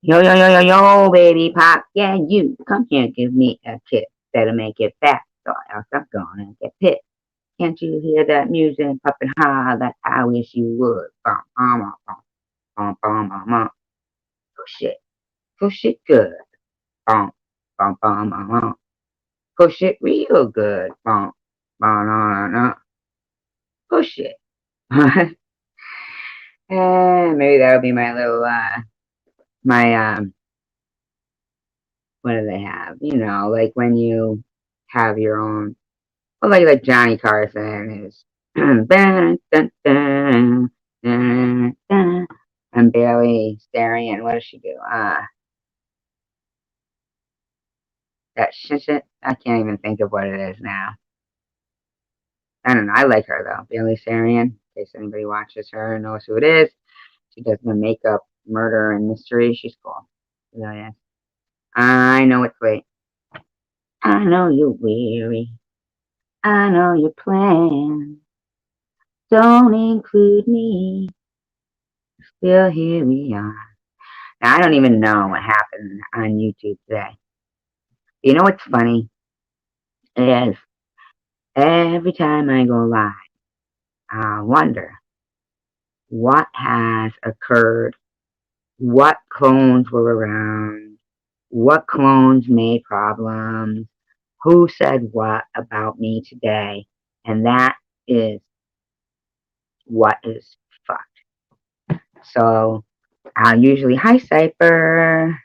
Yo, yo, yo, yo, yo, baby pop. Yeah, you. Come here, give me a kiss. Better make it fast, or else I'm gonna get pissed. Can't you hear that music popping high? That I wish you would. Bum, bum, bum, bum, bum, bum, bum. Push it. Push it good. Bum, bum, bum, bum, bum. Push it real good. Bum, bum, bum, bum. Push it. Maybe that'll be my little, my, what do they have? You know, like when you have your own. Well, like Johnny Carson is. dun, dun, dun, dun, dun. And Bailey Starion, what does she do? That shit. I can't even think of what it is now. I don't know. I like her though, Bailey Starion. In case anybody watches her and knows who it is, she does the makeup, murder, and mystery. She's cool. Yeah, yeah. I know it's late. I know you're weary. I know your plans don't include me. Still, here we are. Now, I don't even know what happened on YouTube today. You know what's funny is every time I go live, I wonder what has occurred, what clones were around, what clones made problems, who said what about me today, and that is what is fucked. So I'll usually, hi Cypher.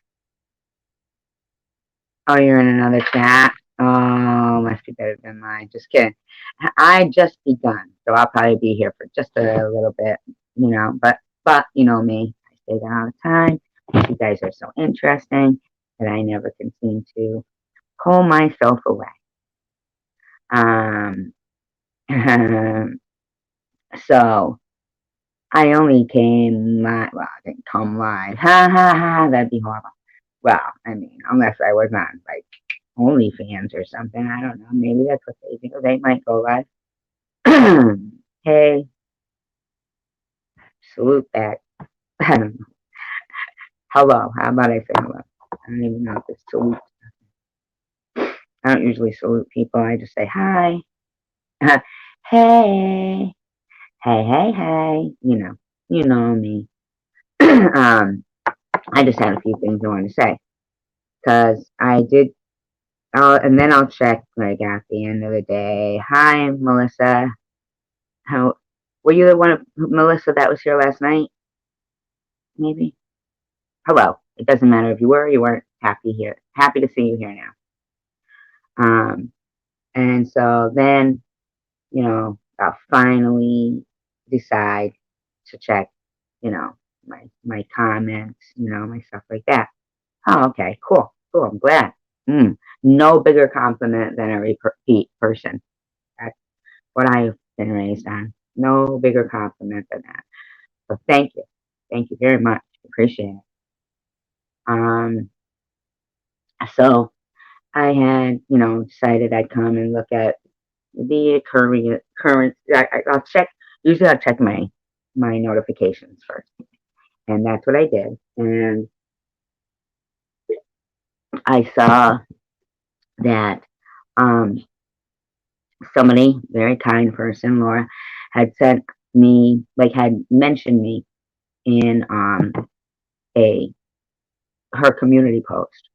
Oh, you're in another chat. Oh, must be better than mine. Just kidding. I just begun, so I'll probably be here for just a little bit, you know. But you know me, I say that all the time. You guys are so interesting that I never can seem to pull myself away. Um, so I only came live. Well, I didn't come live. Ha ha ha. That'd be horrible. Well, I mean, unless I was on like OnlyFans or something. I don't know. Maybe that's what they do. They might go live. Hey, salute back. I don't know. Hello. How about I say hello? I don't even know if it's salute. I don't usually salute people. I just say hi. Hey. Hey, hey, hey. You know me. I just had a few things I wanted to say. Because I did, and then I'll check like at the end of the day. Hi, Melissa. How were you the one of Melissa that was here last night? Maybe. Hello. It doesn't matter if you were or you weren't happy here. Happy to see you here now. And so then, I'll finally decide to check, my comments, my stuff like that. Oh, okay, cool, cool. I'm glad. No bigger compliment than a repeat person. That's what I've been raised on. No bigger compliment than that. So thank you very much. Appreciate it. Um, so I had, decided I'd come and look at the current. I'll check. Usually, I'll check my notifications first, and that's what I did. And I saw that um, somebody, very kind person, Laura, had sent me, like, had mentioned me in a her community post.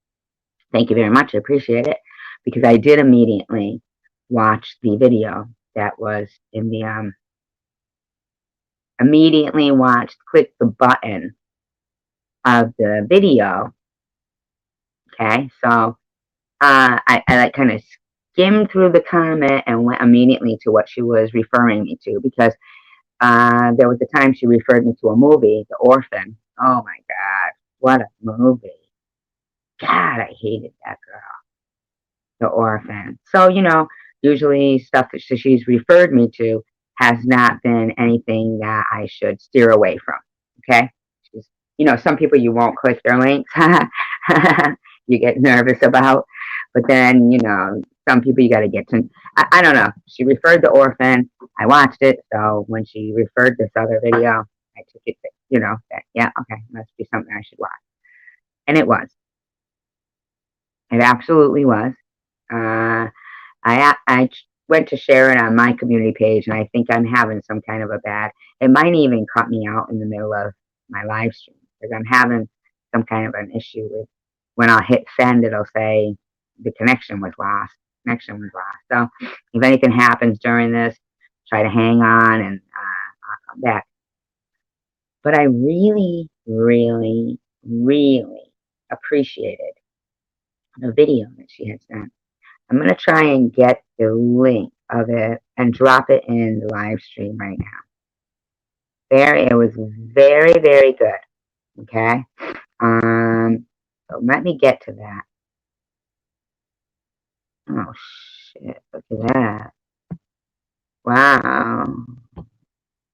Thank you very much. I appreciate it because I did immediately watch the video that was in the immediately watched, clicked the button of the video. Okay, so I like kind of skimmed through the comment and went immediately to what she was referring me to because there was a time she referred me to a movie, The Orphan. Oh my God, what a movie! God, I hated that girl, The Orphan. So usually stuff that she's referred me to has not been anything that I should steer away from. Okay, she's, some people you won't click their links. You get nervous about, but then some people you got to get to. I don't know. She referred to Orphan. I watched it, so when she referred this other video, I took it. That yeah, okay, must be something I should watch. And it was. It absolutely was. I went to share it on my community page, and I think I'm having some kind of a bad. It might even cut me out in the middle of my live stream because I'm having some kind of an issue with when I'll hit send. It'll say the connection was lost. Connection was lost. So if anything happens during this, try to hang on, and I'll come back. But I really, really, really appreciated the video that she had sent. I'm going to try and get the link of it and drop it in the live stream right now. It was very, very good. Okay. So let me get to that. Oh shit! Look at that. Wow.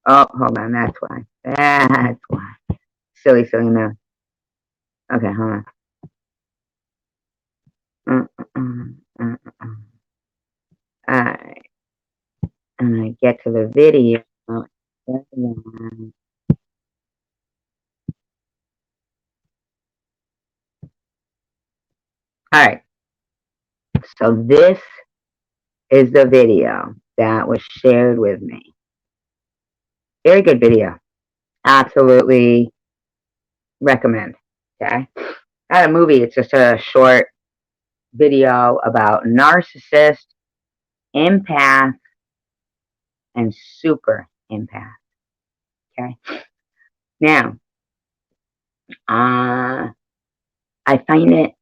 Oh, hold on. That's why. That's why. Silly no. Okay, hold on. Alright. I'm gonna get to the video. Alright. So this is the video that was shared with me. Very good video. Absolutely recommend. Okay. Not a movie, it's just a short video about narcissist, empath, and super empath. Okay. Now, I find it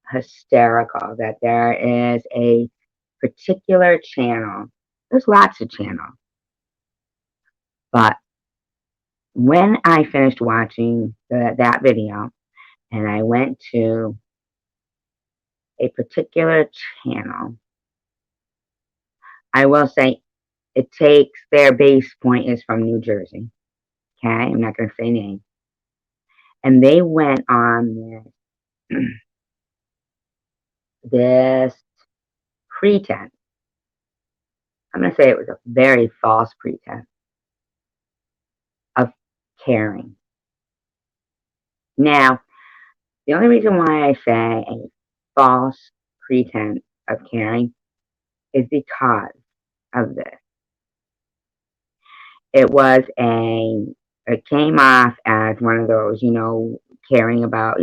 hysterical that there is a particular channel. There's lots of channels. But when I finished watching that video and I went to a particular channel, I will say it takes their base point is from New Jersey. Okay, I'm not going to say names. And they went on this pretense. I'm going to say it was a very false pretense of caring. Now, the only reason why I say a false pretense of caring is because of this. It came off as one of those, caring about,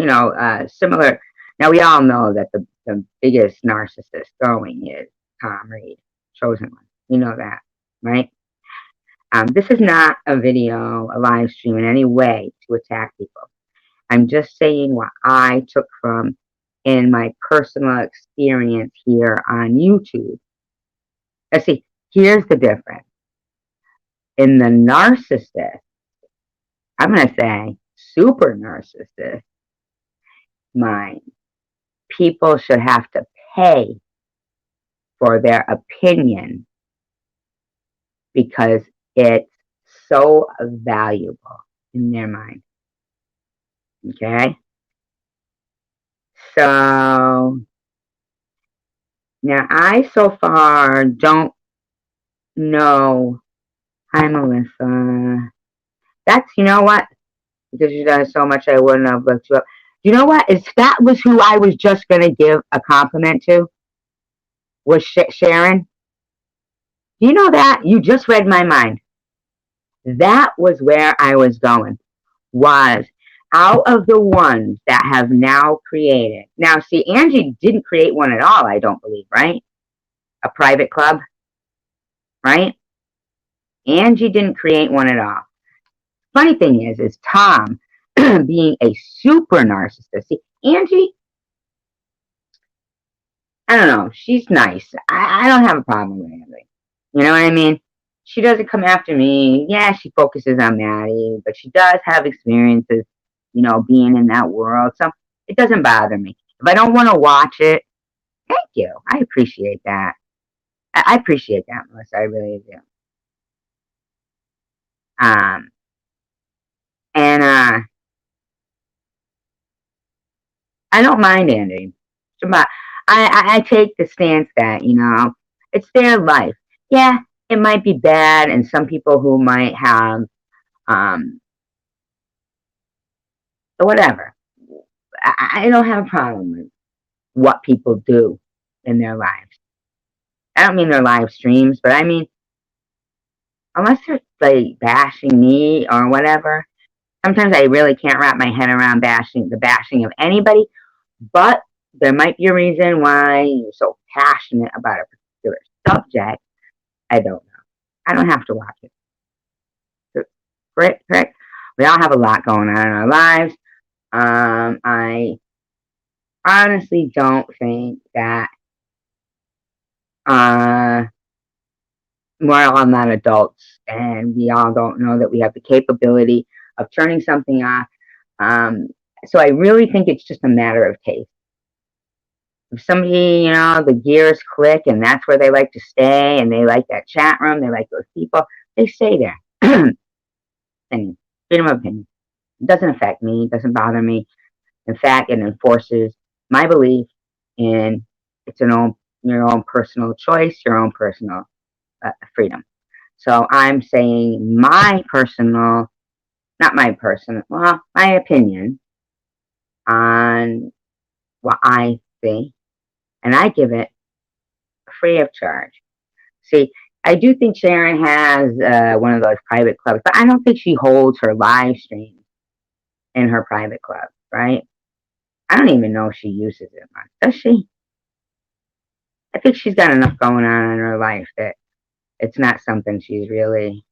similar. Now, we all know that the biggest narcissist going is Tom Reed, chosen one. We know that, right? This is not a video, a live stream in any way to attack people. I'm just saying what I took from in my personal experience here on YouTube. Let's see, here's the difference. In the narcissist, I'm going to say super narcissist mind, people should have to pay for their opinion because it's so valuable in their mind. Okay? So, now I so far don't know. Hi, Melissa. That's, you know what? Because you've done so much, I wouldn't have looked you up. You know what? That was who I was just going to give a compliment to, was Sharon. Do you know that? You just read my mind. That was where I was going, was out of the ones that have now created. Now, see, Angie didn't create one at all, I don't believe, right? A private club, right? Angie didn't create one at all. Funny thing is Tom being a super narcissist. See, Angie, I don't know, she's nice. I don't have a problem with Angie. You know what I mean? She doesn't come after me. Yeah, she focuses on Maddie, but she does have experiences, being in that world. So it doesn't bother me. If I don't want to watch it, thank you. I appreciate that. I appreciate that, Melissa. I really do. And I don't mind Andy. I take the stance that, it's their life. Yeah, it might be bad, and some people who might have, whatever. I don't have a problem with what people do in their lives. I don't mean their live streams, but I mean, unless they're like bashing me or whatever, sometimes I really can't wrap my head around the bashing of anybody, but there might be a reason why you're so passionate about a particular subject. I don't know. I don't have to watch it. Correct. We all have a lot going on in our lives. I honestly don't think that uh, we're all not adults, and we all don't know that we have the capability of turning something off. So I really think it's just a matter of taste. If somebody, the gears click and that's where they like to stay and they like that chat room, they like those people, they stay there. And freedom of opinion. It doesn't affect me, it doesn't bother me. In fact, it enforces my belief in your own personal choice, your own personal freedom. So I'm saying my opinion on what I think, and I give it free of charge. See, I do think Sharon has one of those private clubs, but I don't think she holds her live streams in her private club, right? I don't even know if she uses it much. Does she? I think she's got enough going on in her life that it's not something she's really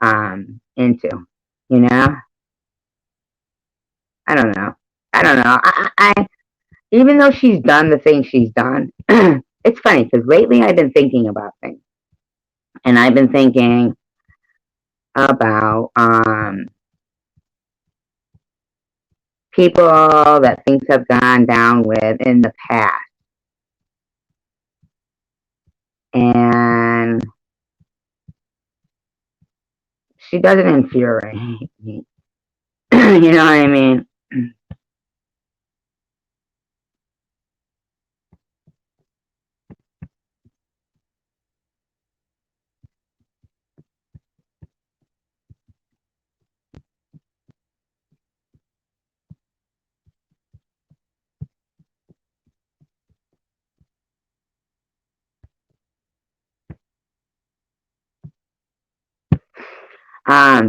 into, you know? I don't know. I even though she's done the things she's done, it's funny because lately I've been thinking about things. And I've been thinking about people that things have gone down with in the past. And she doesn't infuriate me. You know what I mean?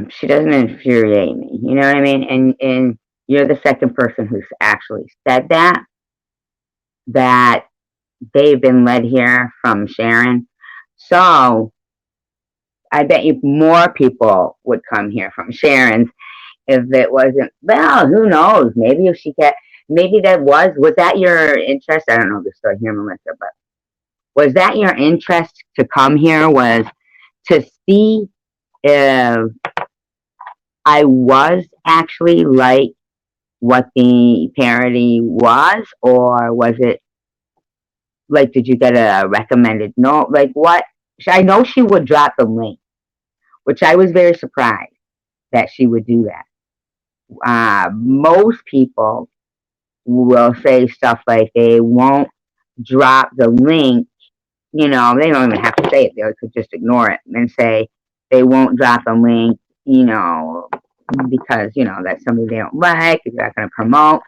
She doesn't infuriate me. You know what I mean? And you're the second person who's actually said that they've been led here from Sharon. So I bet you more people would come here from Sharon's if it wasn't. Well, who knows? Maybe if she kept, maybe was that your interest? I don't know the story here, Melissa, but was that your interest to come here? Was to see if I was actually like what the parody was, or was it like, did you get a recommended note? Like, what? I know she would drop the link, which I was very surprised that she would do that. Most people will say stuff like they won't drop the link. They don't even have to say it. They could just ignore it and say they won't drop the link, because, that's something they don't like, if you're not going to promote.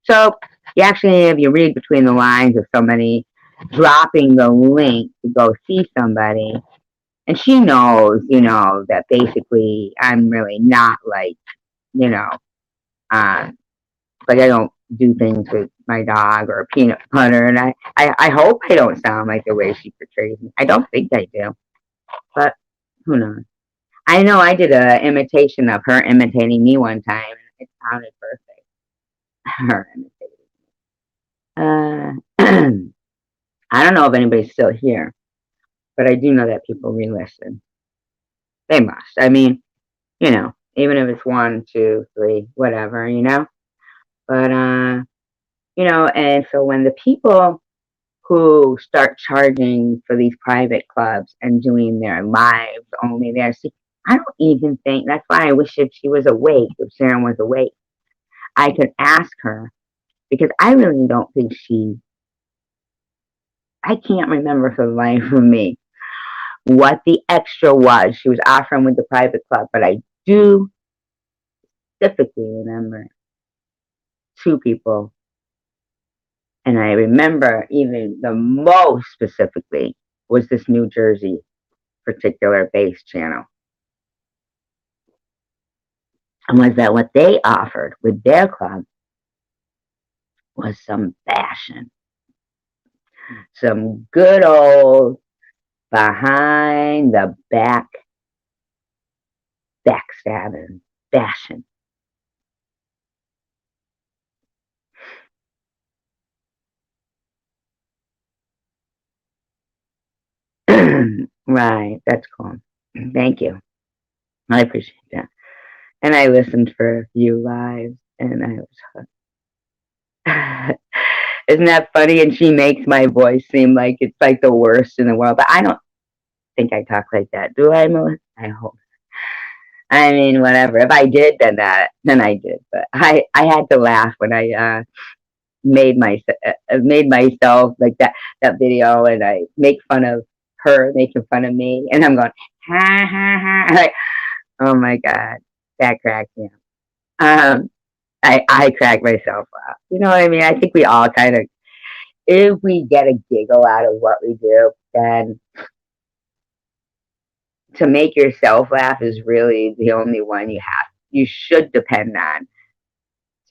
So if you read between the lines of somebody dropping the link to go see somebody, and she knows, that basically I'm really not like, like I don't do things with my dog or peanut butter, and I hope I don't sound like the way she portrays me. I don't think I do, but who knows? I know I did a imitation of her imitating me one time, and it sounded perfect. Her imitating. I don't know if anybody's still here, but I do know that people re-listen. They must. I mean, even if it's 1, 2, 3, whatever, But and so when the people who start charging for these private clubs and doing their lives only there, see, I don't even think that's why I wish if she was awake, if Sharon was awake, I could ask her, because I really don't think I can't remember for the life of me what the extra was she was offering with the private club, but I do specifically remember two people. And I remember even the most specifically was this New Jersey particular bass channel. And was that what they offered with their club was some fashion. Some good old behind the back backstabbing fashion. Right, that's cool. Thank you. I appreciate that. And I listened for a few lives, and I was hooked. Isn't that funny? And she makes my voice seem like it's like the worst in the world, but I don't think I talk like that, do I, Melissa? I hope. I mean, whatever. If I did, then I did. But I had to laugh when I made myself like that video, and I make fun of her making fun of me, and I'm going ha ha ha. Like, oh my god, that cracked me up. I crack myself up. You know what I mean? I think we all kind of, if we get a giggle out of what we do, then to make yourself laugh is really the only one you should depend on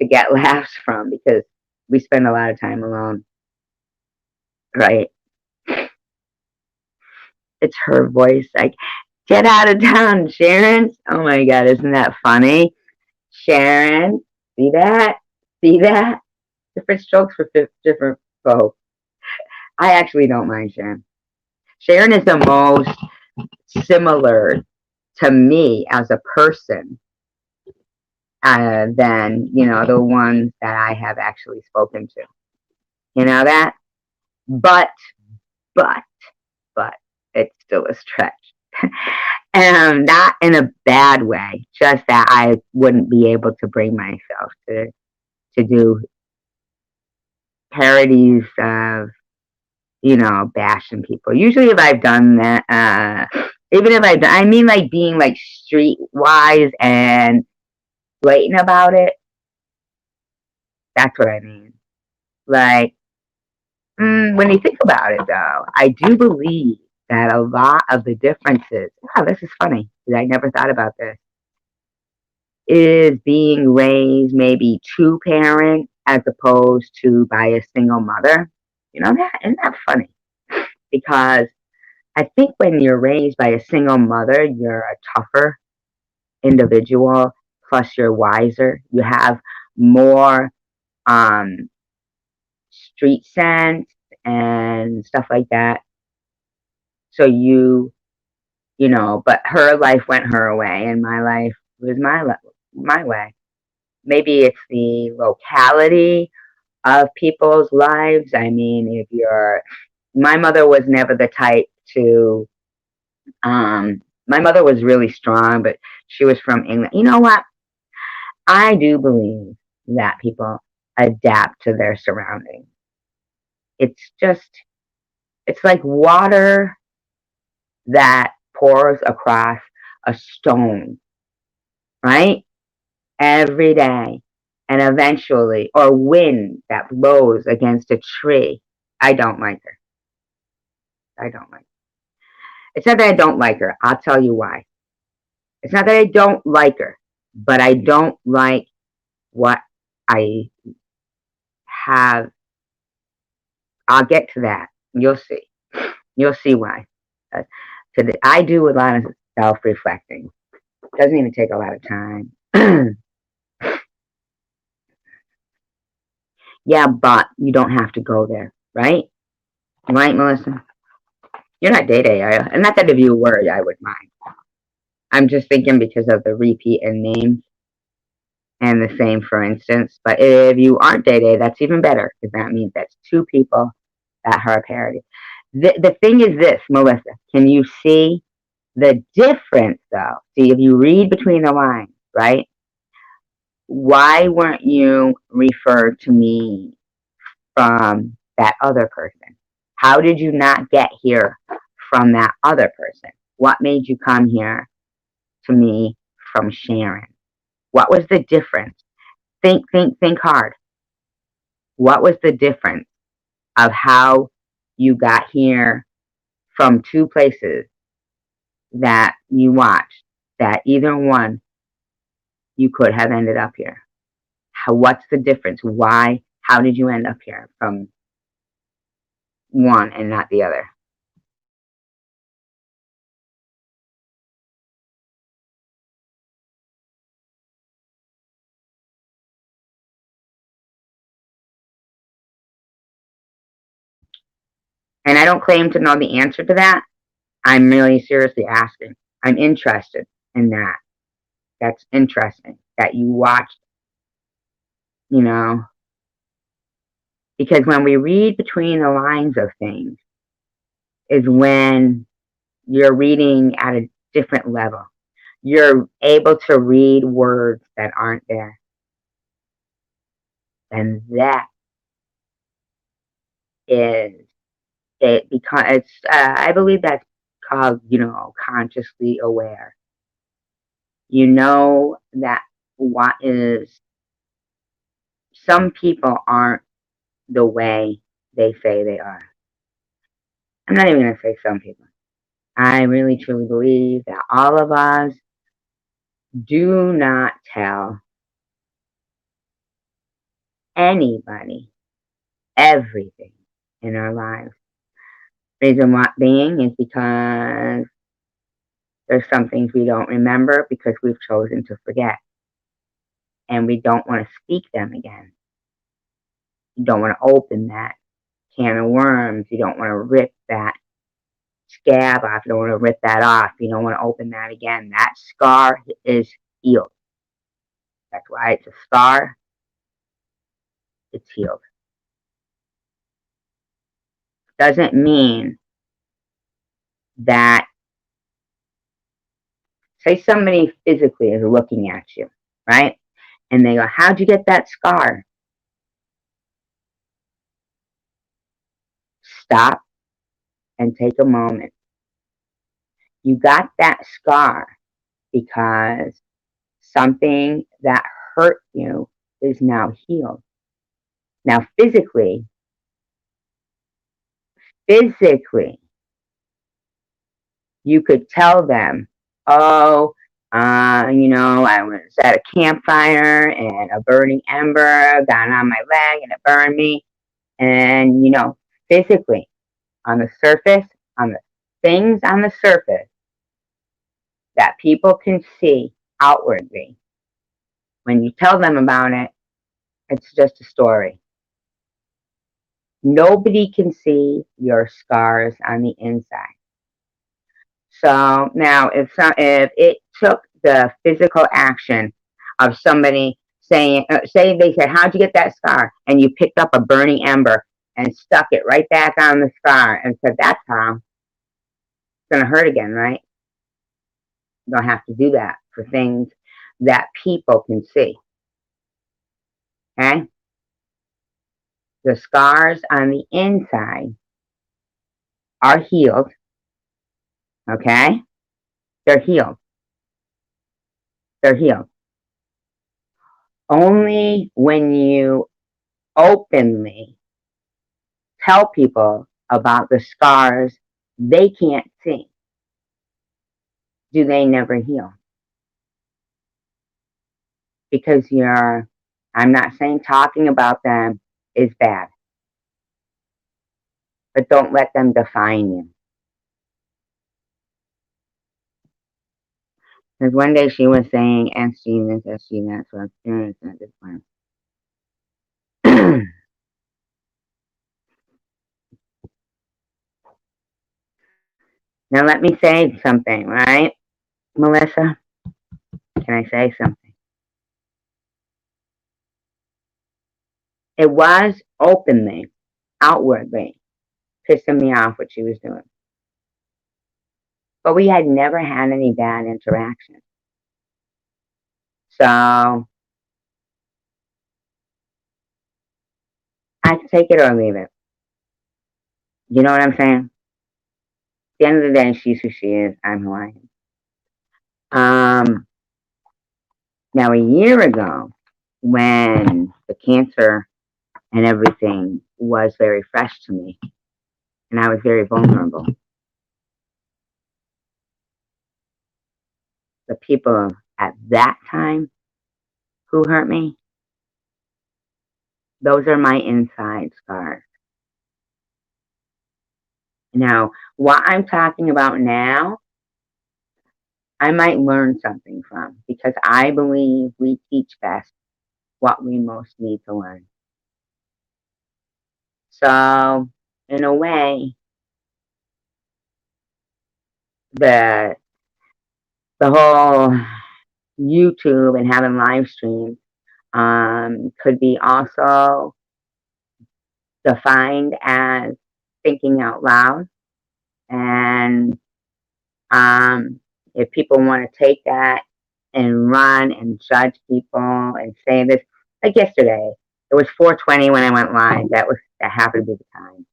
to get laughs from, because we spend a lot of time alone, right? It's her voice, like, get out of town, Sharon. Oh my god, isn't that funny? Sharon, see that? See that? Different strokes for different folks. I actually don't mind Sharon. Sharon is the most similar to me as a person than, the ones that I have actually spoken to. You know that? But, but, but, it's still a stretch. And not in a bad way, just that I wouldn't be able to bring myself to do parodies of, bashing people. Usually if I've done that, even if I mean like being like streetwise and blatant about it. That's what I mean. Like, when you think about it though, I do believe that a lot of the differences, wow, this is funny, because I never thought about this, is being raised maybe two parents as opposed to by a single mother. Isn't that funny? Because I think when you're raised by a single mother, you're a tougher individual, plus you're wiser. You have more street sense and stuff like that. So but her life went her way, and my life was my way. Maybe it's the locality of people's lives. I mean, my mother was never the type to, my mother was really strong, but she was from England. You know what? I do believe that people adapt to their surroundings. It's like water that pours across a stone, right? Every day. And eventually, or wind that blows against a tree. I don't like her. I don't like her. It's not that I don't like her. I'll tell you why. It's not that I don't like her, but I don't like what I have. I'll get to that. You'll see. You'll see why. I do a lot of self-reflecting. It doesn't even take a lot of time. Yeah, but you don't have to go there, right? Right, Melissa? You're not Day-Day, are you? And not that if you were, I would mind. I'm just thinking because of the repeat in names and the same, for instance. But if you aren't Day-Day, that's even better, because that means that's two people that are a parody. The thing is this, Melissa, can you see the difference, though? See, if you read between the lines, right? Why weren't you referred to me from that other person? How did you not get here from that other person? What made you come here to me from Sharon? What was the difference? Think hard. What was the difference of how you got here from two places that you watched, that either one you could have ended up here? What's the difference? Why? How did you end up here from one and not the other? And I don't claim to know the answer to that. I'm really seriously asking. I'm interested in that. That's interesting that you watched, you know, because when we read between the lines of things is when you're reading at a different level. You're able to read words that aren't there. And that is it, because it's, I believe that's called, consciously aware. You know that what is, some people aren't the way they say they are. I'm not even going to say some people. I really truly believe that all of us do not tell anybody everything in our lives. Reason why being is because there's some things we don't remember because we've chosen to forget. And we don't want to speak them again. You don't want to open that can of worms. You don't want to rip that scab off. You don't want to rip that off. You don't want to open that again. That scar is healed. That's why it's a scar. It's healed. Doesn't mean that, say somebody physically is looking at you, right? And they go, how'd you get that scar? Stop and take a moment. You got that scar because something that hurt you is now healed. Now, physically, you could tell them, oh, I was at a campfire and a burning ember got on my leg and it burned me. And, physically, on the surface, on the things on the surface that people can see outwardly, when you tell them about it, it's just a story. Nobody can see your scars on the inside. So now, if it took the physical action of somebody saying, say they said, how'd you get that scar? And you picked up a burning ember and stuck it right back on the scar and said, that's how. It's going to hurt again, right? You don't have to do that for things that people can see. Okay? The scars on the inside are healed. Okay? They're healed. They're healed. Only when you openly tell people about the scars they can't see do they never heal. Because I'm not saying talking about them is bad, but don't let them define you. Because one day she was saying, SG this, SG that, so I'm curious at this point. Now let me say something, right, Melissa? Can I say something? It was openly, outwardly, pissing me off what she was doing. But we had never had any bad interaction. So I can take it or leave it. You know what I'm saying? At the end of the day, she's who she is. I'm who I am. Now, a year ago, when the cancer and everything was very fresh to me, and I was very vulnerable. The people at that time who hurt me, those are my inside scars. Now, what I'm talking about now, I might learn something from, because I believe we teach best what we most need to learn. So, in a way, the whole YouTube and having live streams could be also defined as thinking out loud. And if people want to take that and run and judge people and say this, like yesterday, it was 4:20 when I went live. That happened to be the time.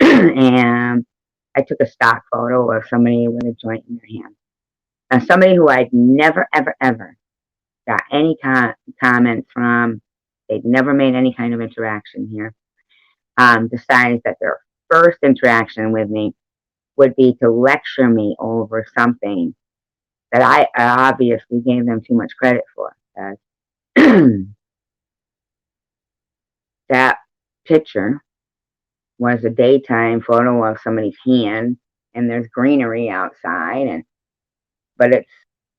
And I took a stock photo of somebody with a joint in their hand. Now, somebody who I'd never, ever, ever got any comments from, they'd never made any kind of interaction here, decided that their first interaction with me would be to lecture me over something that I obviously gave them too much credit for. That picture was a daytime photo of somebody's hand, and there's greenery outside, but it's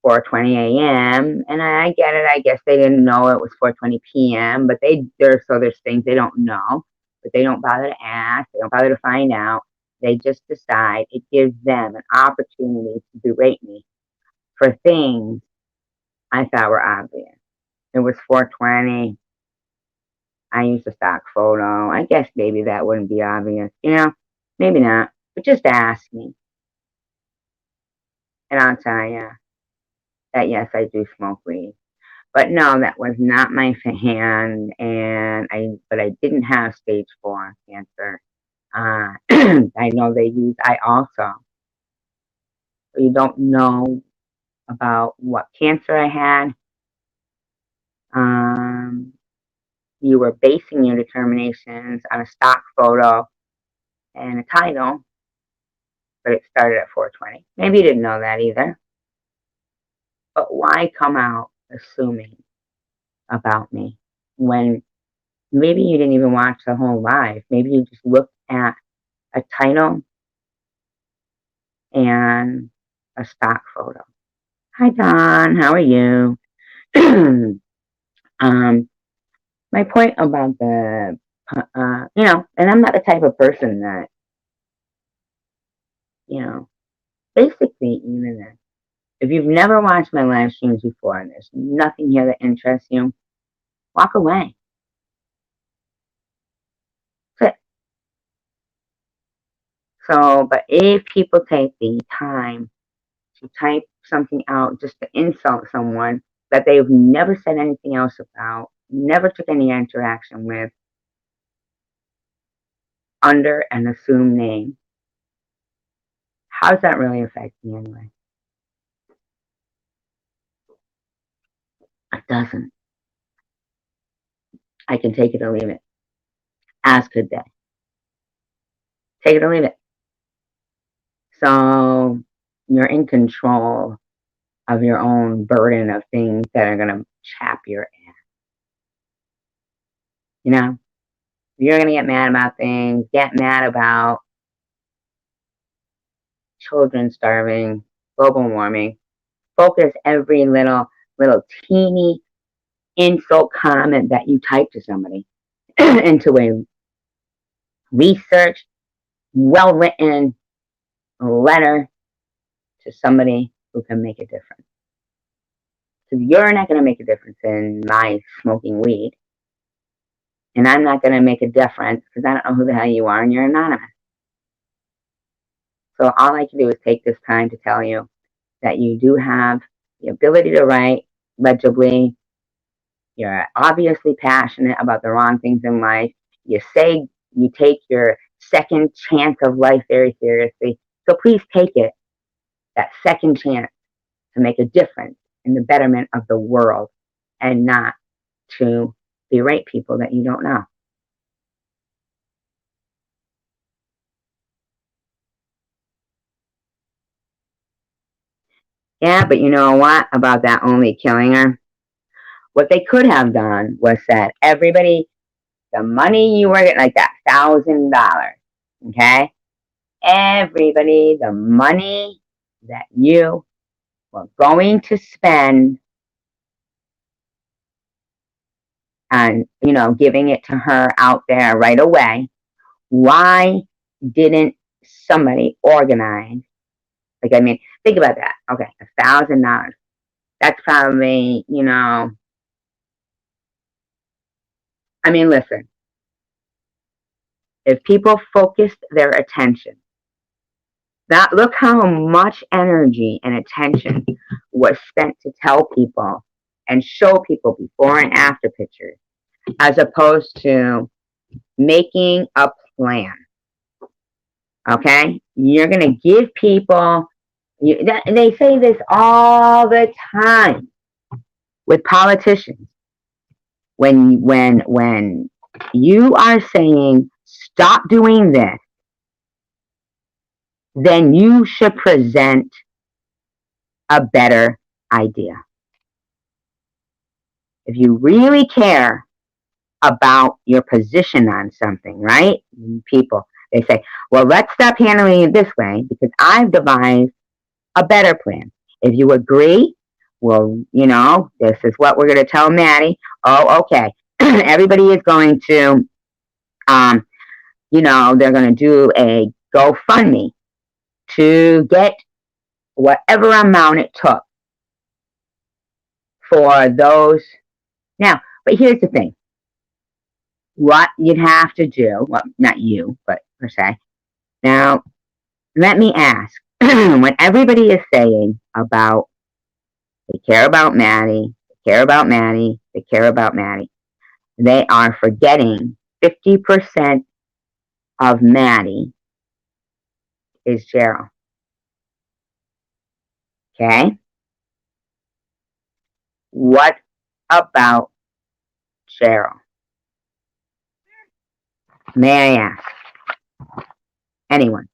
4:20 a.m. and I get it. I guess they didn't know it was 4:20 p.m. But there's things they don't know, but they don't bother to ask. They don't bother to find out. They just decide. It gives them an opportunity to berate me for things I thought were obvious. It was 4:20. I used a stock photo. I guess maybe that wouldn't be obvious. Maybe not. But just ask me, and I'll tell you that yes, I do smoke weed. But no, that was not my hand, but I didn't have stage 4 cancer. I know I also, you don't know about what cancer I had. You were basing your determinations on a stock photo and a title, but it started at 4:20. Maybe you didn't know that either. But why come out assuming about me when maybe you didn't even watch the whole live? Maybe you just looked at a title and a stock photo. Hi, Don. How are you? My point about and I'm not the type of person that, basically, even if you've never watched my live streams before and there's nothing here that interests you, walk away. That's it. So, but if people take the time to type something out just to insult someone that they've never said anything else about, never took any interaction with, under an assumed name, how does that really affect me anyway? It doesn't. I can take it or leave it. As could they. Take it or leave it. So you're in control of your own burden of things that are going to chap your ass. You're going to get mad about things, get mad about children starving, global warming. Focus every little teeny insult comment that you type to somebody into a researched, well-written letter to somebody who can make a difference. Because you're not going to make a difference in my smoking weed. And I'm not going to make a difference because I don't know who the hell you are and you're anonymous. So all I can do is take this time to tell you that you do have the ability to write legibly. You're obviously passionate about the wrong things in life. You say you take your second chance of life very seriously. So please take it, that second chance, to make a difference in the betterment of the world and not to berate people that you don't know. Yeah, but you know what about that only killing her? What they could have done was said, everybody, the money you were getting, like that $1,000, okay? Everybody, the money that you were going to spend on, giving it to her out there right away, why didn't somebody organize? Like, I mean, think about that. Okay, $1,000. That's probably, I mean, listen, if people focused their attention, look how much energy and attention was spent to tell people and show people before and after pictures, as opposed to making a plan. Okay? You're going to give people, they say this all the time with politicians. When you are saying, stop doing this, then you should present a better idea. If you really care about your position on something, right? People, they say, well, let's stop handling it this way because I've devised a better plan. If you agree, well, this is what we're going to tell Maddie. Oh, okay. Everybody is going to, they're going to do a GoFundMe to get whatever amount it took for those. Now, but here's the thing. What you'd have to do, well, not you, but per se. Now, let me ask, when everybody is saying about they care about Maddie, they care about Maddie, they care about Maddie, they are forgetting 50% of Maddie is Gerald. Okay? What about Gerald? May I ask? Anyone.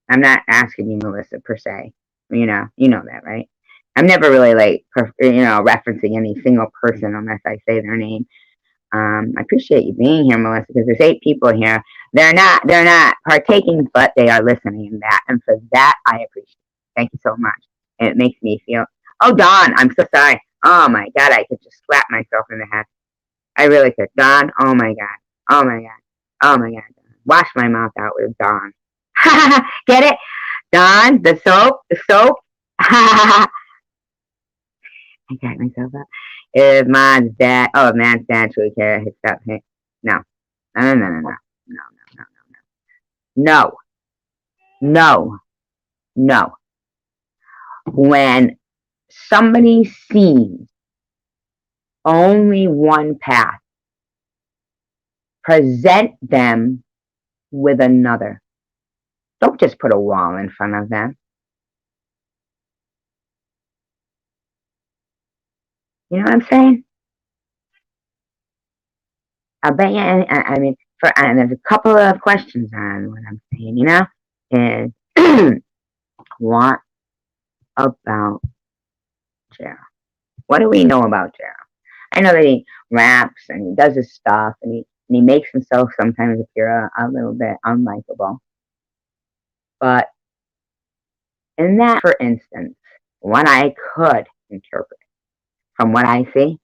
I'm not asking you, Melissa, per se. You know that, right? I'm never really referencing any single person unless I say their name. I appreciate you being here, Melissa, because there's 8 people here. They're not partaking, but they are listening in that, and for that I appreciate it. Thank you so much. And it makes me feel. Oh, Dawn, I'm so sorry. Oh my God, I could just slap myself in the head. I really could. Dawn, oh my God, oh my God, oh my God. Wash my mouth out with Dawn. Get it? Dawn, the soap. I got myself up. If Man's dad, Man's dad truly care, his stuff. No, no, no, no, no, no, no, no, no, no, no. When somebody sees only one path, present them with another. Don't just put a wall in front of them. You know what I'm saying? I bet you. I mean, and there's a couple of questions on what I'm saying. And what about Gerald? What do we know about Gerald? I know that he raps and he does his stuff and he makes himself sometimes appear a little bit unlikable. But in that, for instance, what I could interpret from what I see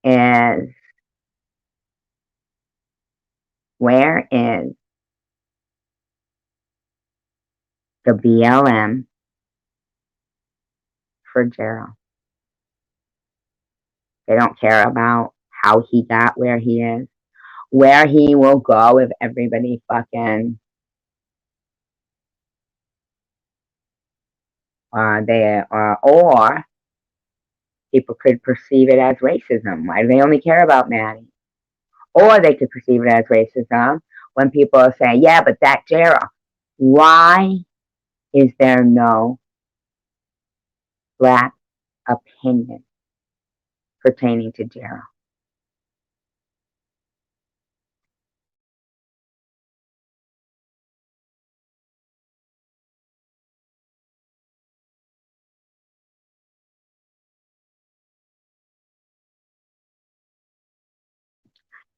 is, where is the BLM for Gerald? They don't care about how he got where he is, where he will go if everybody fucking or people could perceive it as racism. Why do they only care about Maddie? Or they could perceive it as racism when people say, yeah, but that Gerald. Why is there no black opinion pertaining to Gerald?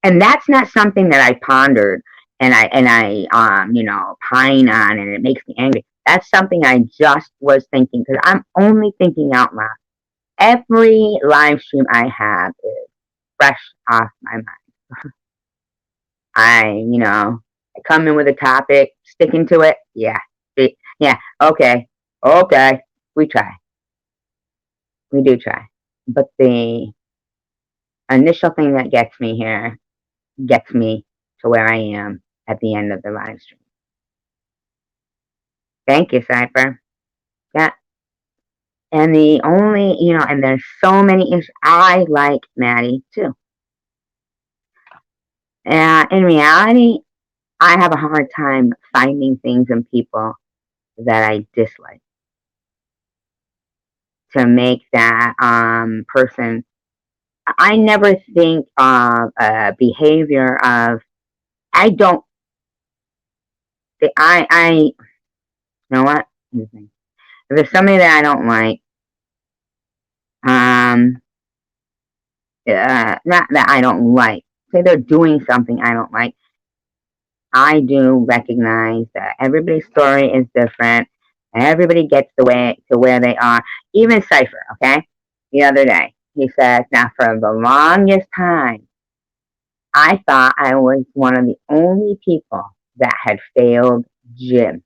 And that's not something that I pondered and I pine on, and it makes me angry. That's something I just was thinking, because I'm only thinking out loud. Every live stream I have is fresh off my mind. I come in with a topic, sticking to it. Yeah, yeah, okay, okay. We try. We do try. But the initial thing that gets me to where I am at the end of the live stream. Thank you, Cypher. Yeah. And the only, and there's so many issues. I like Maddie too. In reality, I have a hard time finding things in people that I dislike to make that person. I never think of a behavior of. I don't. You know what? If there's somebody that I don't like, not that I don't like. Say they're doing something I don't like. I do recognize that everybody's story is different. Everybody gets the way to where they are. Even Cypher, okay? The other day, he says, now for the longest time, I thought I was one of the only people that had failed gym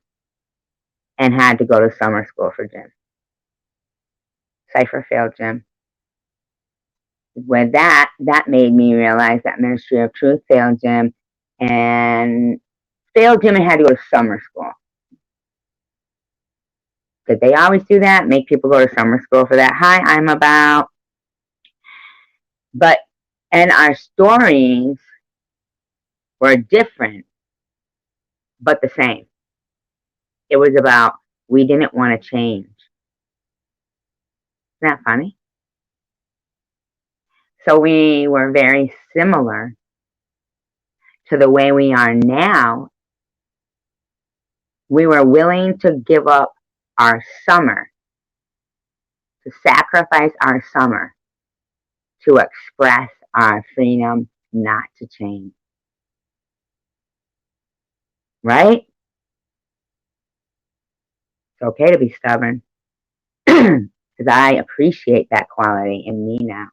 and had to go to summer school for gym. Cypher failed gym. With that made me realize that Ministry of Truth failed gym and had to go to summer school. Did they always do that? Make people go to summer school for that? Hi, I'm about. And our stories were different, but the same. It was about we didn't want to change. Isn't that funny? So we were very similar to the way we are now. We were willing to give up our summer, to sacrifice our summer, to express our freedom not to change. Right? It's okay to be stubborn, because I appreciate that quality in me now.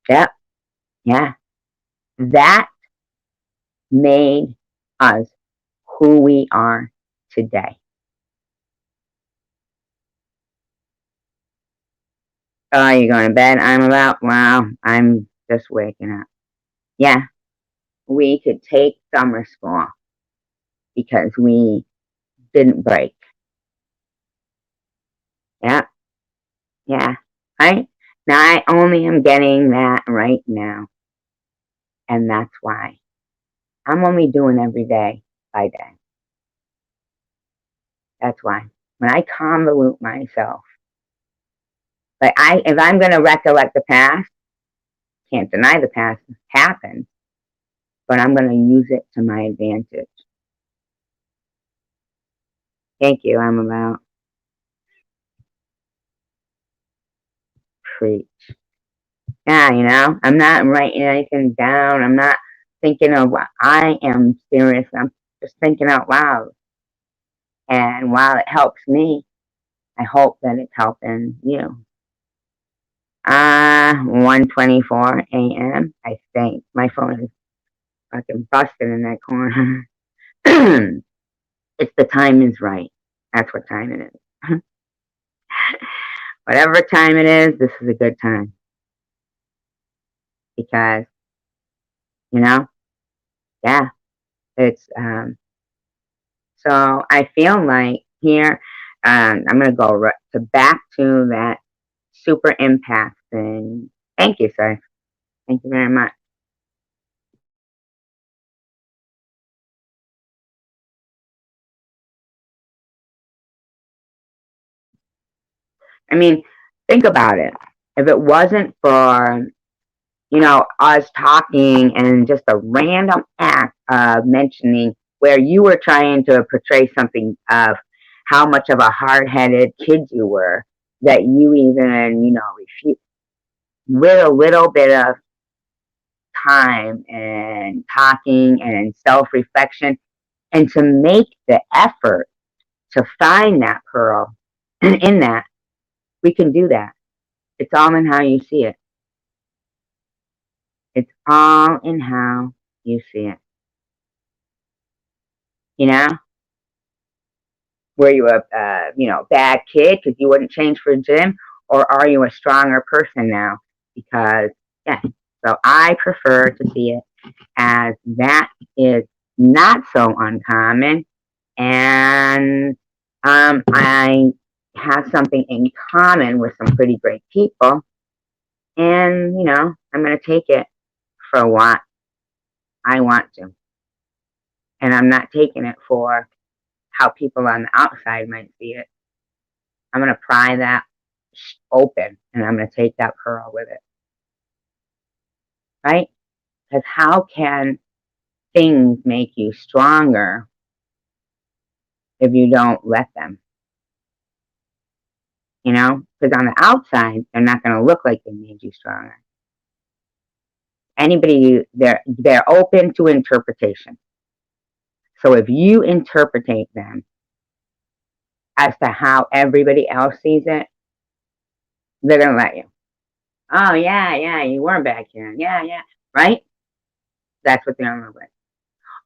Yep. Yeah. That made us who we are today. Oh, you're going to bed? I'm about. Wow, I'm just waking up. Yeah. We could take summer school because we didn't break. Yeah. Yeah. Right? Now I only am getting that right now. And that's why I'm only doing every day by day. That's why. When I convolute myself, if I'm going to recollect the past, can't deny the past happened, but I'm going to use it to my advantage. Thank you. I'm about. Preach. Yeah, I'm not writing anything down. I'm not thinking of what I am serious. I'm just thinking out loud. And while it helps me, I hope that it's helping you. 1:24 a.m. I think my phone is fucking busted in that corner. It's the time is right. That's what time it is. Whatever time it is, this is a good time. Because, yeah, it's, so I feel like here, I'm going to go back to that super empath thing. Thank you, sir. Thank you very much. I mean, think about it. If it wasn't for, us talking and just a random act of mentioning where you were trying to portray something of how much of a hard-headed kid you were, that you even, refused with a little bit of time and talking and self-reflection, and to make the effort to find that pearl in that, we can do that. It's all in how you see it. It's all in how you see it. You know? Were you a bad kid because you wouldn't change for a gym, or are you a stronger person now? Because yeah, so I prefer to see it as that is not so uncommon, and I have something in common with some pretty great people, and I'm going to take it for what I want to, and I'm not taking it for how people on the outside might see it. I'm going to pry that open, and I'm going to take that pearl with it. Right? Because how can things make you stronger if you don't let them? Because on the outside, they're not going to look like they made you stronger. They're open to interpretation. So if you interpretate them as to how everybody else sees it, they're going to let you. Oh, yeah, you weren't back here. Yeah, right? That's what they're going to look like.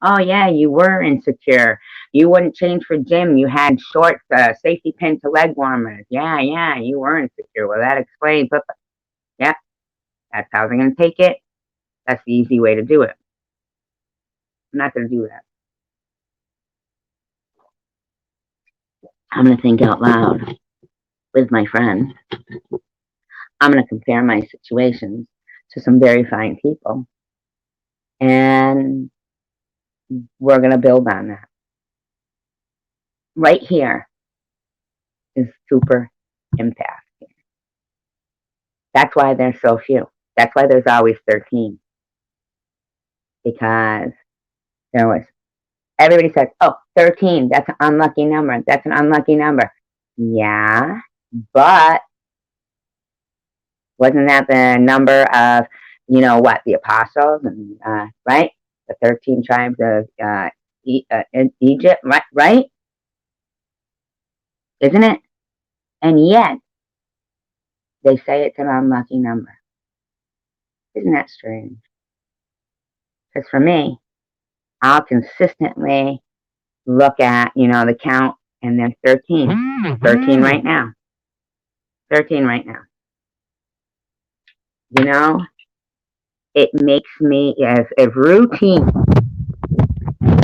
Oh, yeah, you were insecure. You wouldn't change for gym. You had shorts, safety pin to leg warmers. Yeah, you were insecure. Well, that explains. Yeah, that's how they're going to take it. That's the easy way to do it. I'm not going to do that. I'm going to think out loud with my friends. I'm going to compare my situations to some very fine people. And we're going to build on that. Right here is super empath. That's why there's so few. That's why there's always 13. Because everybody says, oh, 13, that's an unlucky number. That's an unlucky number. Yeah, but wasn't that the number of, the apostles, and right? The 13 tribes of in Egypt, right? Isn't it? And yet, they say it's an unlucky number. Isn't that strange? Because for me, I'll consistently look at, the count, and there's 13. 13 right now. 13 right now. It makes me, if routine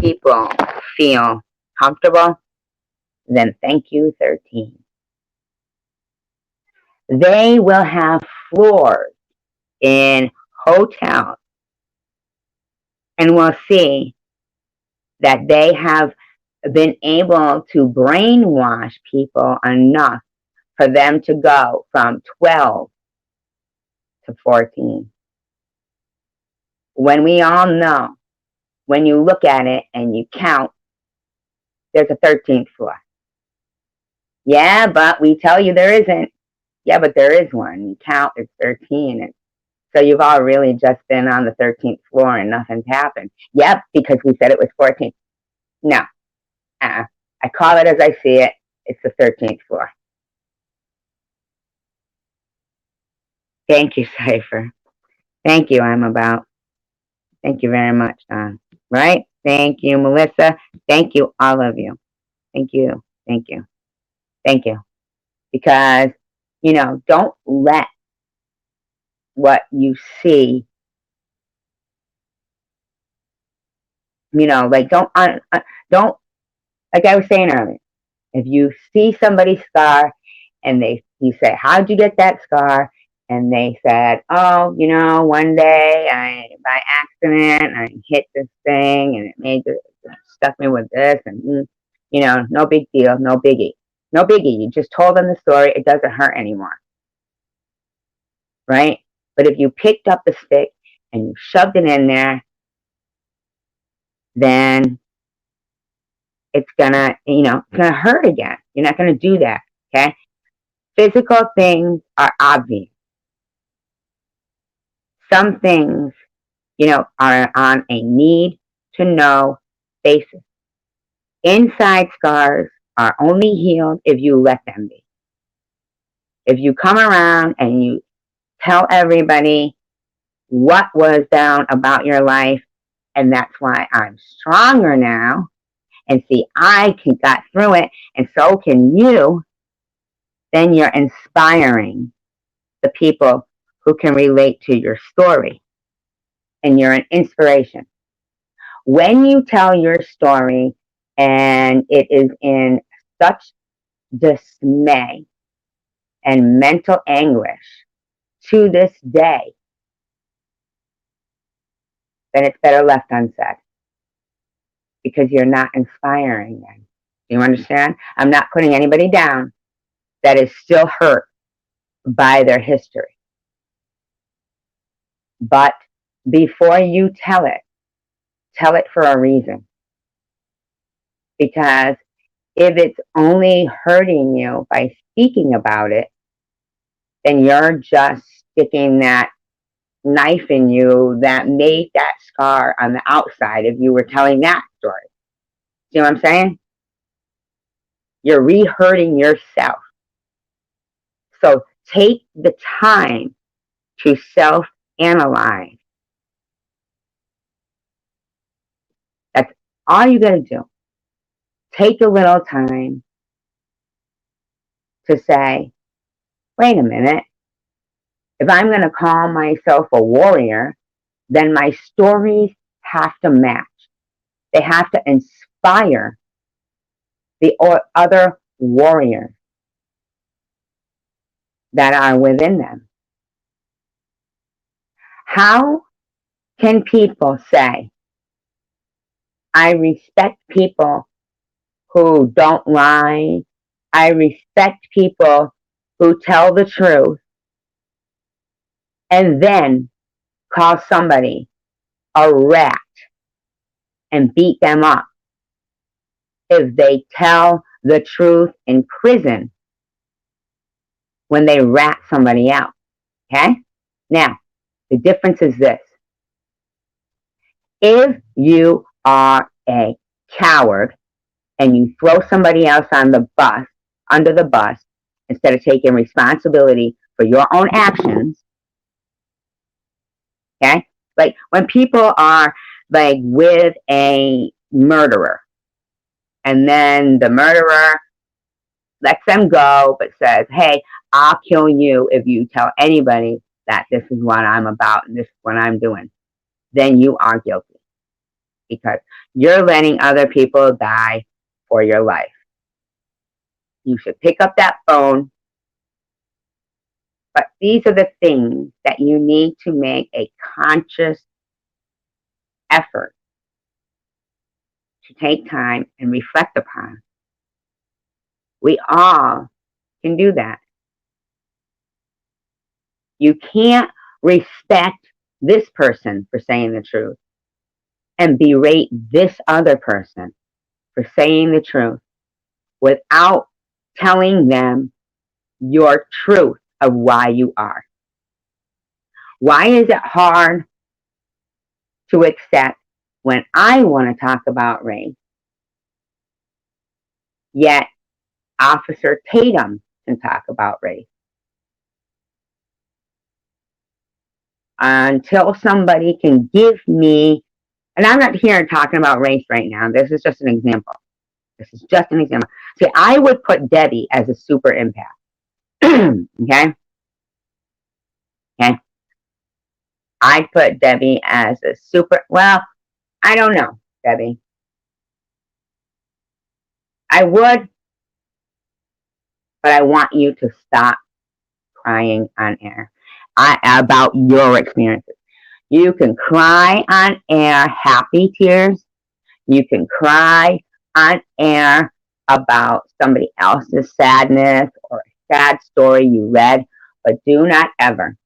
people feel comfortable, then thank you, 13. They will have floors in hotels, and we'll see that they have been able to brainwash people enough for them to go from 12 to 14. When we all know, when you look at it and you count, there's a 13th floor. Yeah, but we tell you there isn't. Yeah, but there is one. You count, it's 13. And so you've all really just been on the 13th floor and nothing's happened. Yep, because we said it was 14. No. I call it as I see it. It's the 13th floor. Thank you, Cypher. Thank you, I'm about. Thank you very much, Don. Right? Thank you, Melissa. Thank you, all of you. Thank you. Thank you. Thank you. Because, don't let what you see, don't, like I was saying earlier, if you see somebody's scar and you say, how'd you get that scar? And they said, oh, one day by accident, I hit this thing and it stuck me with this, and, no big deal, no biggie. No biggie. You just told them the story. It doesn't hurt anymore. Right? But if you picked up the stick and you shoved it in there, then it's gonna hurt again. You're not gonna do that. Okay? Physical things are obvious. Some things are on a need to know basis. Inside scars are only healed if you let them be. If you come around and you tell everybody what was down about your life, and that's why I'm stronger now, and see, got through it, and so can you, then you're inspiring the people who can relate to your story, and you're an inspiration. When you tell your story and it is in such dismay and mental anguish to this day, then it's better left unsaid, because you're not inspiring them. You understand? I'm not putting anybody down that is still hurt by their history. But before you tell it for a reason. Because if it's only hurting you by speaking about it, then you're just sticking that knife in you that made that scar on the outside if you were telling that story. See what I'm saying? You're re-hurting yourself. So take the time to self-analyze. That's all you gotta do. Take a little time to say, wait a minute, if I'm gonna call myself a warrior, then my stories have to match. They have to inspire the other warriors that are within them. How can people say, I respect people who don't lie, I respect people who tell the truth, and then call somebody a rat and beat them up if they tell the truth in prison when they rat somebody out? Okay? Now, the difference is this. If you are a coward and you throw somebody else on the bus, under the bus, instead of taking responsibility for your own actions, okay? Like when people are like with a murderer, and then the murderer lets them go, but says, hey, I'll kill you if you tell anybody that this is what I'm about and this is what I'm doing. Then you are guilty, because you're letting other people die for your life. You should pick up that phone. But these are the things that you need to make a conscious effort to take time and reflect upon. We all can do that. You can't respect this person for saying the truth and berate this other person for saying the truth without telling them your truth of why you are. Why is it hard to accept when I want to talk about race, yet Officer Tatum can talk about race? Until somebody can give me, and I'm not here talking about race right now. This is just an example. See, I would put Debbie as a super empath. Okay? Okay? I'd put Debbie as a super, well, I don't know, Debbie. I would, but I want you to stop crying on air about your experiences. You can cry on air happy tears. You can cry on air about somebody else's sadness or a sad story you read, but do not ever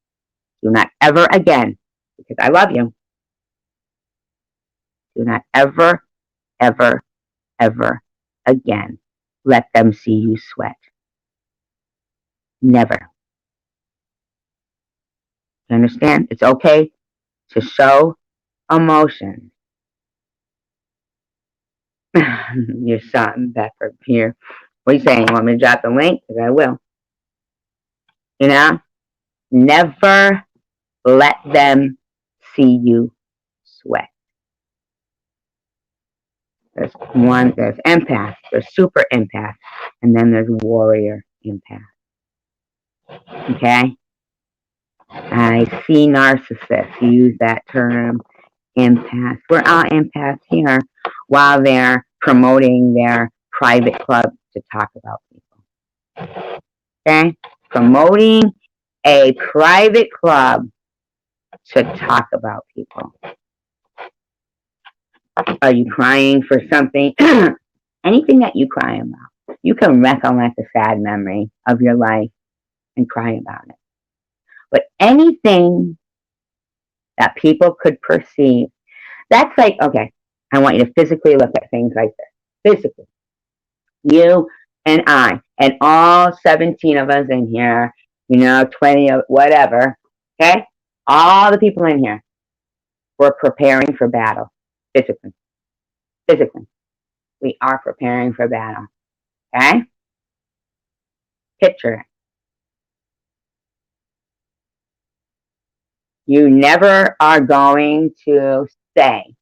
again, because I love you, do not ever, ever, ever again let them see you sweat. Never. You understand? It's okay to show emotions. Your son, Bedford, here. What are you saying? You want me to drop the link? Because I will. You know? Never let them see you sweat. There's empath, there's super empath, and then there's warrior empath. Okay? I see narcissists use that term, empath. We're all empaths here while they're promoting their private club to talk about people. Okay? Promoting a private club to talk about people. Are you crying for something? Anything that you cry about. You can recollect a sad memory of your life and cry about it. But anything that people could perceive, that's like, okay, I want you to physically look at things like this. Physically. You and I, and all 17 of us in here, 20 of whatever, okay? All the people in here, we're preparing for battle. Physically. Physically. We are preparing for battle. Okay? Picture it. You never are going to say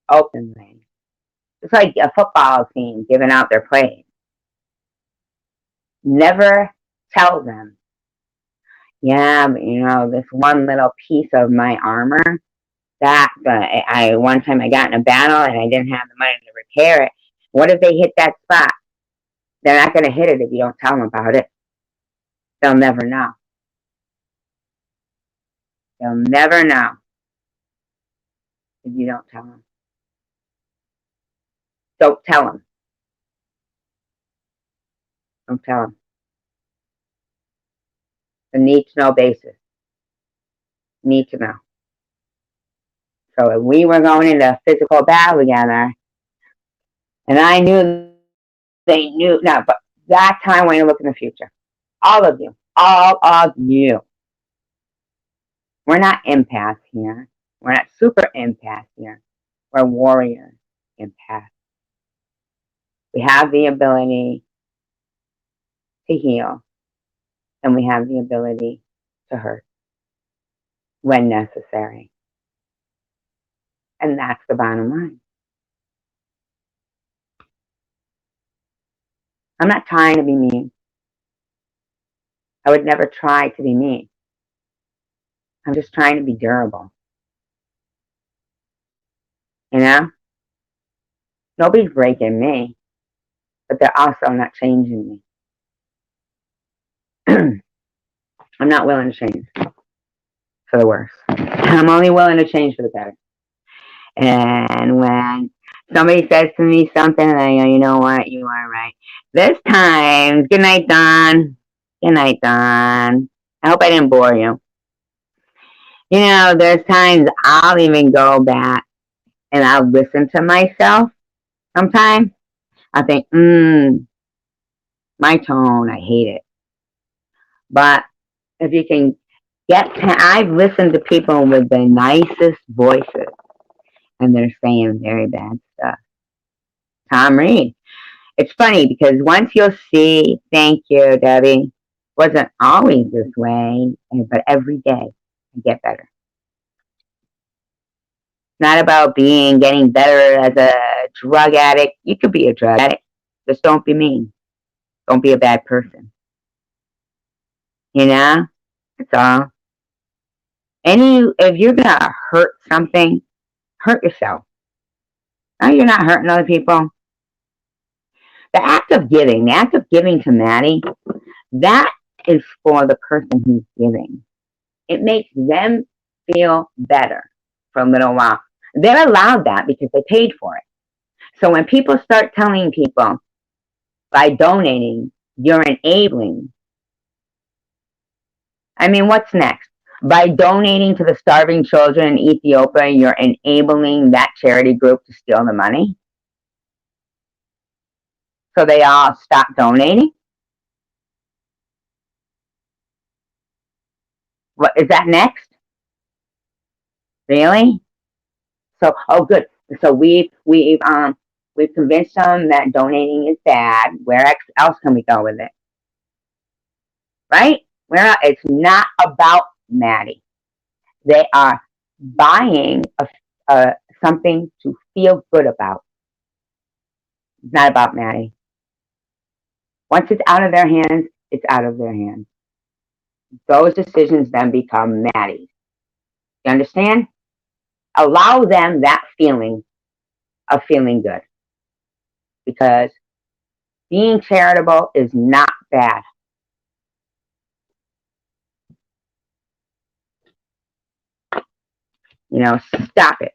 openly. It's like a football team giving out their plays. Never tell them, yeah, but this one little piece of my armor, that one time I got in a battle and I didn't have the money to repair it. What if they hit that spot? They're not going to hit it if you don't tell them about it. They'll never know. They'll never know if you don't tell them. Don't tell them. Don't tell them. The need to know basis. Need to know. So if we were going into a physical battle together, and I knew they knew, no, but that time when you look in the future, all of you, we're not empaths here. We're not super empaths here. We're warrior empaths. We have the ability to heal, and we have the ability to hurt when necessary. And that's the bottom line. I'm not trying to be mean. I would never try to be mean. I'm just trying to be durable. Nobody's breaking me, but they're also not changing me. I'm not willing to change for the worse. I'm only willing to change for the better. And when somebody says to me something, and I go, you know what, you are right. This time, good night, Don. Good night, Don. I hope I didn't bore you. There's times I'll even go back and I'll listen to myself sometimes. I think, my tone, I hate it. But if you can I've listened to people with the nicest voices, and they're saying very bad stuff. Tom Reed. It's funny because once you'll see, thank you, Debbie, wasn't always this way, but every day I get better. Not about getting better as a drug addict. You could be a drug addict. Just don't be mean. Don't be a bad person. That's all. If you're going to hurt something, hurt yourself. No, you're not hurting other people. The act of giving to Maddie, that is for the person who's giving. It makes them feel better for a little while. They're allowed that because they paid for it. So when people start telling people, by donating, you're enabling. I mean, what's next? By donating to the starving children in Ethiopia, you're enabling that charity group to steal the money? So they all stop donating? What is that next? Really? So, oh, good. So we've convinced them that donating is bad. Where else can we go with it? Right? It's not about Maddie. They are buying something to feel good about. It's not about Maddie. Once it's out of their hands, it's out of their hands. Those decisions then become Maddie's. You understand? Allow them that feeling of feeling good. Because being charitable is not bad. Stop it.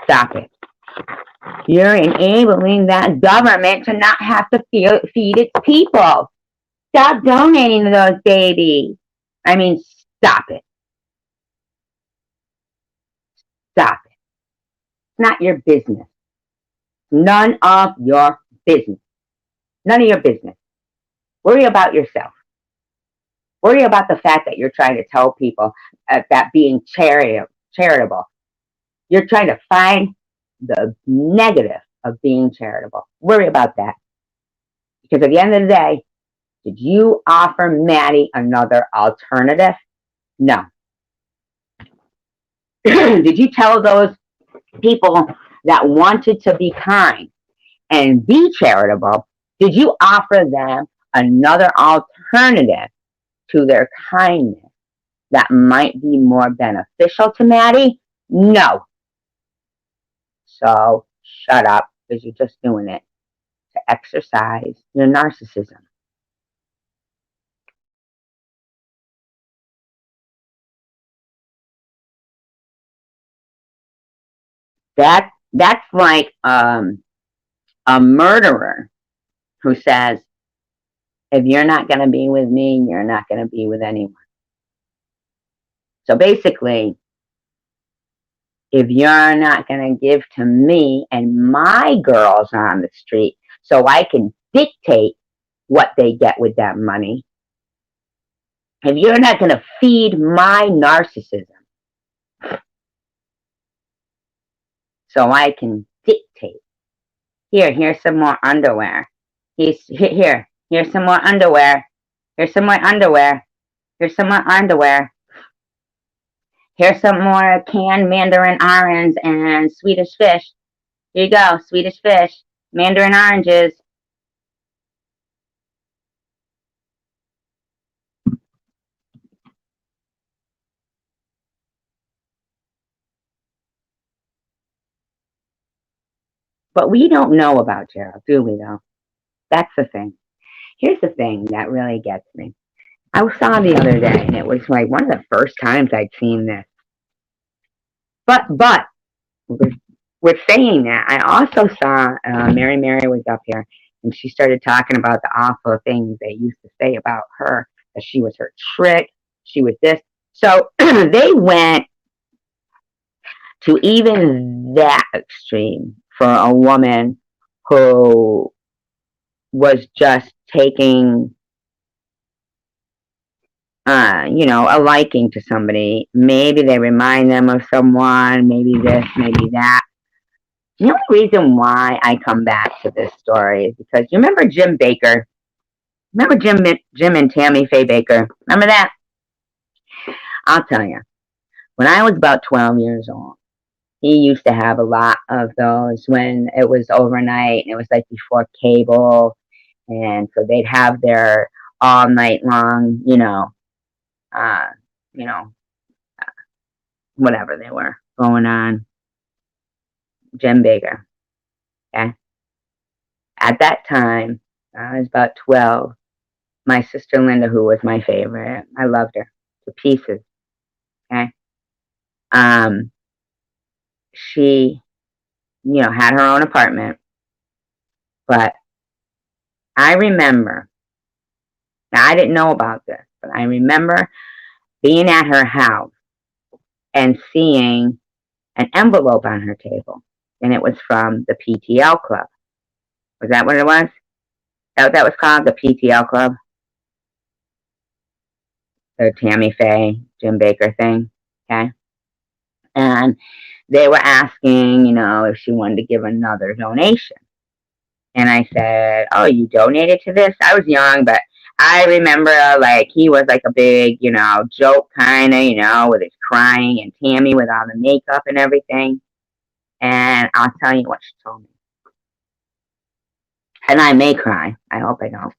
Stop it. You're enabling that government to not have to feed its people. Stop donating to those babies. I mean, stop it. Stop it. It's not your business. None of your business. None of your business. Worry about yourself. Worry about the fact that you're trying to tell people that being charitable. You're trying to find the negative of being charitable. Worry about that. Because at the end of the day, did you offer Maddie another alternative? No. Did you tell those people that wanted to be kind and be charitable, did you offer them another alternative to their kindness that might be more beneficial to Maddie? No. So shut up, because you're just doing it to exercise your narcissism. That's like a murderer who says, if you're not going to be with me, you're not going to be with anyone. So basically, if you're not going to give to me and my girls on the street so I can dictate what they get with that money, if you're not going to feed my narcissism so I can dictate, here's some more underwear. Here's some more underwear. Here's some more underwear. Here's some more underwear. Here's some more canned mandarin orange and Swedish fish. Here you go, Swedish fish, mandarin oranges. But we don't know about Gerald, do we, though? That's the thing. Here's the thing that really gets me. I saw the other day, and it was like one of the first times I'd seen this. But with saying that, I also saw Mary was up here, and she started talking about the awful things they used to say about her, that she was her trick, she was this. So they went to even that extreme for a woman who was just taking a liking to somebody. Maybe they remind them of someone, maybe this, maybe that. The only reason why I come back to this story is because you remember Jim Baker? Remember Jim and Tammy Faye Baker? Remember that? I'll tell you. When I was about 12 years old, he used to have a lot of those when it was overnight, and it was like before cable, and so they'd have their all night long, whatever they were going on. Jim Baker. Okay. At that time, I was about 12. My sister Linda, who was my favorite, I loved her to pieces. Okay. She, had her own apartment, but I remember, now I didn't know about this, but I remember being at her house and seeing an envelope on her table, and it was from the PTL Club. Was that what it was? That was called the PTL Club? The Tammy Faye, Jim Baker thing, okay? And they were asking, if she wanted to give another donation. And I said, oh, you donated to this? I was young, but I remember like he was like a big, joke kind of, with his crying and Tammy with all the makeup and everything. And I'll tell you what she told me. And I may cry. I hope I don't.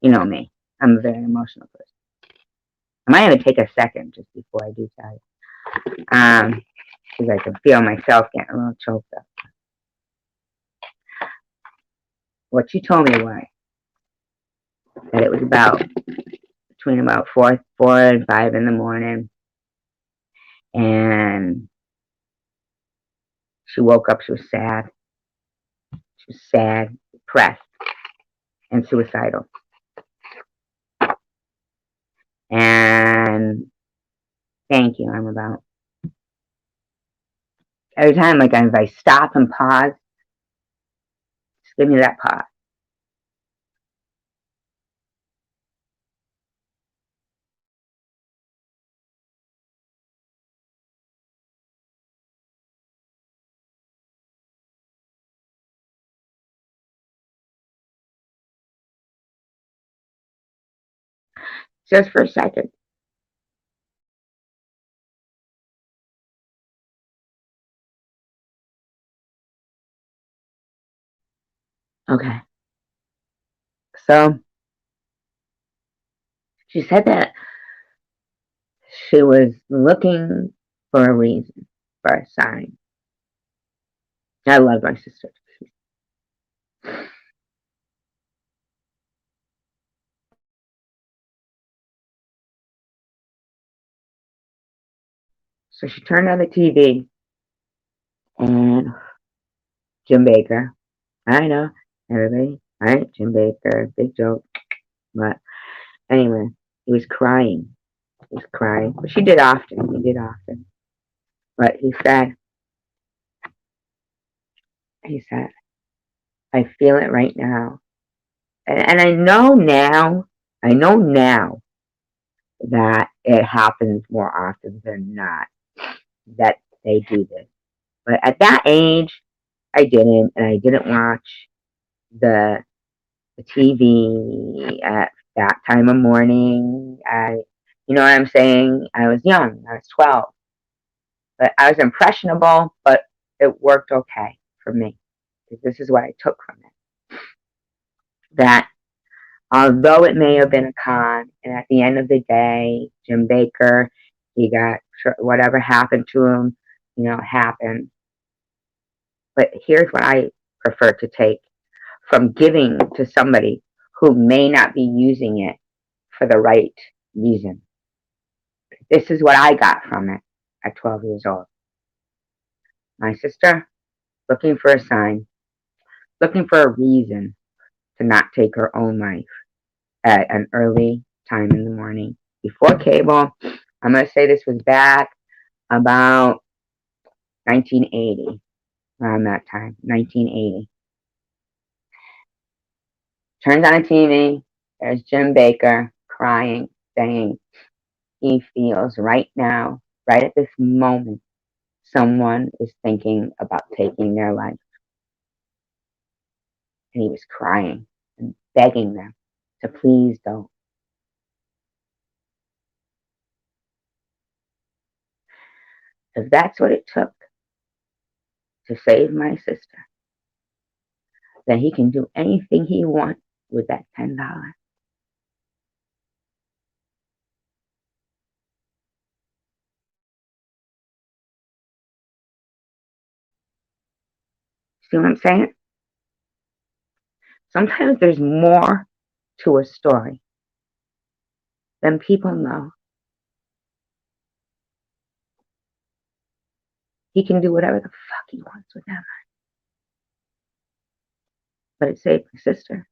You know me. I'm a very emotional person. I might even take a second just before I do tell you. Because I can feel myself getting a little choked up. What she told me was that it was between about 4 and 5 in the morning. And she woke up, she was sad. She was sad, depressed, and suicidal. And thank you, I'm about. Every time, like, if I stop and pause, just give me that pause. Just for a second. Okay. So, she said that she was looking for a reason, for a sign. I love my sister. So she turned on the TV, and Jim Bakker. I know, everybody. Right? Jim Bakker, big joke. But anyway, he was crying. He was crying. But she did often. He did often. But he said, I feel it right now. And I know now that it happens more often than not that they do this. But at that age, I didn't, and I didn't watch the TV at that time of morning. You know what I'm saying? I was young. I was 12. But I was impressionable, but it worked okay for me. Because this is what I took from it. That although it may have been a con, and at the end of the day, Jim Bakker, he got whatever happened to him, happened. But here's what I prefer to take from giving to somebody who may not be using it for the right reason. This is what I got from it at 12 years old. My sister, looking for a sign, looking for a reason to not take her own life at an early time in the morning. Before cable, I'm going to say this was back about 1980, around that time, 1980. Turns on the TV, there's Jim Bakker crying, saying he feels right now, right at this moment, someone is thinking about taking their life. And he was crying and begging them to please don't. If that's what it took to save my sister, then he can do anything he wants with that $10. See what I'm saying? Sometimes there's more to a story than people know. He can do whatever the fuck he wants with that money. But it saved my sister.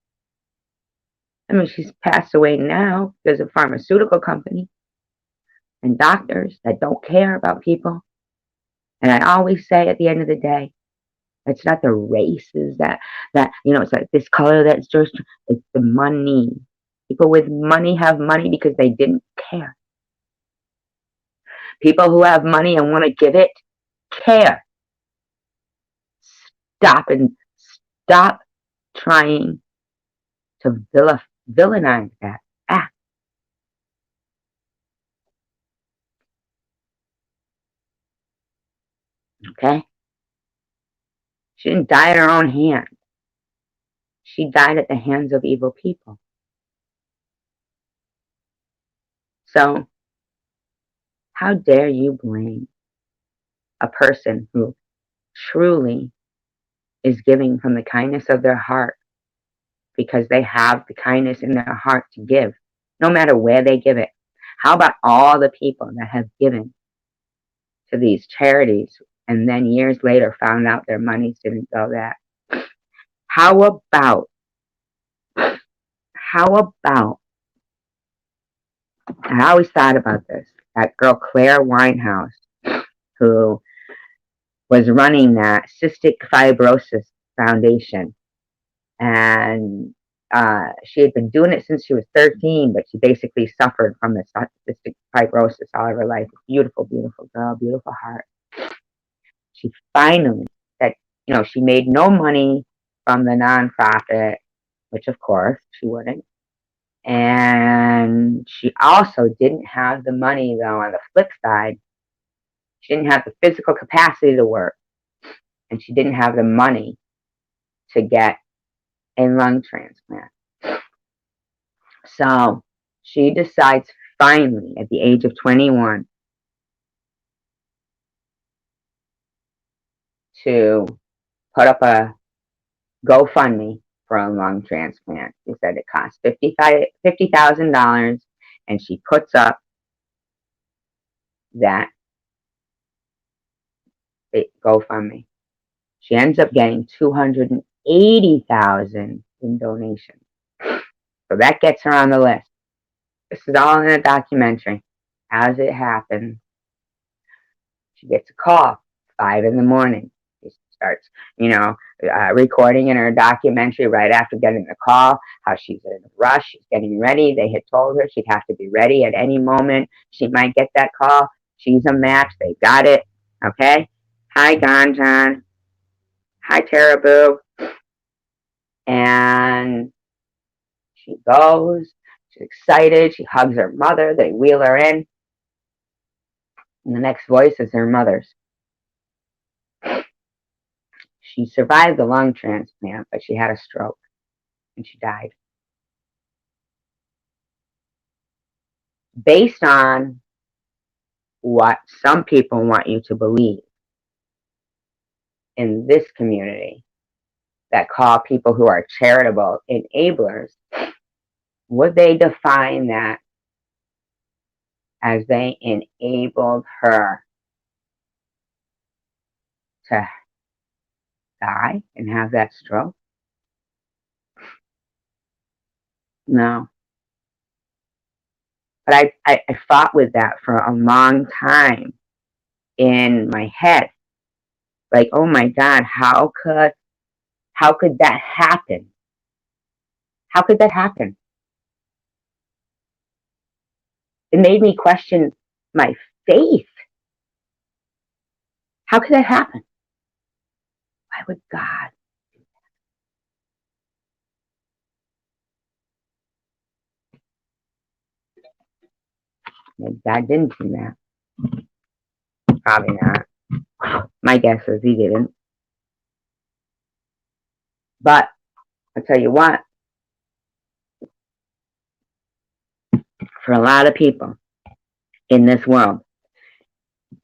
I mean, she's passed away now. There's a pharmaceutical company and doctors that don't care about people. And I always say at the end of the day, it's not the races that it's like this color that's just, it's the money. People with money have money because they didn't care. People who have money and want to give it care. Stop trying to villainize that act. Okay? She didn't die at her own hand. She died at the hands of evil people. So, how dare you blame a person who truly is giving from the kindness of their heart because they have the kindness in their heart to give, no matter where they give it? How about all the people that have given to these charities and then years later found out their monies didn't go there? How about, I always thought about this, that girl Claire Winehouse, who was running that cystic fibrosis foundation. And she had been doing it since she was 13, but she basically suffered from the cystic fibrosis all of her life. Beautiful, beautiful girl, beautiful heart. She finally said, she made no money from the nonprofit, which of course she wouldn't. And she also didn't have the money, though, on the flip side. She didn't have the physical capacity to work. And she didn't have the money to get a lung transplant. So she decides finally at the age of 21 to put up a GoFundMe for a lung transplant. She said it costs $50,000, and she puts up that GoFundMe. She ends up getting $280,000 in donations. So that gets her on the list. This is all in a documentary. As it happens, she gets a call, 5 a.m. She starts, recording in her documentary right after getting the call, how she's in a rush, she's getting ready. They had told her she'd have to be ready at any moment. She might get that call. She's a match. They got it. Okay? Hi, Ganjan. Hi, Tara Boo. And she goes. She's excited. She hugs her mother. They wheel her in. And the next voice is her mother's. She survived the lung transplant, but she had a stroke. And she died. Based on what some people want you to believe in this community that call people who are charitable enablers, would they define that as they enabled her to die and have that stroke? No. But I fought with that for a long time in my head. Like, oh my God, how could that happen? How could that happen? It made me question my faith. How could that happen? Why would God do that? Maybe God didn't do that. Probably not. My guess is he didn't. But I'll tell you what, for a lot of people in this world,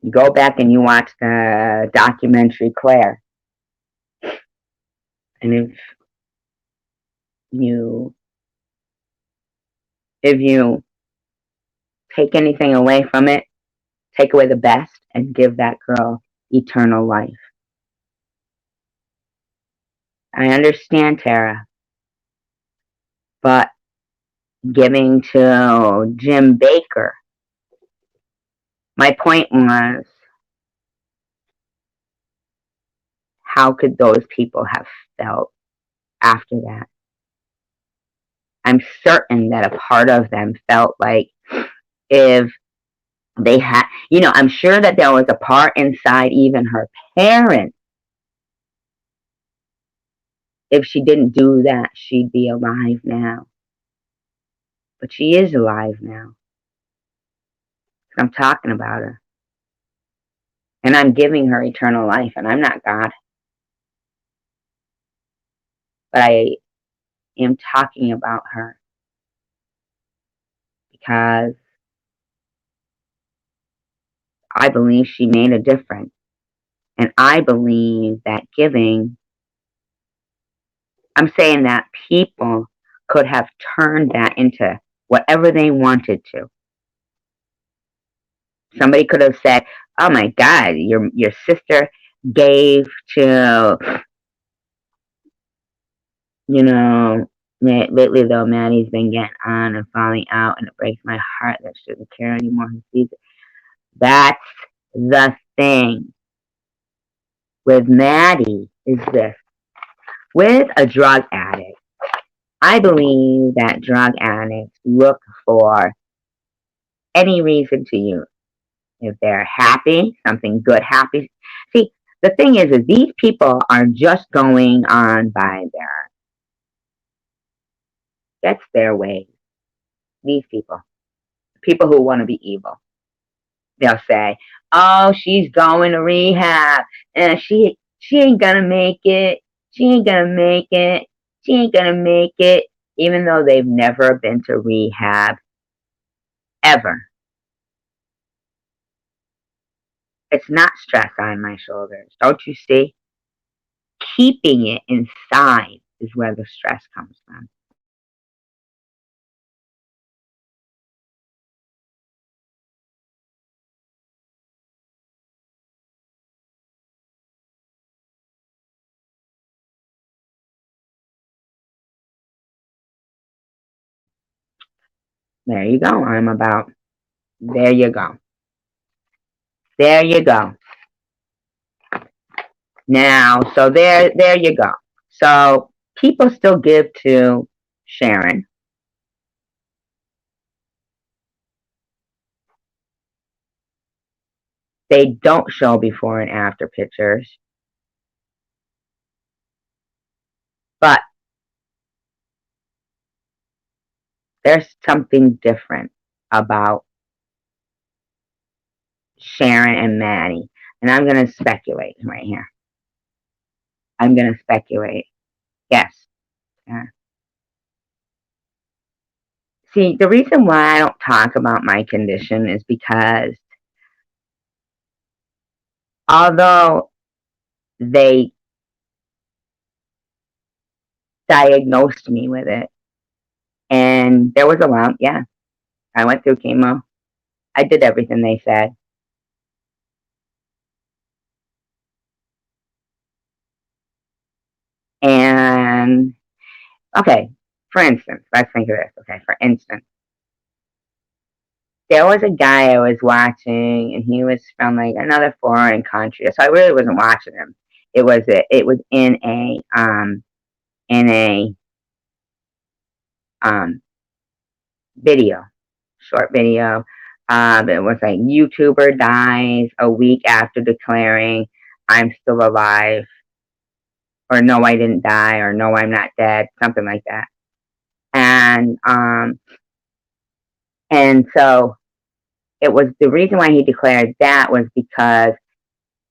you go back and you watch the documentary Claire, and if you take anything away from it, take away the best and give that girl eternal life. I understand, Tara, but giving to Jim Baker, my point was, how could those people have felt after that? I'm certain that a part of them felt like if They had, I'm sure that there was a part inside even her parents. If she didn't do that, she'd be alive now. But she is alive now. I'm talking about her. And I'm giving her eternal life, and I'm not God. But I am talking about her because I believe she made a difference. And I believe that I'm saying that people could have turned that into whatever they wanted to. Somebody could have said, "Oh my God, your sister gave to, lately though Maddie's been getting on and falling out, and it breaks my heart that she doesn't care anymore. Who sees it?" That's the thing with Maddie is this: with a drug addict, I believe that drug addicts look for any reason to use. If they're happy, something good happens. See, the thing is these people are just going on by that's their way. These people who want to be evil, they'll say, "Oh, she's going to rehab, and she ain't gonna make it. She ain't gonna make it. She ain't gonna make it," even though they've never been to rehab ever. It's not stress on my shoulders. Don't you see? Keeping it inside is where the stress comes from. There you go. There you go. There you go. Now, so there you go. So people still give to Sharon. They don't show before and after pictures. But there's something different about Sharon and Maddie. And I'm going to speculate right here. I'm going to speculate. Yes. Yeah. See, the reason why I don't talk about my condition is because although they diagnosed me with it and there was a lump, yeah, I went through chemo. I did everything they said. And, okay, for instance, let's think of this. Okay, for instance, there was a guy I was watching, and he was from like another foreign country, so I really wasn't watching him. It was in a um video, short video. It was like YouTuber dies a week after declaring I'm still alive, or no, I didn't die, or no, I'm not dead, something like that. And so it was the reason why he declared that was because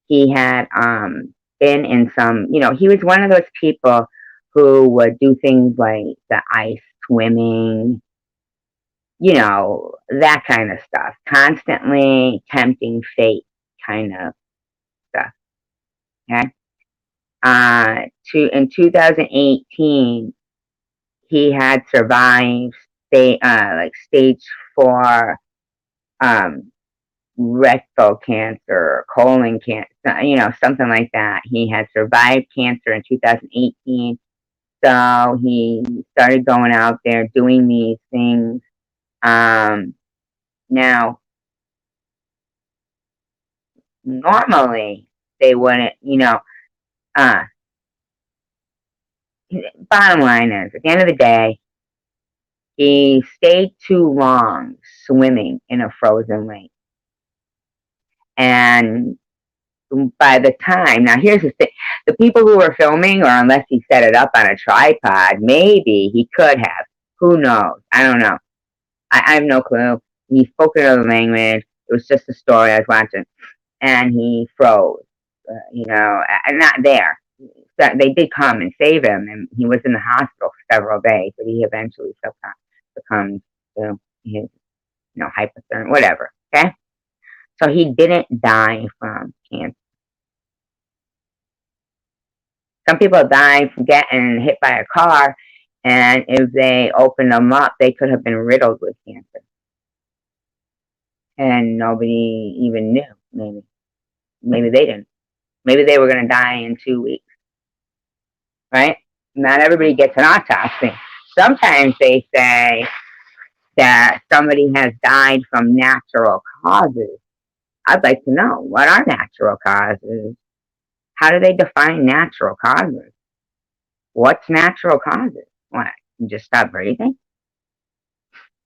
he had been in some, he was one of those people who would do things like the ice swimming, that kind of stuff, constantly tempting fate kind of stuff. Okay. In 2018, he had survived like stage 4 rectal cancer, colon cancer, something like that. He had survived cancer in 2018. So he started going out there doing these things. Now, normally they wouldn't, bottom line is, at the end of the day, he stayed too long swimming in a frozen lake. And by the time, now here's the thing, the people who were filming, or unless he set it up on a tripod, maybe he could have. Who knows? I don't know. I have no clue. He spoke another language. It was just a story I was watching. And he froze, and not there. So they did come and save him, and he was in the hospital for several days, but he eventually succumbed to his, hypothermia, whatever. Okay? So he didn't die from cancer. Some people die from getting hit by a car, and if they opened them up, they could have been riddled with cancer. And nobody even knew, maybe. Maybe they didn't. Maybe they were going to die in 2 weeks, right? Not everybody gets an autopsy. Sometimes they say that somebody has died from natural causes. I'd like to know, what are natural causes? How do they define natural causes? What's natural causes? What, you just stop breathing?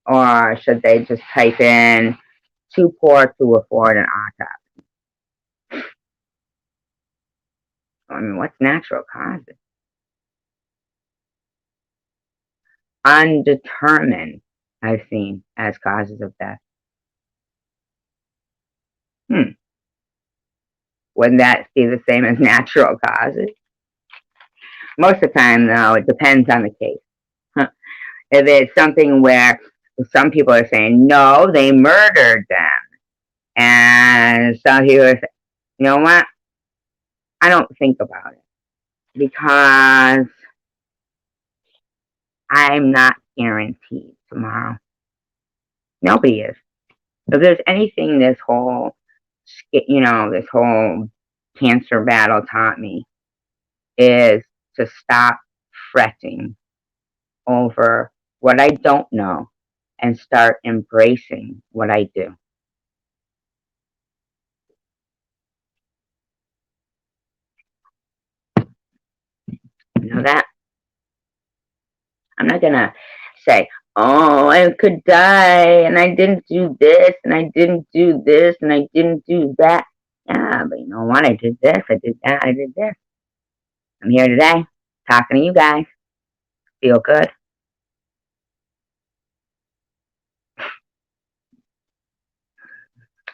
Or should they just type in too poor to afford an autopsy? I mean, what's natural causes? Undetermined, I've seen as causes of death. Wouldn't that be the same as natural causes? Most of the time, though, it depends on the case. If it's something where some people are saying, no, they murdered them. And some people are saying, you know what? I don't think about it. Because I'm not guaranteed tomorrow. Nobody is. If there's anything this whole cancer battle taught me, is to stop fretting over what I don't know and start embracing what I do. You know that? I'm not going to say, oh, I could die and I didn't do this and I didn't do this and I didn't do that. Yeah, but you know what? I did this, I did that, I did this. I'm here today talking to you guys. Feel good.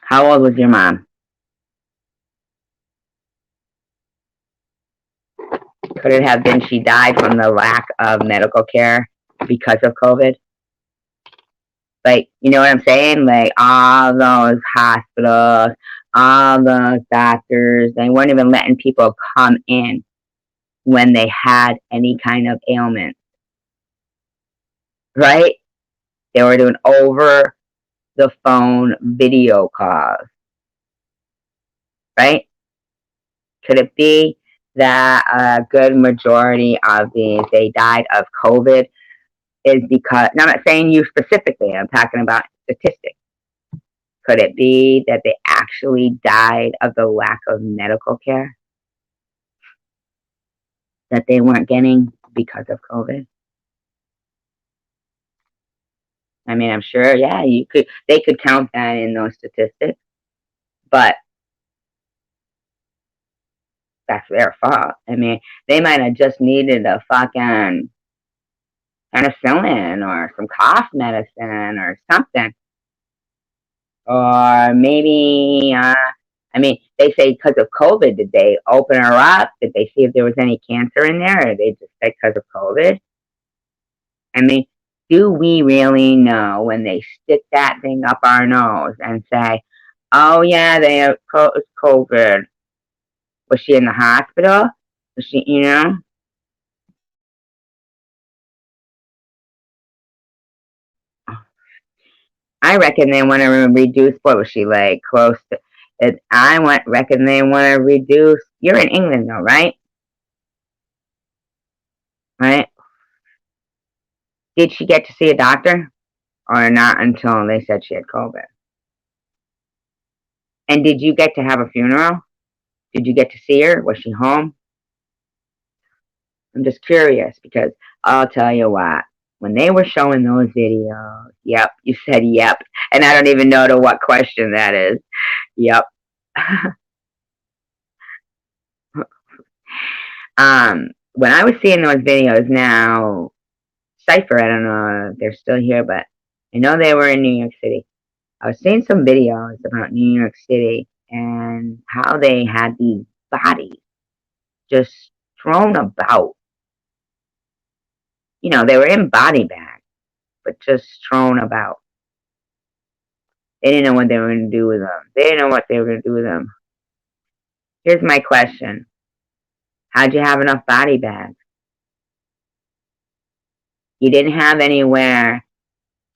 How old was your mom? Could it have been she died from the lack of medical care because of COVID? Like, you know what I'm saying? Like, all those hospitals, all those doctors, they weren't even letting people come in when they had any kind of ailment. Right? They were doing over the phone video calls. Right? Could it be that a good majority of these, they died of COVID, is because, now I'm not saying you specifically, I'm talking about statistics. Could it be that they actually died of the lack of medical care that they weren't getting because of COVID? I mean, I'm sure, yeah, they could count that in those statistics, but that's their fault. I mean, they might have just needed a fucking penicillin or some cough medicine or something. Or maybe, I mean, they say because of COVID, did they open her up? Did they see if there was any cancer in there? Or they just say because of COVID? I mean, do we really know when they stick that thing up our nose and say, oh, yeah, they have COVID? Was she in the hospital? Was she, I reckon they want to reduce, what was she, like, close to it? Reckon they want to reduce. You're in England, though, right? Right? Did she get to see a doctor? Or not until they said she had COVID? And did you get to have a funeral? Did you get to see her? Was she home? I'm just curious because I'll tell you what, when they were showing those videos, yep, you said yep. And I don't even know to what question that is. Yep. When I was seeing those videos now, Cypher, I don't know if they're still here, but I know they were in New York City. I was seeing some videos about New York City and how they had these bodies just thrown about. You know, they were in body bags, but just thrown about. They didn't know what they were going to do with them. They didn't know what they were going to do with them. Here's my question. How'd you have enough body bags? You didn't have anywhere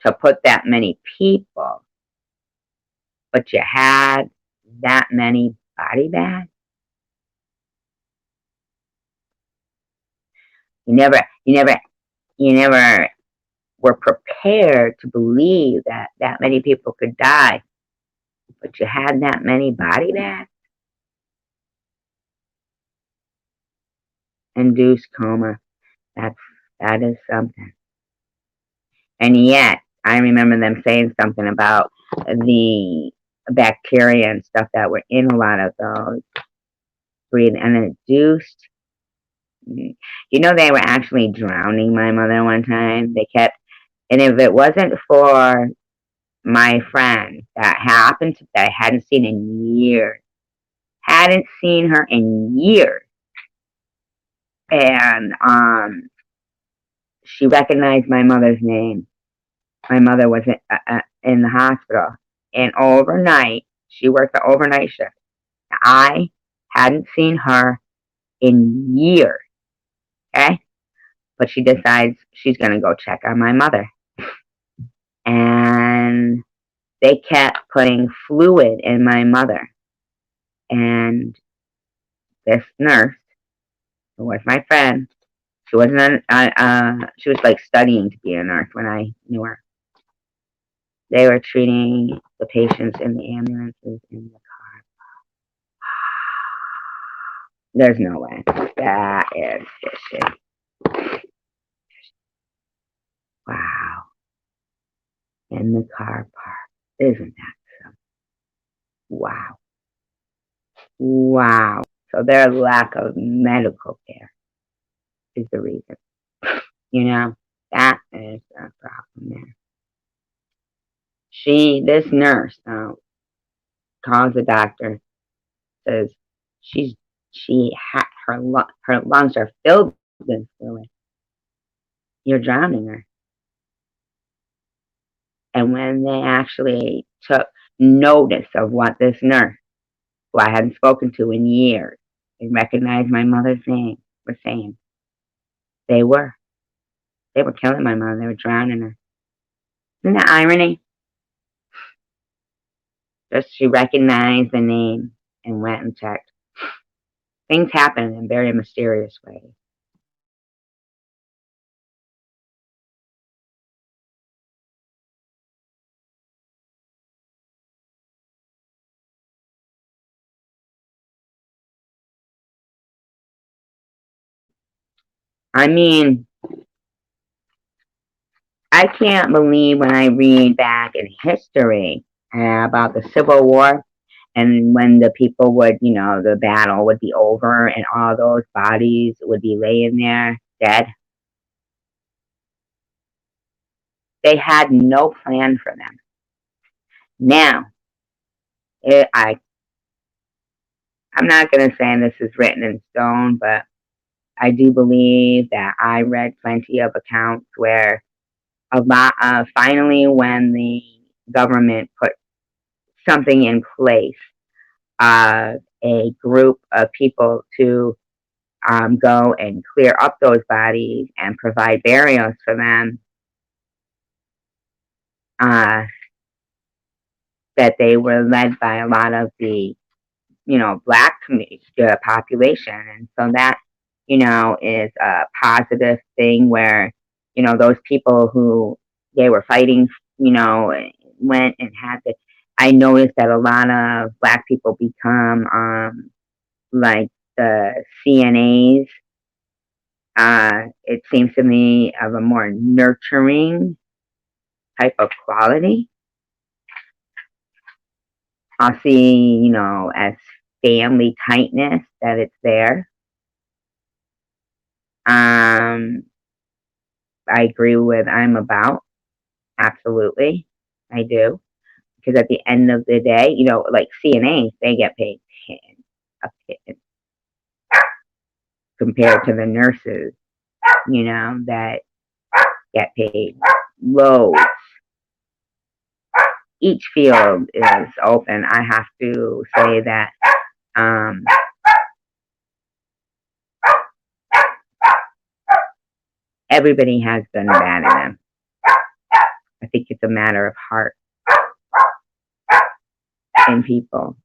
to put that many people, but you had that many body bags? You never were prepared to believe that that many people could die, but you had that many body bags? Induced coma. That is something. And yet, I remember them saying something about the bacteria and stuff that were in a lot of those breathing and induced. You know, they were actually drowning my mother one time. They kept, and if it wasn't for my friend that I hadn't seen in years, hadn't seen her in years, and she recognized my mother's name. My mother was in the hospital, and overnight, she worked the overnight shift. I hadn't seen her in years, okay? But she decides she's going to go check on my mother. And they kept putting fluid in my mother. And this nurse, who was my friend, she wasn't, she was like studying to be a nurse when I knew her. They were treating the patients in the ambulances in the car. There's no way. That is fishy. Wow. In the car park. Isn't that something? Wow. Wow. So their lack of medical care is the reason. You know, that is a problem there. This nurse, calls the doctor, says her lungs are filled with fluid. You're drowning her. And when they actually took notice of what this nurse, who I hadn't spoken to in years, and recognized my mother's name, was saying, they were killing my mother. They were drowning her. Isn't that irony? Just she recognized the name and went and checked. Things happen in very mysterious ways. I mean, I can't believe when I read back in history about the Civil War and when the people would, the battle would be over and all those bodies would be laying there dead. They had no plan for them. Now, I'm not going to say this is written in stone, but I do believe that I read plenty of accounts where finally when the government put something in place, a group of people to go and clear up those bodies and provide burials for them, that they were led by a lot of the, black population. And so that, is a positive thing where, those people who they were fighting, went and had to. I noticed that a lot of black people become like the CNAs. It seems to me of a more nurturing type of quality. I'll see, as family tightness that it's there. I agree with I'm about. Absolutely. I do. Because at the end of the day, like CNAs, they get paid a pin compared to the nurses, that get paid low. Each field is open. I have to say that um, everybody has good and bad in them. I think it's a matter of heart in people.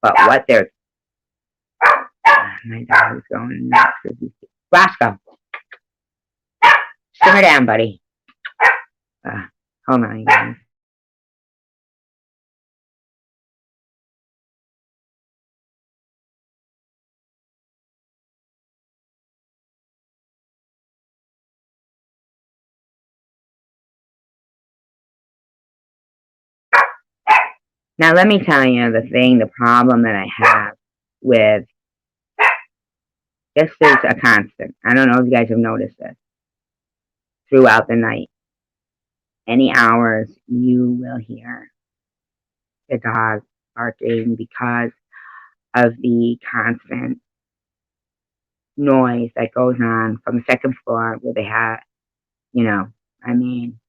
But what they're... my dog is going nuts. Roscoe, simmer down, buddy. Hold on, guys. Now, let me tell you the problem that I have with this is a constant. I don't know if you guys have noticed this. Throughout the night, any hours, you will hear the dog barking because of the constant noise that goes on from the second floor where they have, I mean,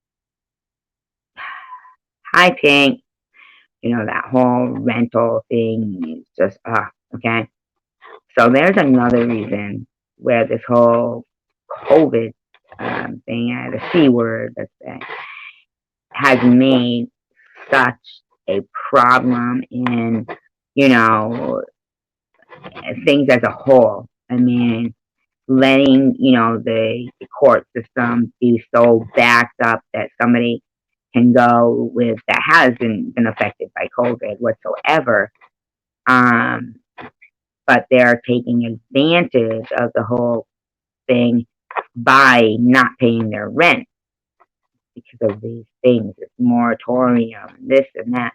hi, Pink. That whole rental thing is just, okay. So there's another reason where this whole COVID thing, the C word, let's say, has made such a problem in, things as a whole. I mean, letting, the court system be so backed up that somebody can go with that hasn't been affected by COVID whatsoever. But they're taking advantage of the whole thing by not paying their rent because of these things, this moratorium, this and that.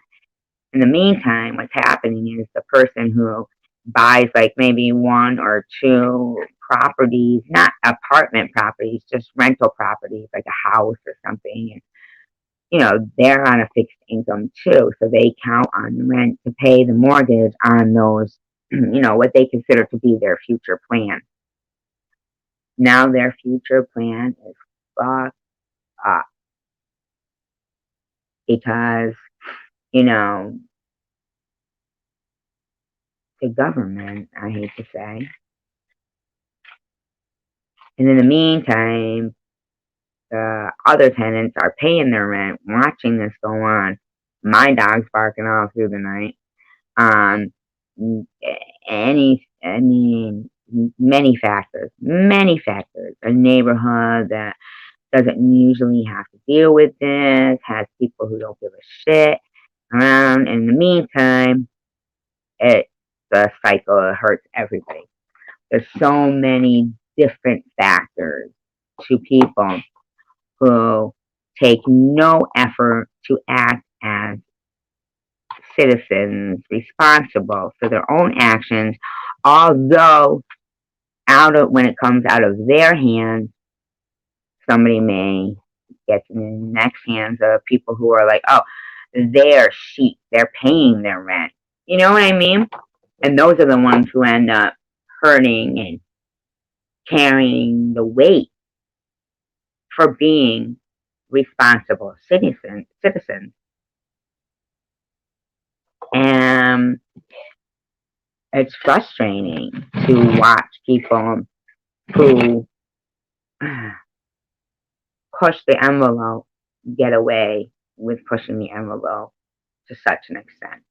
In the meantime, what's happening is the person who buys like maybe one or two properties, not apartment properties, just rental properties, like a house or something, and they're on a fixed income too, so they count on the rent to pay the mortgage on those, what they consider to be their future plan. Now their future plan is fucked up because, the government, I hate to say, and in the meantime, the other tenants are paying their rent, watching this go on. My dog's barking all through the night. Um, I mean, many factors. A neighborhood that doesn't usually have to deal with this, has people who don't give a shit around. In the meantime, it's a cycle that hurts everybody. There's so many different factors to people who take no effort to act as citizens responsible for their own actions, although when it comes out of their hands, somebody may get in the next hands of people who are like, oh, they're sheep, they're paying their rent. You know what I mean? And those are the ones who end up hurting and carrying the weight for being responsible citizens. And it's frustrating to watch people who push the envelope get away with pushing the envelope to such an extent.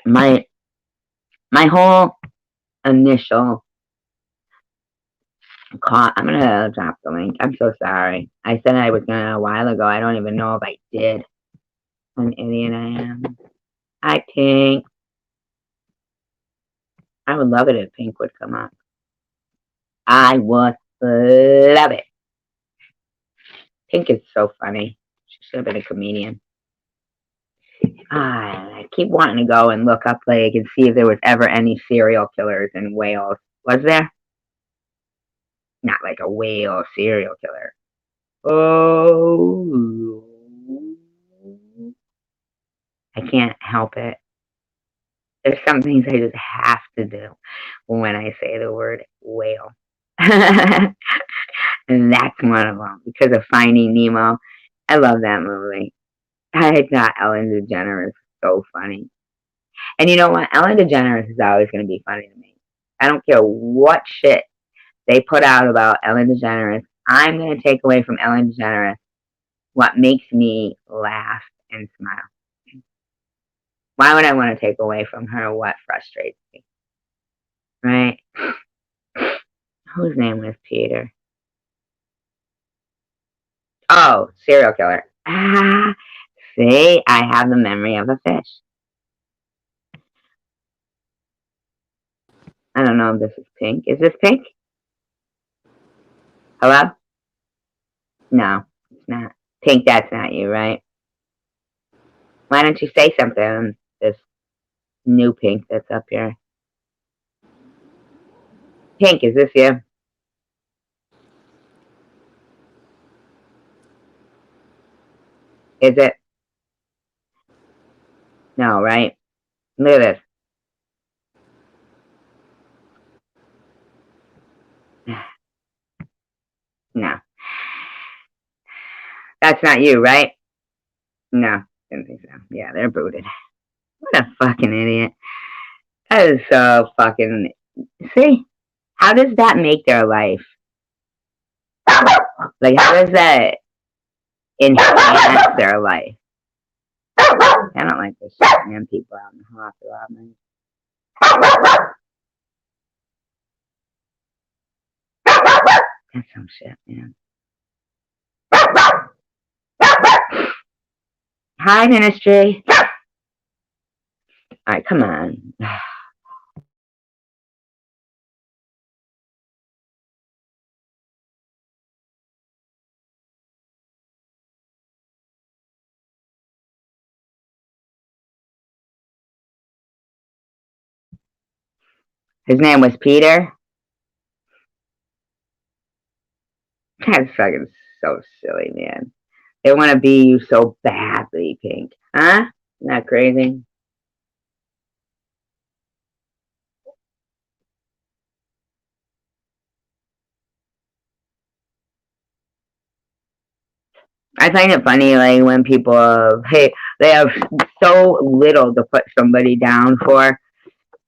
My whole initial call, I'm gonna drop the link. I'm so sorry. I said I was gonna a while ago. I don't even know if I did. What an idiot I am. Hi, Pink. I would love it if Pink would come up. I would love it. Pink is so funny. She should have been a comedian. I keep wanting to go and look up like and see if there was ever any serial killers in Wales. Was there? Not like a whale serial killer. Oh, I can't help it. There's some things I just have to do when I say the word whale. And that's one of them because of Finding Nemo. I love that movie. I thought Ellen DeGeneres was so funny. And you know what? Ellen DeGeneres is always going to be funny to me. I don't care what shit they put out about Ellen DeGeneres. I'm going to take away from Ellen DeGeneres what makes me laugh and smile. Why would I want to take away from her what frustrates me? Right? Whose name was Peter? Oh, serial killer. Ah, see, I have the memory of a fish. I don't know if this is pink. Is this pink? Hello? No, it's not. Pink, that's not you, right? Why don't you say something? This new pink that's up here. Pink, is this you? Is it? No, right? Look at this. No. That's not you, right? No, didn't think so. Yeah, they're booted. What a fucking idiot. That is so fucking... See? How does that make their life? Like, how does that enhance their life? I don't like this shit, man. People out in the hospital. That's some shit, man. Hi, Ministry. Alright, come on. His name was Peter. That's fucking so silly, man. They want to be you so badly, Pink. Huh? Isn't that crazy? I find it funny, like, when people, hey, they have so little to put somebody down for,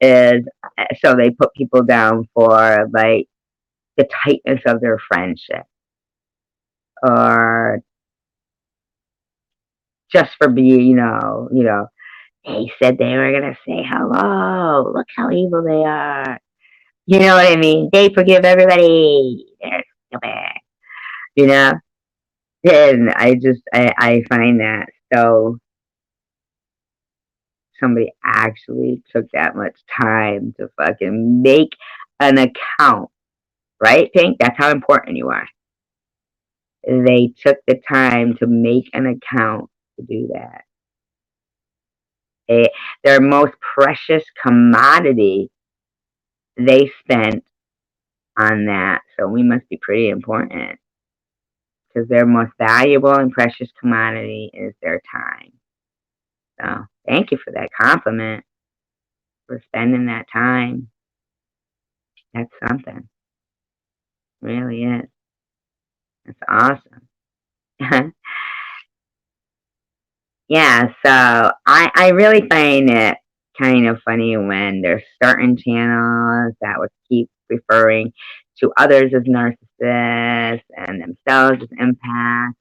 is so they put people down for, like, the tightness of their friendship, or just for being, they said they were gonna say hello. Look how evil they are. You know what I mean? They forgive everybody. They're stupid. You know? And I find that so somebody actually took that much time to fucking make an account, right, Pink? That's how important you are. They took the time to make an account to do that. Their most precious commodity they spent on that. So we must be pretty important because their most valuable and precious commodity is their time. So thank you for that compliment, for spending that time. That's something. It really is. That's awesome. Yeah, so I really find it kind of funny when there's certain channels that would keep referring to others as narcissists and themselves as empaths,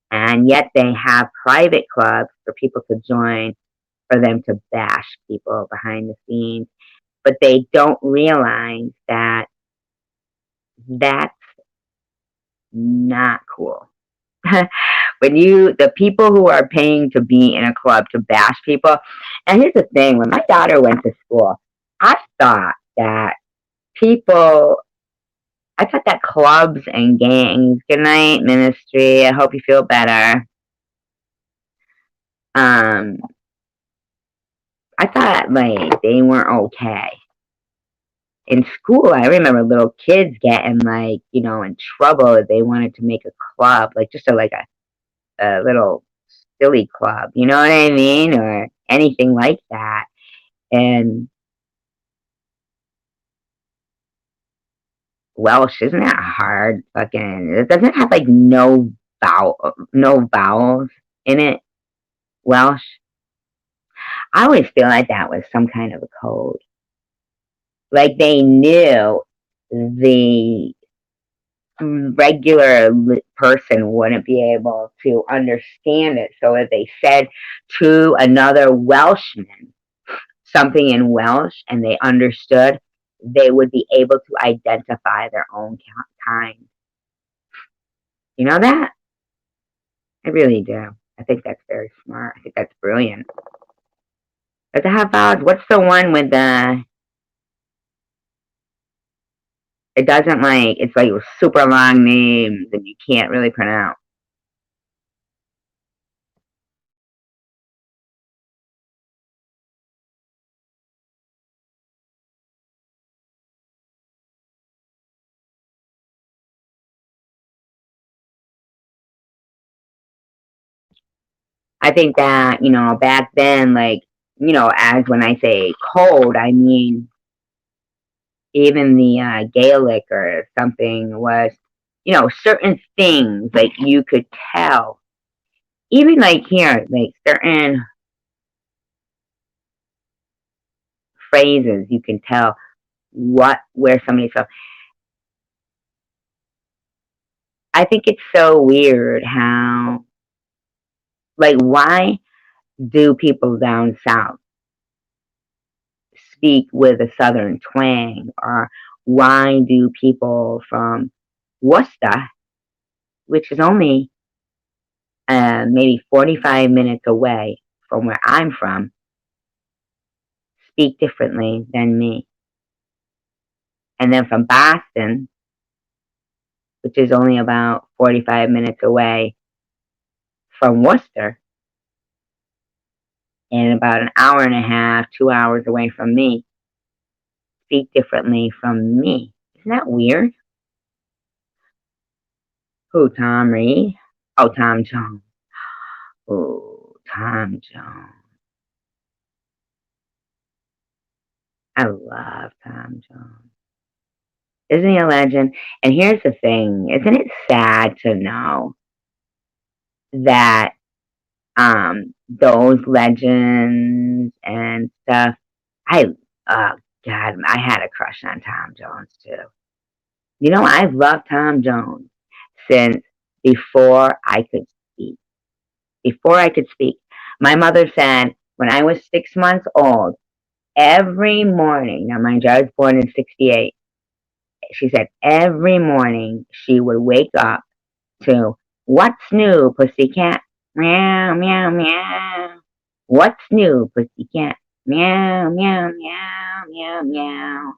and yet they have private clubs for people to join for them to bash people behind the scenes, but they don't realize that that's not cool. When the people who are paying to be in a club to bash people, and here's the thing, when my daughter went to school, I thought that people I thought that clubs and gangs, good night, ministry, I hope you feel better. Um, I thought, like, they weren't okay. In school, I remember little kids getting, like, in trouble if they wanted to make a club, like, just a little silly club, you know what I mean? Or anything like that. And Welsh, isn't that hard? Fucking, it doesn't have like no vowels in it. Welsh. I always feel like that was some kind of a code. Like they knew the regular person wouldn't be able to understand it. So if they said to another Welshman something in Welsh and they understood, they would be able to identify their own kind. You know that? I really do. I think that's very smart. I think that's brilliant. But the half vowels, what's the one with the, it doesn't like, it's like super long names and you can't really pronounce. I think that, back then, like, as when I say cold, I mean, even the Gaelic or something was, certain things, like, you could tell. Even, like, here, like, certain phrases, you can tell where somebody's from. I think it's so weird how, like, why do people down south speak with a southern twang? Or why do people from Worcester, which is only maybe 45 minutes away from where I'm from, speak differently than me? And then from Boston, which is only about 45 minutes away from Worcester, and about an hour and a half, 2 hours away from me, speak differently from me. Isn't that weird? Who, Tom Reed? Oh, Tom Jones. Oh, Tom Jones. I love Tom Jones. Isn't he a legend? And here's the thing, isn't it sad to know that those legends and stuff, I oh God, I had a crush on Tom Jones too. I've loved Tom Jones since before I could speak. Before I could speak. My mother said when I was 6 months old, every morning, now mind you, I was born in 68. She said every morning she would wake up to, "What's new, pussycat? Meow, meow, meow. What's new, pussycat? Meow, meow, meow, meow, meow."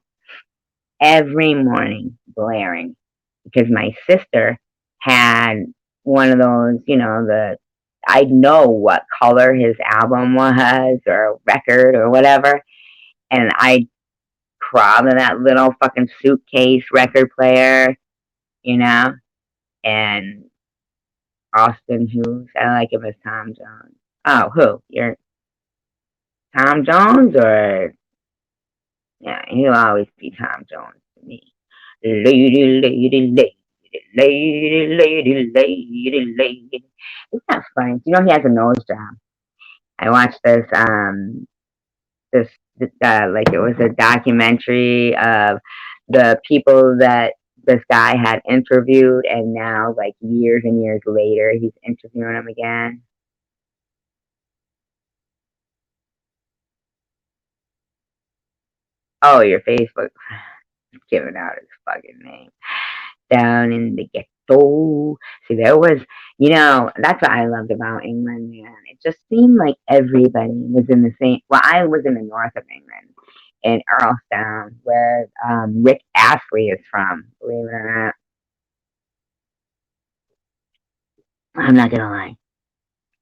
Every morning, blaring. Because my sister had one of those, I know what color his album was or record or whatever. And I crawled in that little fucking suitcase record player, you know, and Austin Hughes. I like him as Tom Jones. Oh, who? You're Tom Jones or yeah, he'll always be Tom Jones to me. Lady, lady, lady, lady, lady, lady, lady. It's not funny. He has a nose job. I watched this like it was a documentary of the people that this guy had interviewed, and now like years and years later, he's interviewing them again. Oh, your Facebook giving out his fucking name. Down in the ghetto. See, there was, that's what I loved about England, man. It just seemed like everybody was in the same. Well, I was in the north of England, in Earlstown, where Rick Astley is from. Believe it or not, I'm not gonna lie.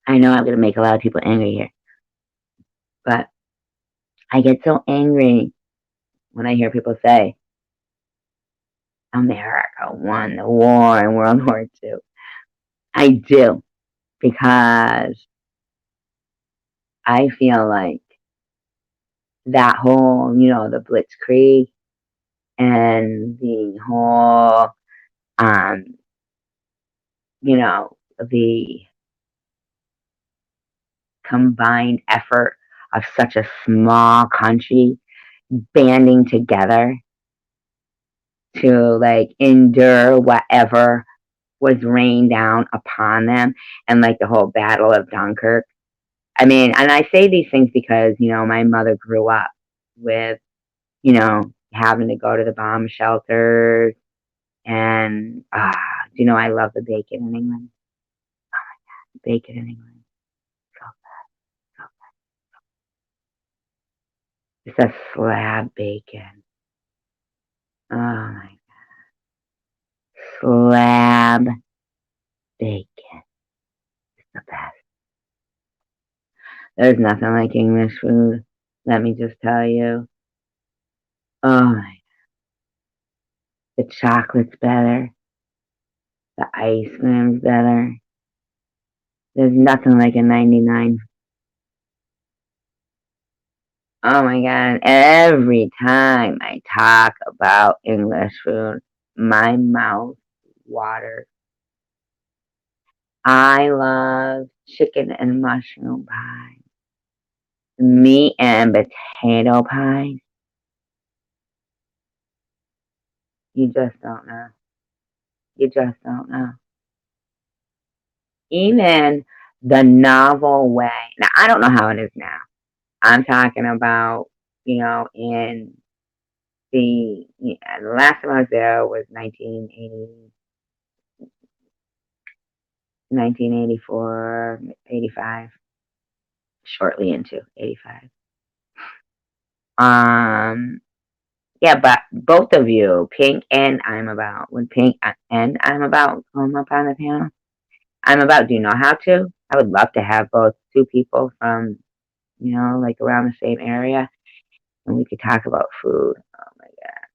I know I'm gonna make a lot of people angry here, but I get so angry when I hear people say America won the war in World War II. I do, because I feel like that whole, the Blitzkrieg and the whole, um, the combined effort of such a small country banding together to like endure whatever was rained down upon them, and like the whole Battle of Dunkirk. I mean, and I say these things because, my mother grew up with, having to go to the bomb shelters, and I love the bacon in England. Bacon in England. So, so it's a slab bacon. Oh my slab bacon. It's the best. There's nothing like English food. Let me just tell you. Oh my, the chocolate's better. The ice cream's better. There's nothing like a 99. Oh my God. Every time I talk about English food, my mouth waters. I love chicken and mushroom pie, meat and potato pie. You just don't know. You just don't know. Even the novel way. Now, I don't know how it is now. I'm talking about, in the last time I was there was 1984, 85, shortly into 85. Yeah, but both of you, Pink and I'm About, when Pink and I'm About come up on the panel, I'm About, do you know how to? I would love to have both two people from, like around the same area, and we could talk about food. Oh my God.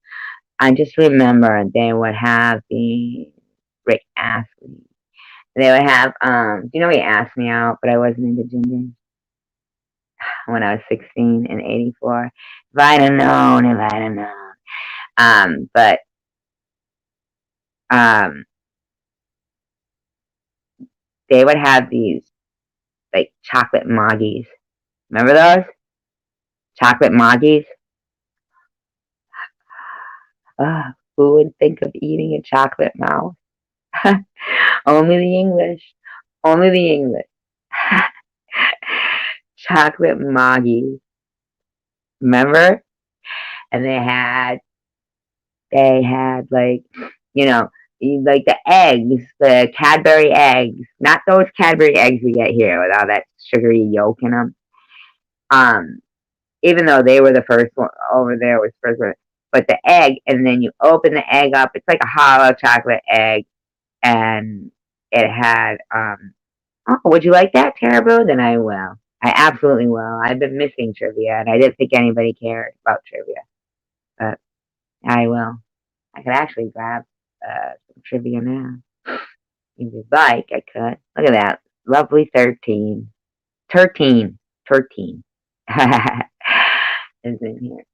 I just remember they would have the Rick Astley. They would have, he asked me out, but I wasn't into ginger when I was 16 in 84. If I'd have known, if I'd have known. But um, they would have these like chocolate moggies. Remember those? Chocolate moggies? Who would think of eating a chocolate mouse? Only the English. Only the English. Chocolate moggies. Remember? And they had like, you know, like the eggs, the Cadbury eggs, not those Cadbury eggs we get here with all that sugary yolk in them. Um, Even though they were the first one over there was first one, but the egg, and then you open the egg up, it's like a hollow chocolate egg, and it had, oh, would you like that, Terrible? Then I will. I absolutely will. I've been missing trivia, and I didn't think anybody cared about trivia, but I will. I could actually grab some trivia now. If you'd like, I could. Look at that. Lovely 13. 13. 13. Is in here.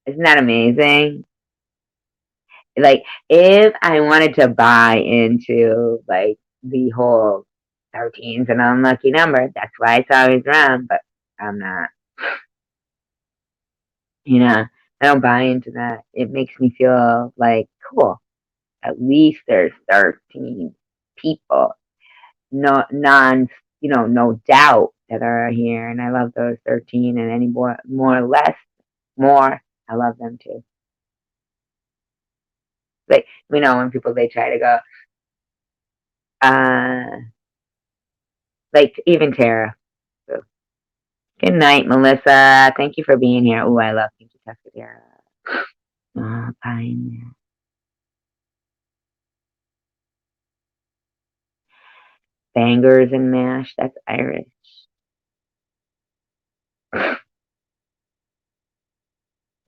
Isn't that amazing? Like, if I wanted to buy into, like, the whole 13's an unlucky number, that's why it's always around, but I'm not. I don't buy into that. It makes me feel like, cool. At least there's 13 people, no doubt that are here, and I love those 13, and any more or less, more, I love them too. Like, when people, they try to go, like, even Tara. So, good night, Melissa. Thank you for being here. Oh, I love you. Tuscadero. Pine. Bangers and mash. That's Irish.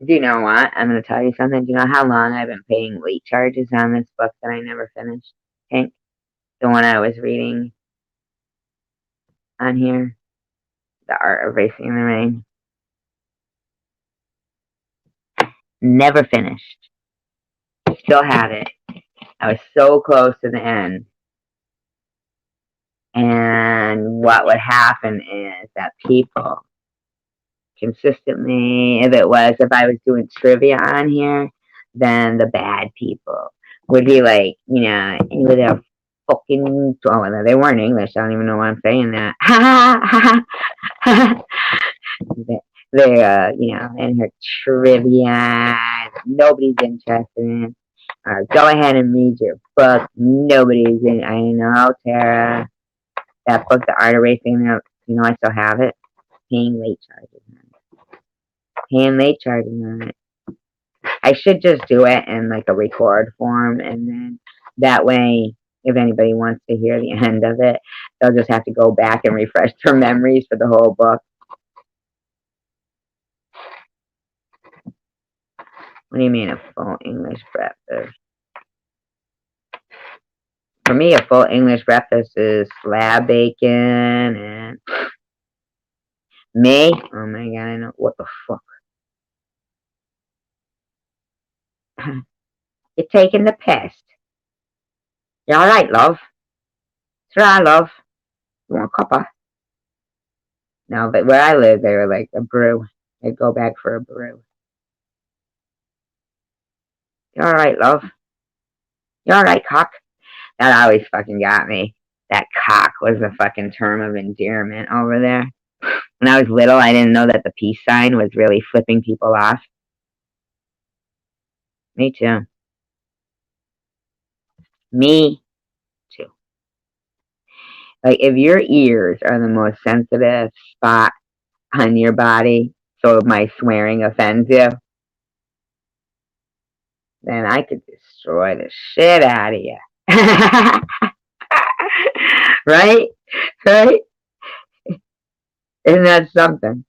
Do you know what? I'm going to tell you something. Do you know how long I've been paying late charges on this book that I never finished? Hank? The one I was reading on here. The Art of Racing in the Rain. Never finished. Still had it. I was so close to the end. And what would happen is that people consistently, if I was doing trivia on here, then the bad people would be like, with a fucking, oh, they weren't English. I don't even know why I'm saying that. they in her trivia, nobody's interested in. Go ahead and read your book. Nobody's in. I know, Tara. That book, The Art of Racing, I still have it. Paying late charges on it. Paying late charges on it. I should just do it in like a record form, and then that way, if anybody wants to hear the end of it, they'll just have to go back and refresh their memories for the whole book. What do you mean a full English breakfast? For me, a full English breakfast is slab bacon and me. Oh my god, I know what the fuck. You're taking the piss. You alright, love? Try, love. You want a cuppa? No, but where I live, they were like a brew. They'd go back for a brew. You alright, love? You alright, cock? That always fucking got me. That cock was a fucking term of endearment over there. When I was little, I didn't know that the peace sign was really flipping people off. Me too. Me too. Like, if your ears are the most sensitive spot on your body, so if my swearing offends you, then I could destroy the shit out of you. Right? Right? Isn't that something?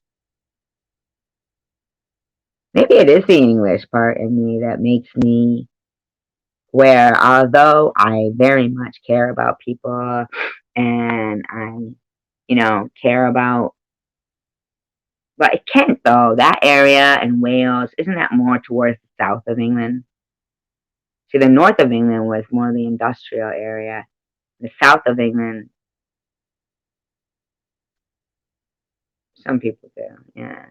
Maybe it is the English part in me that makes me where, although I very much care about people and I, care about, but Kent though, that area in Wales, isn't that more towards the south of England? See, the north of England was more the industrial area. The south of England, some people do, yeah.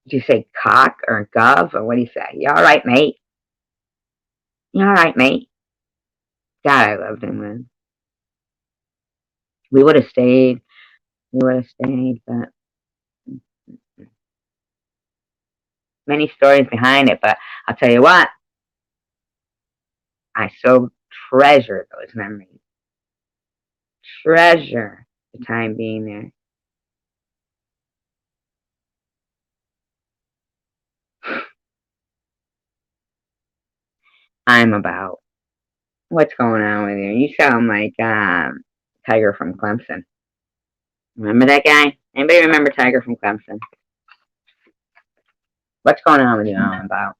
Did you say cock or gov, or what do you say? You all right, mate? You all right, mate? God, I loved England. We would have stayed. But many stories behind it. But I'll tell you what, I so treasure those memories. Treasure the time being there. I'm about. What's going on with you? You sound like Tiger from Clemson. Remember that guy? Anybody remember Tiger from Clemson? What's going on with you, I'm about?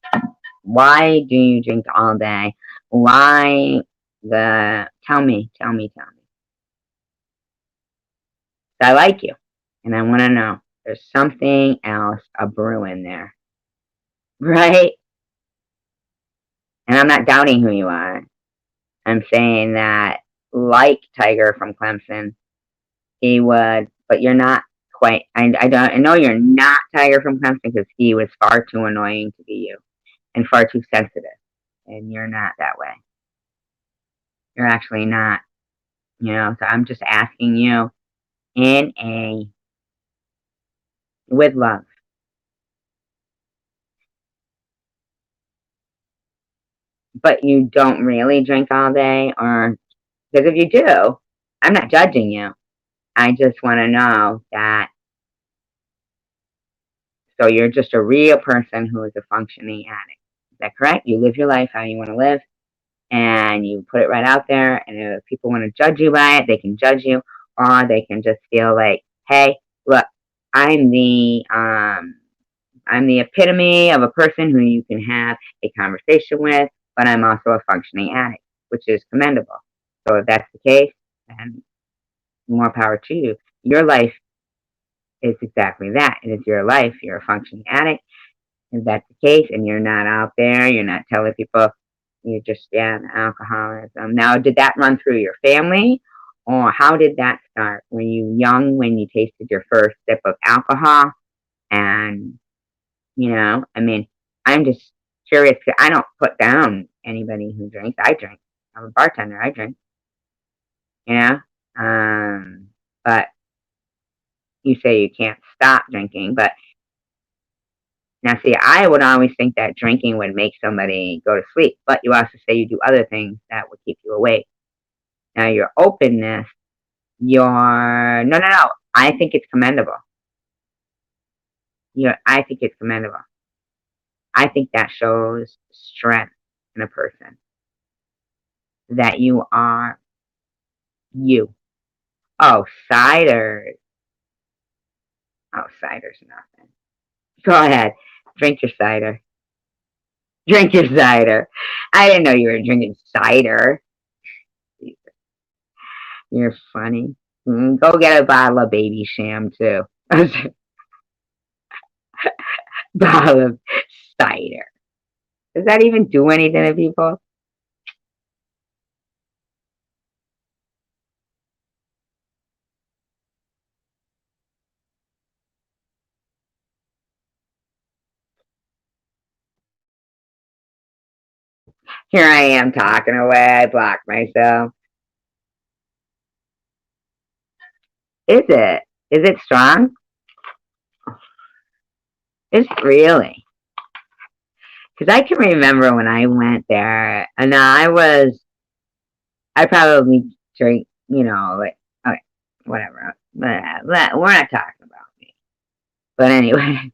Why do you drink all day? Why tell me. I like you, and I want to know. There's something else a brewing there, right? And I'm not doubting who you are. I'm saying that, like Tiger from Clemson, he would, but you're not quite. I know you're not Tiger from Clemson because he was far too annoying to be you, and far too sensitive, and you're not that way. You're actually not. So I'm just asking you with love. But you don't really drink all day, or because if you do, I'm not judging you. I just want to know that. So you're just a real person who is a functioning addict. Is that correct? You live your life how you want to live, and you put it right out there. And if people want to judge you by it, they can judge you, or they can just feel like, hey, look, I'm the I'm the epitome of a person who you can have a conversation with, but I'm also a functioning addict, which is commendable. So if that's the case, then more power to you. Your life is exactly that. It is your life. You're a functioning addict. If that's the case, and you're not out there, you're not telling people, you're just, yeah, alcoholism. Now, did that run through your family? Or how did that start? Were you young when you tasted your first sip of alcohol? And, I mean, I'm just curious. 'Cause I don't put down anybody who drinks. I drink. I'm a bartender. I drink, you know? Um, but you say you can't stop drinking. But now, see, I would always think that drinking would make somebody go to sleep. But you also say you do other things that would keep you awake. Now, your openness, no, no, no. I think it's commendable. I think it's commendable. I think that shows strength in a person, that you are you. Oh, ciders. Oh, cider's nothing. Go ahead. Drink your cider. Drink your cider. I didn't know you were drinking cider. You're funny. Go get a bottle of baby sham, too. Bottle of cider. Does that even do anything to people? Here I am talking away. I blocked myself. Is it? Is it strong? It's really. Because I can remember when I went there, and I probably drink, like, okay, whatever. We're not talking about me. But anyway,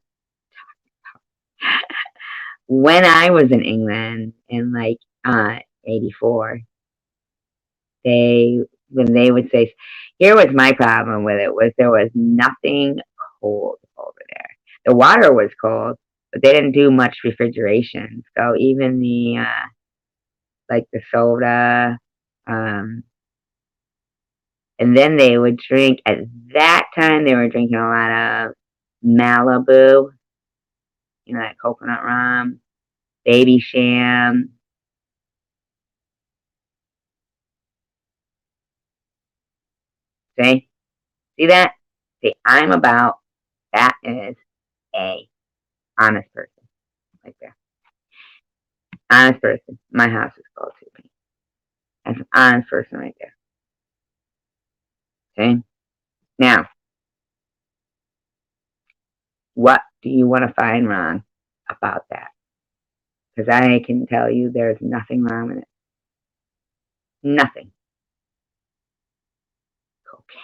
when I was in England in like 84, when they would say, here was my problem with it, was there was nothing cold over there. The water was cold, but they didn't do much refrigeration. So even like the soda, um, and then they would drink, at that time, they were drinking a lot of Malibu, that coconut rum, baby sham. See? See that? See, that is a honest person right there. Honest person. My house is called to me. That's an honest person right there. Okay? Now, what do you want to find wrong about that? Because I can tell you there's nothing wrong with it. Nothing. Cocaine.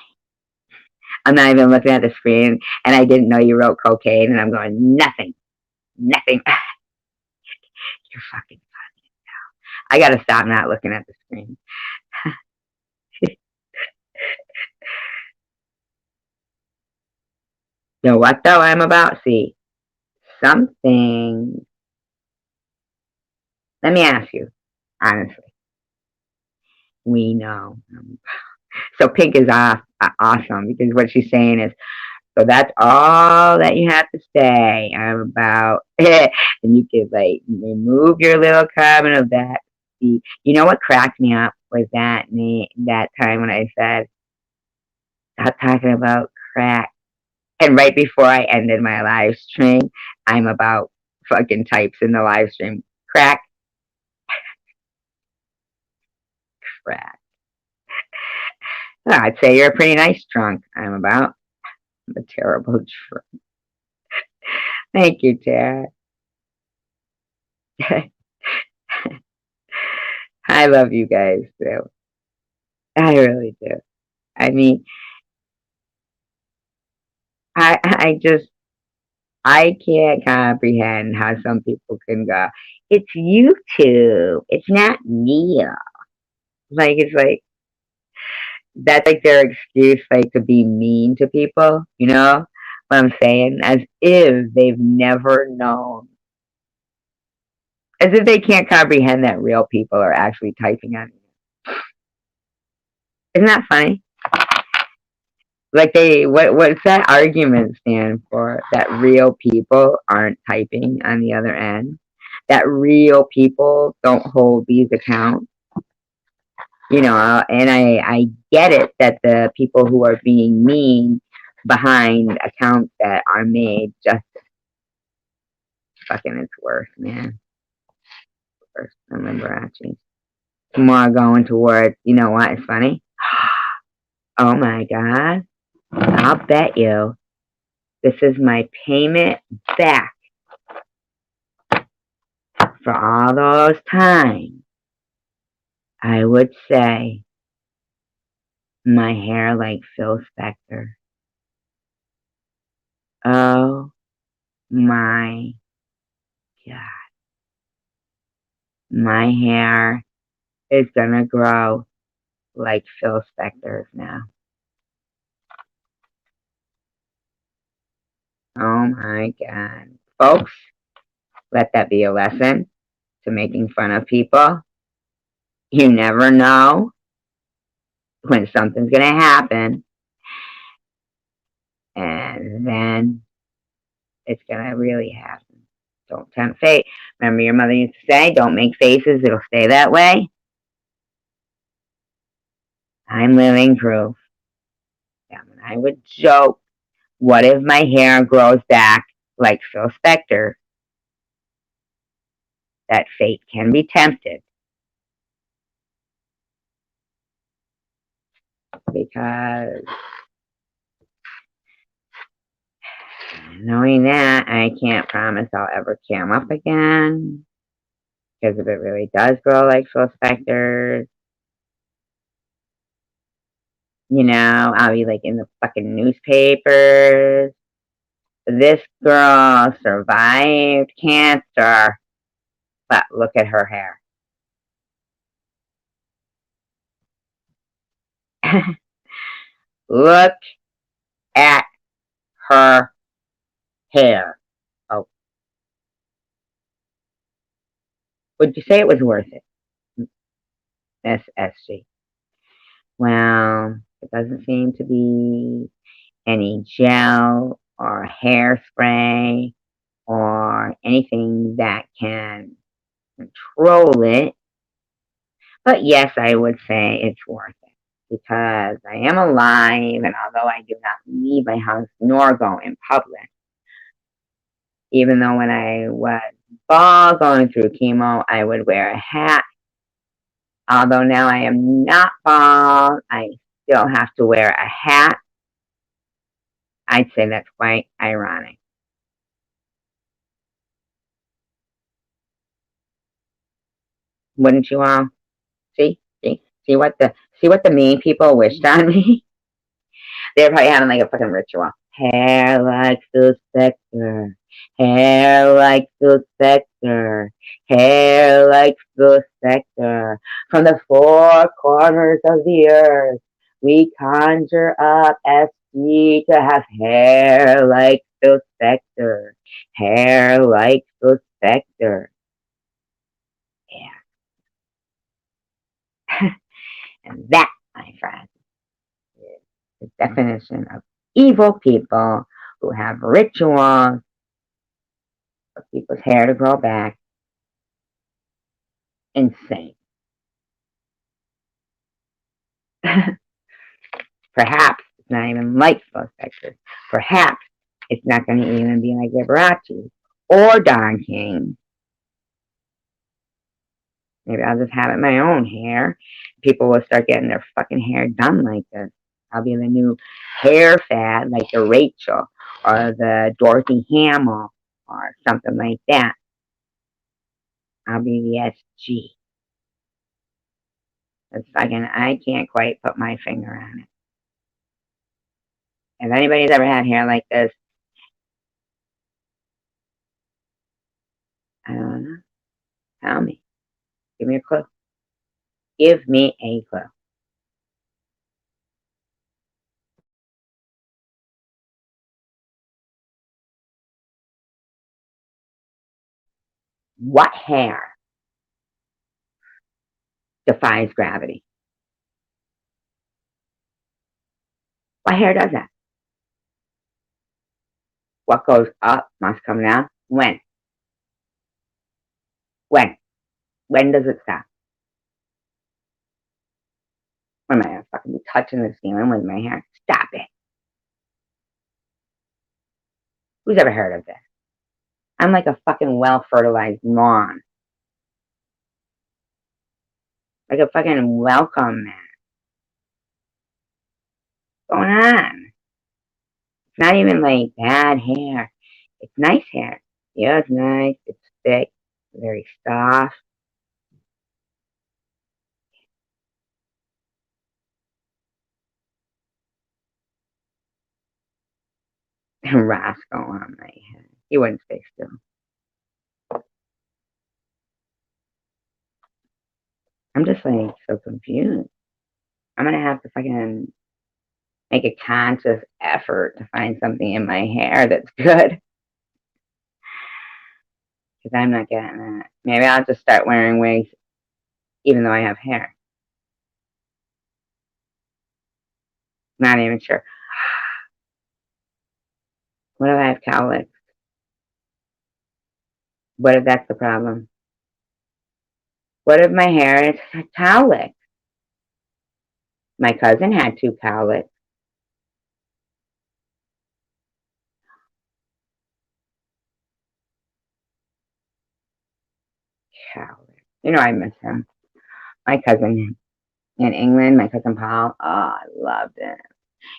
I'm not even looking at the screen, and I didn't know you wrote cocaine, and I'm going, nothing. Nothing. You're fucking funny. I gotta stop not looking at the screen. You know what, though, I'm about? See, something. Let me ask you, honestly. We know. So Pink is awesome, because what she's saying is, so that's all that you have to say. I'm about, and you could like remove your little comment of that. You know what cracked me up was that time when I said, stop talking about crack. And right before I ended my live stream, I'm about fucking types in the live stream. Crack, crack. I'd say you're a pretty nice drunk. I'm a terrible drunk. Thank you, Tara. I love you guys too. I really do. I mean, I just I can't comprehend how some people can go, it's YouTube. It's not real. Like, it's like, that's like their excuse, like, to be mean to people, you know what I'm saying? As if they've never known, as if they can't comprehend that real people are actually typing on it. Isn't that funny? Like, what's that argument stand for? That real people aren't typing on the other end? That real people don't hold these accounts? And I get it that the people who are being mean behind accounts that are made just fucking, it's worse, man. Worse than Liberace. More going towards, you know what, it's funny? Oh my god, I'll bet you this is my payment back for all those times I would say my hair like Phil Spector. Oh my god. My hair is gonna grow like Phil Spector's now. Oh my god. Folks, let that be a lesson to making fun of people. You never know when something's gonna happen, and then it's gonna really happen. Don't tempt fate. Remember your mother used to say, don't make faces, it'll stay that way? I'm living proof. Yeah, and I would joke, what if my hair grows back like Phil Spector? That fate can be tempted. Because knowing that, I can't promise I'll ever cam up again. Because if it really does grow like Phil Spector, I'll be like in the fucking newspapers. This girl survived cancer, but look at her hair. Look at her hair. Oh, would you say it was worth it? SSG. Well, it doesn't seem to be any gel or hairspray or anything that can control it. But yes, I would say it's worth it because I am alive, and although I do not leave my house nor go in public, even though when I was bald going through chemo, I would wear a hat. Although now I am not bald, I still have to wear a hat. I'd say that's quite ironic. Wouldn't you all? See? See what the mean people wished on me? They're probably having like a fucking ritual. Hair like Phil Spector. Hair like Phil Spector. Hair like Phil Spector. From the four corners of the earth, we conjure up SG to have hair like Phil Spector. Hair like Phil Spector. Yeah. And that, my friend, is the definition of evil people who have rituals for people's hair to grow back. Insane. Perhaps it's not even like Phil Spector. Perhaps it's not going to even be like Liberace or Don King. Maybe I'll just have it my own hair. People will start getting their fucking hair done like this. I'll be the new hair fad, like the Rachel or the Dorothy Hamill or something like that. I'll be the SG. It's fucking, I can't quite put my finger on it. If anybody's ever had hair like this, I don't know. Tell me. Give me a clue. Give me a clue. What hair defies gravity? What hair does that? What goes up must come down. When? When? When does it stop? When am I gonna fucking be touching the ceiling with my hair? Stop it. Who's ever heard of this? I'm like a fucking well fertilized lawn. Like a fucking welcome mat. What's going on? It's not even like bad hair. It's nice hair. Yeah, it's nice. It's thick. Very soft. Roscoe on my head. He wouldn't stay still. I'm just like so confused. I'm gonna have to fucking make a conscious effort to find something in my hair that's good. Because I'm not getting it. Maybe I'll just start wearing wigs even though I have hair. Not even sure. What if I have cowlicks? What if that's the problem? What if my hair is cowlick? My cousin had 2 cowlicks. Cowlick. You know I miss him. My cousin in England, my cousin Paul. Oh, I loved it.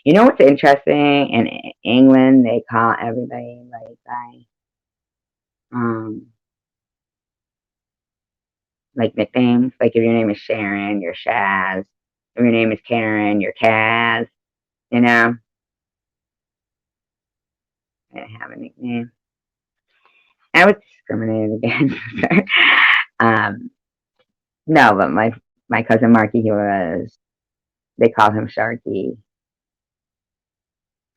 You know what's interesting? In England, they call everybody um like nicknames. Like if your name is Sharon, you're Shaz. If your name is Karen, you're Kaz. You know, I didn't have a nickname. I was discriminated against. um, no, but my cousin Marky, he was. They called him Sharky.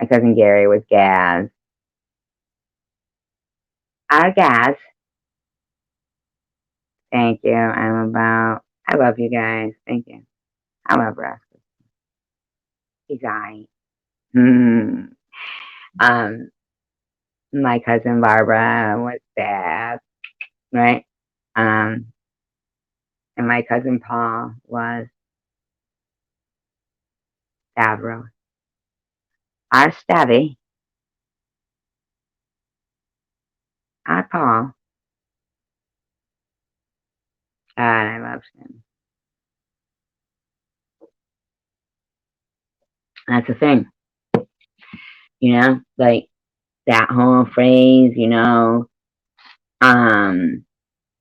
My cousin Gary was Gaz. Our Gaz. Thank you. I'm about. I love you guys. Thank you. I love Rascal. He's alright. Um, my cousin Barbara was Dad, right? Um, and my cousin Paul was Stavros. Our Stabby, our Paul, and I loved him. That's the thing, like that whole phrase,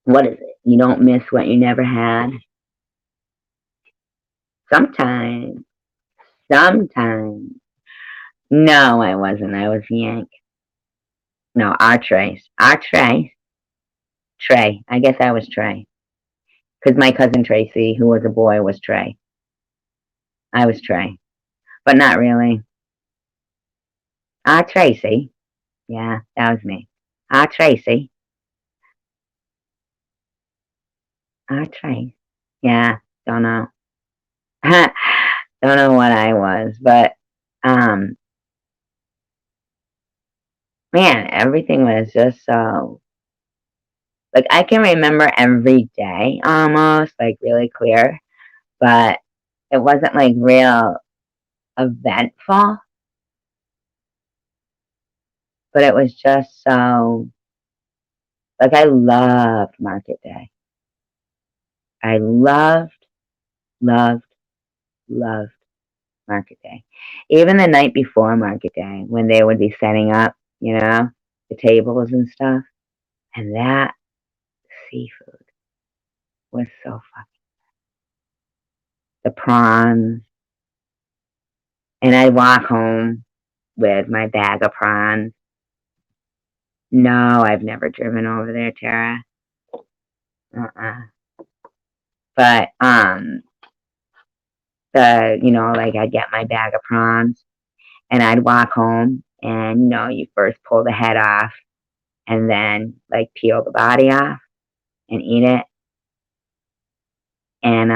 what is it? You don't miss what you never had. Sometimes, sometimes. No, I wasn't. I was Yank. No, our Trace. Our Trey. Trey. I guess I was Trey. Because my cousin Tracy, who was a boy, was Trey. I was Trey. But not really. Our Tracy. Yeah, that was me. Our Tracy. Our Trace. Yeah, don't know. Don't know what I was, but um man, everything was just so like I can remember every day almost, like really clear, but it wasn't like real eventful, but it was just so like I loved Market Day. I loved, loved Market Day. Even the night before Market Day, when they would be setting up, the tables and stuff. And that seafood was so fucking the prawns. And I'd walk home with my bag of prawns. No, I've never driven over there, Tara. But like I'd get my bag of prawns and I'd walk home and you first pull the head off and then like peel the body off and eat it. And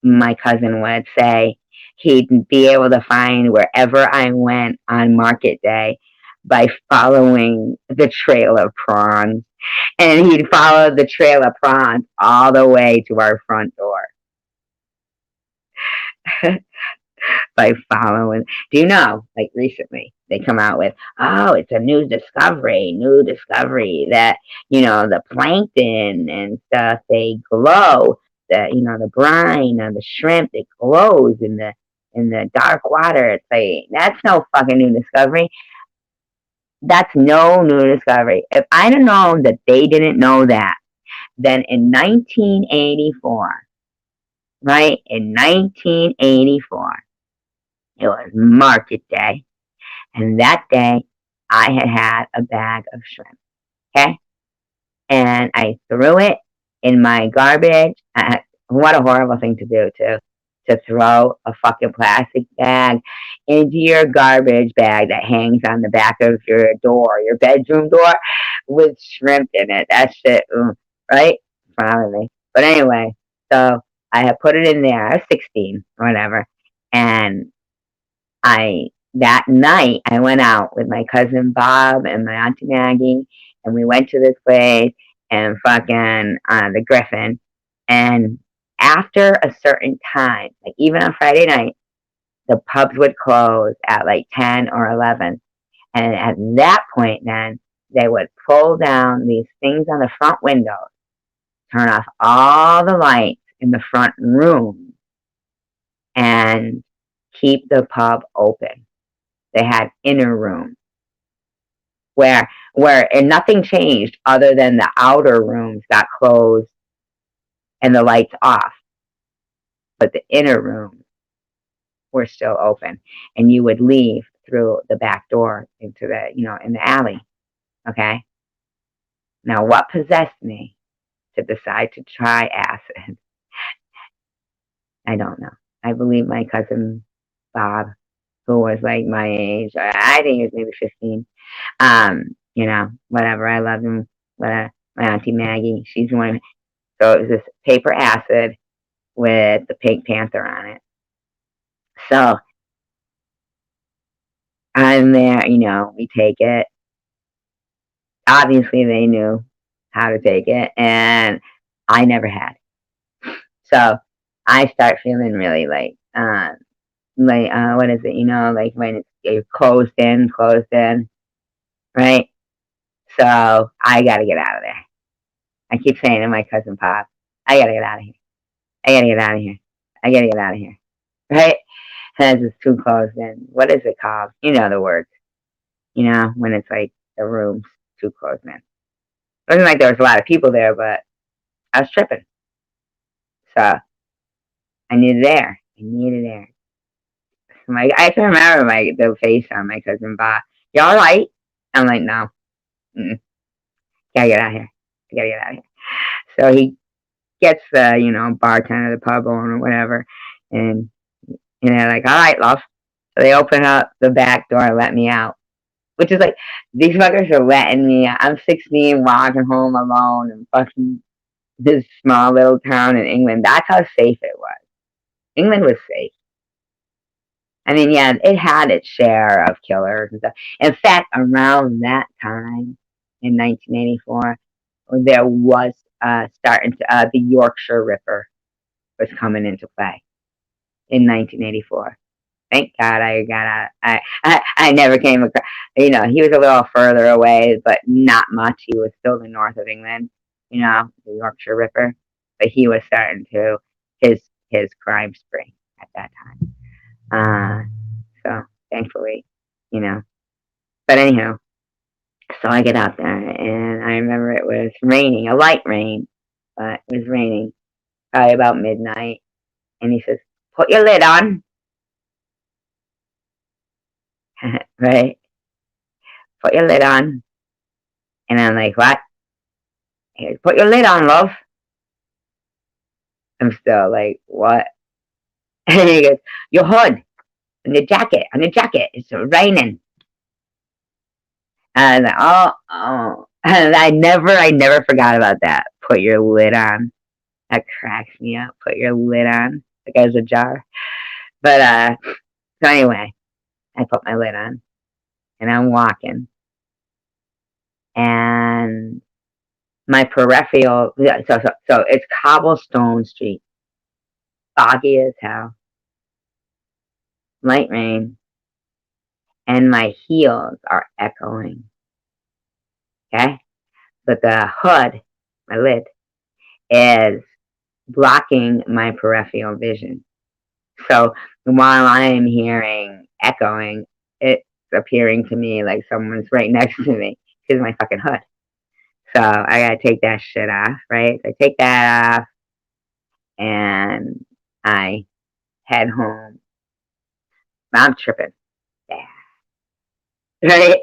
my cousin would say he'd be able to find wherever I went on market day by following the trail of prawns. And he'd follow the trail of prawns all the way to our front door. By following. Do you know, like recently, they come out with, oh, it's a new discovery that, the plankton and stuff, they glow. The brine and the shrimp, it glows in the dark water. It's like, that's no fucking new discovery. That's no new discovery. If I'd have known that they didn't know that, then in 1984, right? In 1984, it was market day. And that day, I had a bag of shrimp. Okay? And I threw it in my garbage. What a horrible thing to do, too. To throw a fucking plastic bag into your garbage bag that hangs on the back of your door, your bedroom door, with shrimp in it. That shit, right? In front of me. But anyway, so I had put it in there. I was 16 or whatever. And that night I went out with my cousin Bob and my auntie Maggie, and we went to this place and fucking the Griffin. And after a certain time, like even on Friday night, the pubs would close at like 10 or 11. And at that point, then they would pull down these things on the front windows, turn off all the lights in the front room, and keep the pub open. They had inner rooms where and nothing changed other than the outer rooms got closed and the lights off. But the inner rooms were still open. And you would leave through the back door into the, in the alley. Okay? Now, what possessed me to decide to try acid? I don't know. I believe my cousin Bob, who was like my age, I think he was maybe 15. Whatever. I loved him. Whatever. My auntie Maggie, she's one. So it was this paper acid with the Pink Panther on it. So I'm there, we take it. Obviously, they knew how to take it, and I never had. So I start feeling really like what is it? Like when it's closed in, right? So I got to get out of there. I keep saying to my cousin Pop, I got to get out of here. I got to get out of here. I got to get out of here. Right? And it's too closed in. What is it called? You know the words. When it's like the room's too closed in. It wasn't like there was a lot of people there, but I was tripping. So I needed air. I can remember the face on my cousin Bob. You all right? I'm like, no. Gotta get out of here. I gotta get out of here. So he gets the, bartender, the pub owner, or whatever, and they're like, all right, love. So they open up the back door and let me out. Which is like, these fuckers are letting me out. I'm 16, walking home alone in fucking this small little town in England. That's how safe it was. England was safe. I mean, yeah, it had its share of killers and stuff. In fact, around that time in 1984, there was starting to, the Yorkshire Ripper was coming into play in 1984. Thank God I never came across, he was a little further away, but not much. He was still the north of England, the Yorkshire Ripper, but he was starting to, his crime spree at that time. So thankfully, but anyhow, so I get out there and I remember it was raining, a light rain, but it was raining probably about midnight. And he says, put your lid on. Right? Put your lid on. And I'm like, what? He goes, put your lid on, love. I'm still like, what? And he goes, your hood on the jacket, it's raining. And oh. And I never forgot about that. Put your lid on. That cracks me up. Put your lid on. Like I was a jar. But, so anyway, I put my lid on and I'm walking and my peripheral, so it's cobblestone street, foggy as hell, light rain, and my heels are echoing. Okay. But the hood, my lid, is blocking my peripheral vision. So while I'm hearing echoing, it's appearing to me like someone's right next to me because my fucking hood. So I gotta take that shit off, right? So I take that off and I head home. I'm tripping. Yeah. Right?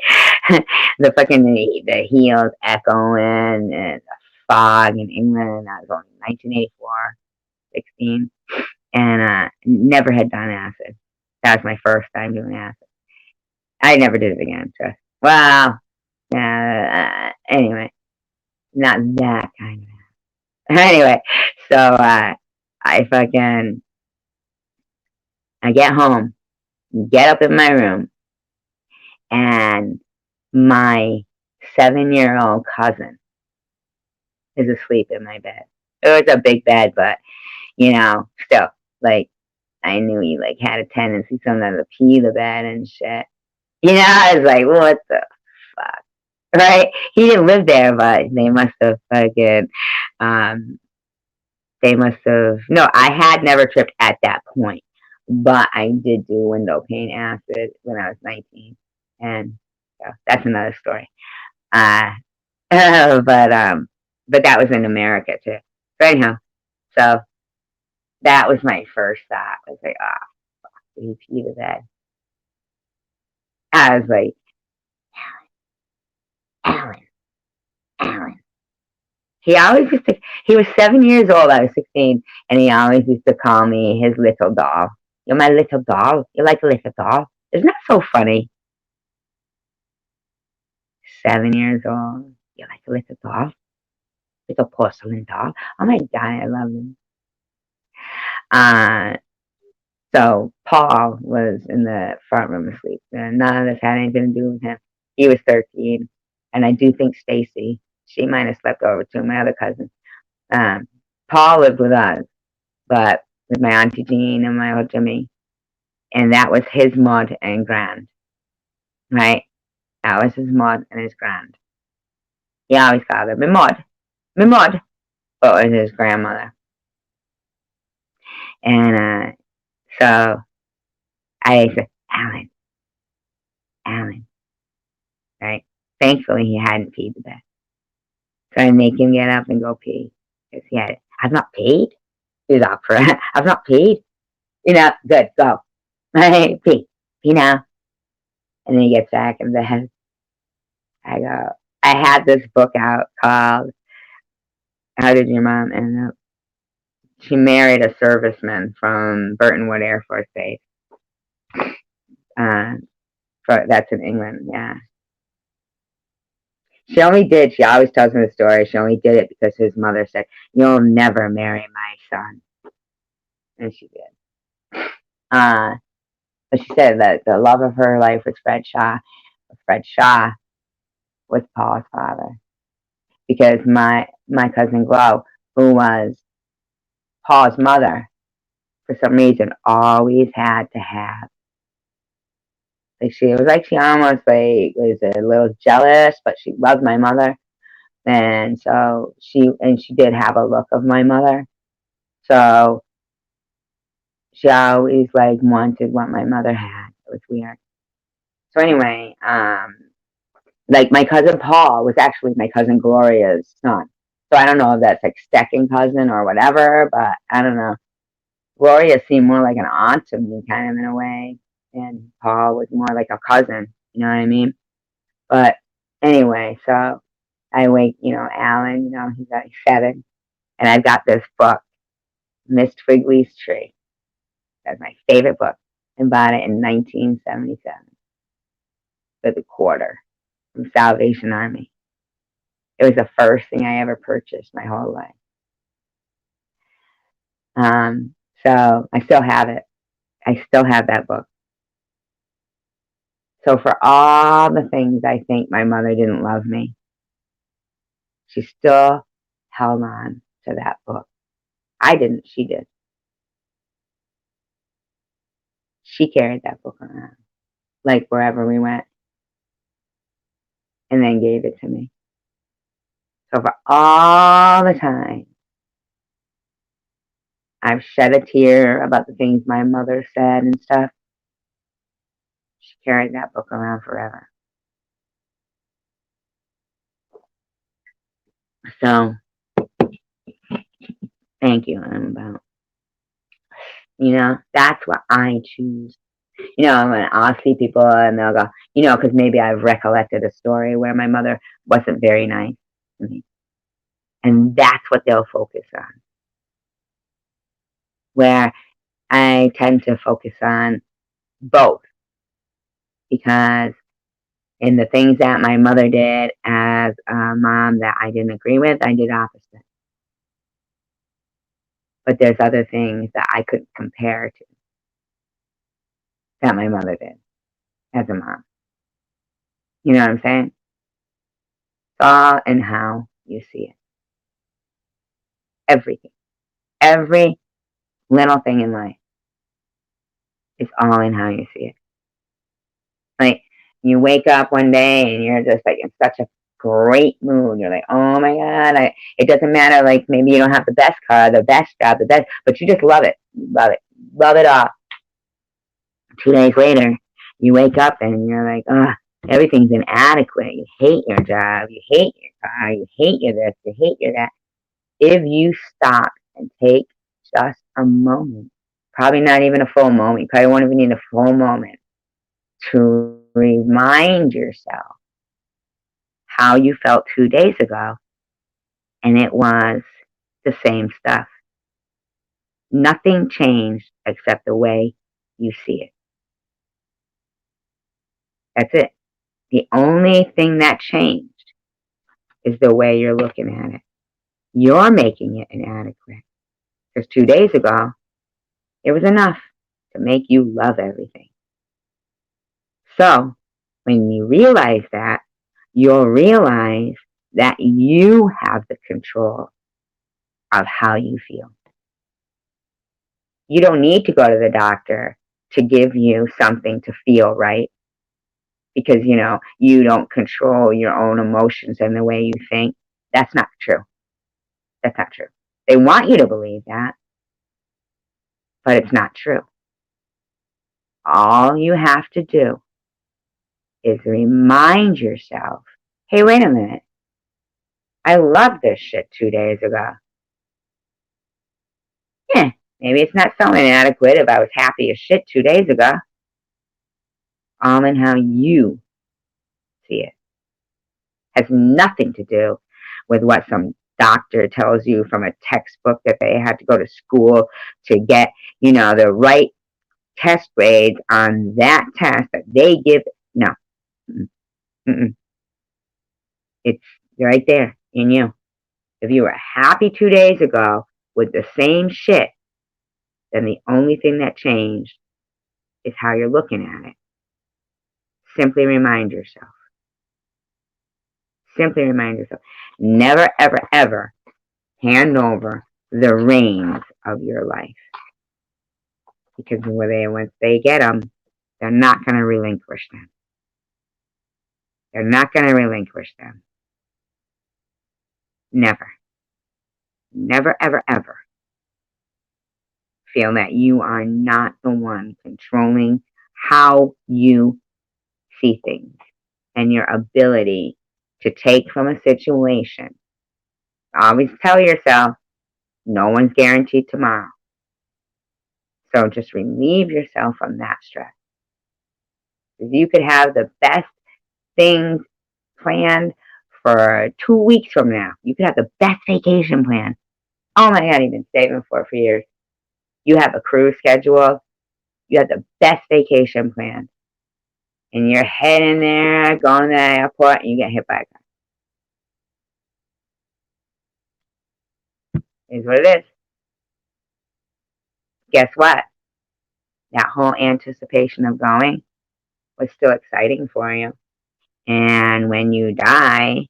The fucking the heels echoing and the fog in England. I was only 1984, 16, and never had done acid. That was my first time doing acid. I never did it again. So, well, anyway, not that kind of. Anyway, so I get home, get up in my room, and my 7-year-old cousin is asleep in my bed. It was a big bed, but still, like I knew he like had a tendency sometimes to pee the bed and shit. I was like, what the fuck, right? He didn't live there, but they must have fucking, no, I had never tripped at that point, but I did do window pane acid when I was 19, and so that's another story. Uh, but that was in America too. So anyhow, so that was my first thought. I was like, did he pee the bed? I was like, Alan, Alan. He was 7 years old, I was 16, and he always used to call me his little doll. You're my little doll. You're like a little doll. Isn't that so funny? 7 years old. You're like a little doll. Little porcelain doll. Oh my God, I love him. So Paul was in the front room asleep, and none of this had anything to do with him. He was 13, and I do think Stacy, she might have slept over too, my other cousin. Paul lived with us, but with my auntie Jean and my old Jimmy, and that was his mod and grand, right? That was his mod and his grand. He always called her my mod, but it was his grandmother. And so I said, Alan, right? Thankfully, he hadn't peed the bed. So I make him get up and go pee. Because he had, I've not paid. He's up for it. I've not paid. Good, go. Right, pee now. And then he gets back in bed. I go, I had this book out called How Did Your Mom End Up? She married a serviceman from Burtonwood Air Force Base. That's in England, yeah. She always tells me the story. She only did it because his mother said, you'll never marry my son. And she did. But she said that the love of her life was Fred Shaw. Fred Shaw was Paul's father. Because my cousin Glo, who was Paul's mother, for some reason always had to have. She almost was a little jealous, but she loved my mother. And so she did have a look of my mother. So she always wanted what my mother had. It was weird. So anyway, my cousin Paul was actually my cousin Gloria's son. So I don't know if that's second cousin or whatever, but I don't know. Gloria seemed more like an aunt to me, kind of in a way, and Paul was more like a cousin. You know what I mean? But anyway, so I wake, Alan, he's like 7, and I've got this book Miss Twiggly's Tree. That's my favorite book. I bought it in 1977 for the quarter from Salvation Army. It was the first thing I ever purchased my whole life. So I still have it. I still have that book. So for all the things I think my mother didn't love me, she still held on to that book. I didn't. She did. She carried that book around, like wherever we went, and then gave it to me. So for all the time I've shed a tear about the things my mother said and stuff, she carried that book around forever. So thank you, Annabelle. That's what I choose. When I'll see people and they'll go, because maybe I've recollected a story where my mother wasn't very nice to me. And that's what they'll focus on. Where I tend to focus on both. Because in the things that my mother did as a mom that I didn't agree with, I did opposite. But there's other things that I couldn't compare to that my mother did as a mom. You know what I'm saying? It's all in how you see it. Everything. Every little thing in life is all in how you see it. Like, you wake up one day and you're just like in such a great mood. You're like, oh my God. It doesn't matter, like maybe you don't have the best car, the best job, the best, but you just love it. Love it. Love it all. 2 days later, you wake up and you're like, oh, everything's inadequate. You hate your job. You hate your car. You hate your this. You hate your that. If you stop and take just a moment, probably not even a full moment, you probably won't even need a full moment to remind yourself how you felt 2 days ago, and it was the same stuff. Nothing changed except the way you see it. That's it. The only thing that changed is the way you're looking at it. You're making it inadequate. Because 2 days ago, it was enough to make you love everything. So, when you realize that, you'll realize that you have the control of how you feel. You don't need to go to the doctor to give you something to feel right. Because, you don't control your own emotions and the way you think. That's not true. That's not true. They want you to believe that, but it's not true. All you have to do is remind yourself, hey, wait a minute. I loved this shit 2 days ago. Yeah, maybe it's not so inadequate if I was happy as shit 2 days ago. All in how you see it. Has nothing to do with what some doctor tells you from a textbook that they had to go to school to get, the right test grades on that test that they give. No. Mm-mm. It's right there in you. If you were happy 2 days ago with the same shit, then the only thing that changed is how you're looking at it. Simply remind yourself. Simply remind yourself. Never, ever, ever hand over the reins of your life. Because once they get them, they're not going to relinquish them. They're not going to relinquish them. Never. Never, ever, ever feel that you are not the one controlling how you see things and your ability to take from a situation. Always tell yourself, no one's guaranteed tomorrow. So just relieve yourself from that stress. Because you could have the best things planned for 2 weeks from now. You could have the best vacation plan. Oh my God, you've been saving for years. You have a cruise scheduled. You have the best vacation planned. And you're heading there, going to the airport, and you get hit by a car. Is what it is. Guess what? That whole anticipation of going was still exciting for you. And when you die,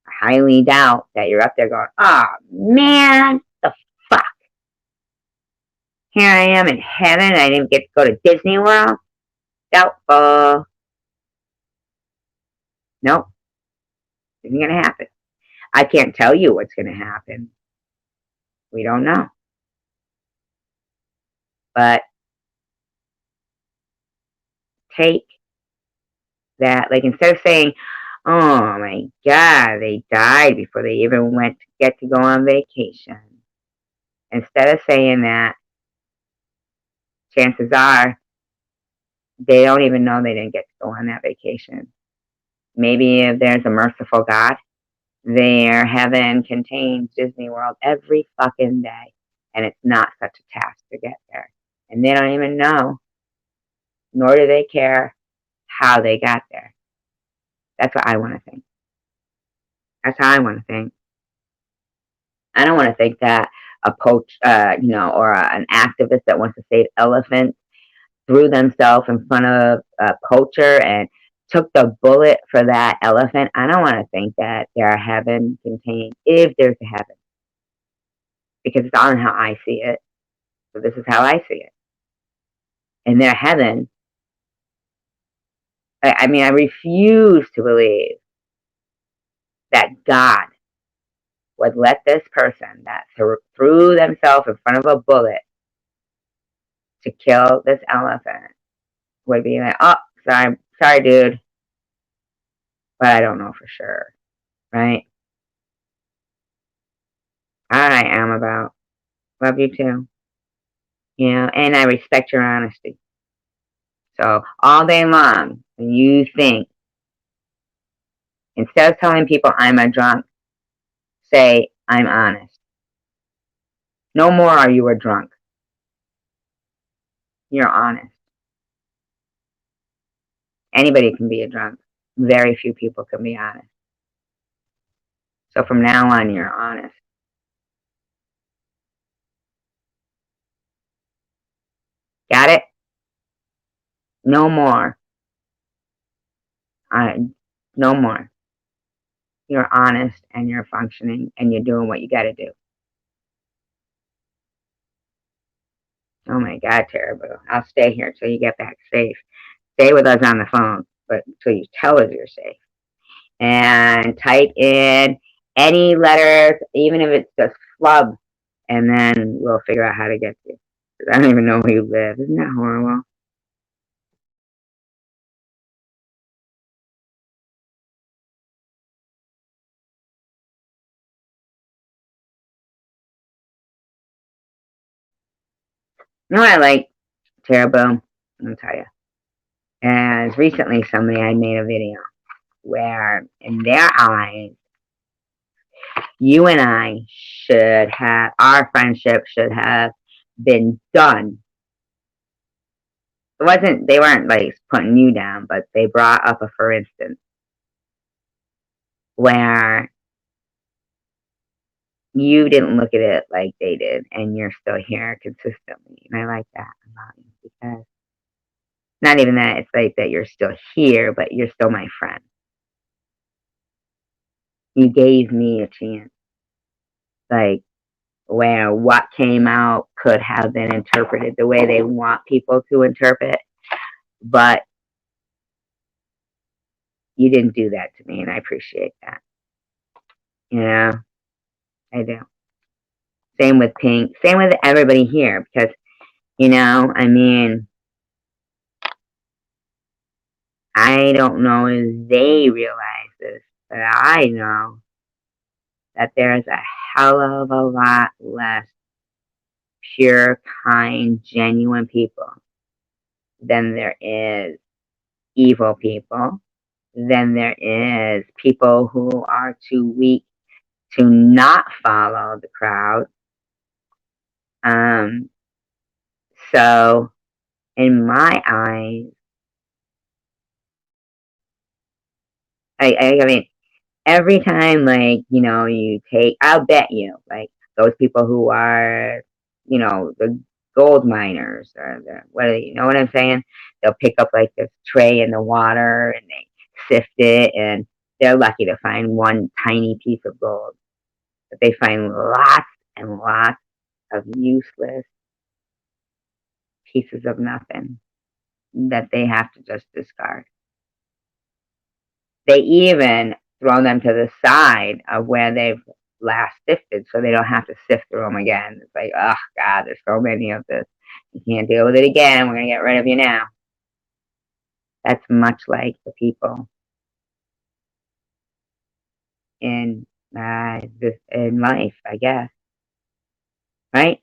I highly doubt that you're up there going, oh man, the fuck. Here I am in heaven. I didn't get to go to Disney World. Doubtful. Nope. Isn't going to happen. I can't tell you what's going to happen. We don't know. But take that, like instead of saying, oh my God, they died before they even went to get to go on vacation. Instead of saying that, chances are they don't even know they didn't get to go on that vacation. Maybe if there's a merciful God, their heaven contains Disney World every fucking day. And it's not such a task to get there. And they don't even know, nor do they care how they got there. That's what I want to think. That's how I want to think. I don't want to think that a poach, or an activist that wants to save elephants threw themselves in front of a poacher and took the bullet for that elephant. I don't want to think that their heaven contains, if there's a heaven, because it's on how I see it. So this is how I see it. In their heaven, I refuse to believe that God would let this person that threw themselves in front of a bullet to kill this elephant would be like, oh, sorry, dude, but I don't know for sure, right? I am about. Love you too. And I respect your honesty. So all day long, when you think, instead of telling people I'm a drunk, say I'm honest. No more are you a drunk. You're honest. Anybody can be a drunk. Very few people can be honest. So from now on, you're honest. Got it? No more. No more. You're honest and you're functioning and you're doing what you got to do. Oh my God, terrible. I'll stay here till you get back safe. Stay with us on the phone, but until you tell us you're safe. And type in any letters, even if it's just flub, and then we'll figure out how to get you. I don't even know where you live. Isn't that horrible? You know what I like, Terrible? I'll tell you. As recently, somebody I made a video where, in their eyes, you and I should have, our friendship should have been done. They weren't like putting you down, but they brought up a for instance where you didn't look at it like they did and you're still here consistently. And I like that about you because not even that, it's like that you're still here, but you're still my friend. You gave me a chance. Like, where what came out could have been interpreted the way they want people to interpret, but you didn't do that to me, and I appreciate that. I do. Same with Pink. Same with everybody here, because, I don't know if they realize this, but I know that there's a hell of a lot less pure, kind, genuine people than there is evil people, than there is people who are too weak to not follow the crowd. So, in my eyes, I mean, every time, like, you take, I'll bet you, like, those people who are, the gold miners or what, you know what I'm saying? They'll pick up like this tray in the water and they sift it and they're lucky to find one tiny piece of gold. But they find lots and lots of useless pieces of nothing that they have to just discard. They even throw them to the side of where they've last sifted so they don't have to sift through them again. It's like, oh, God, there's so many of this. You can't deal with it again. We're going to get rid of you now. That's much like the people in in life, I guess. Right?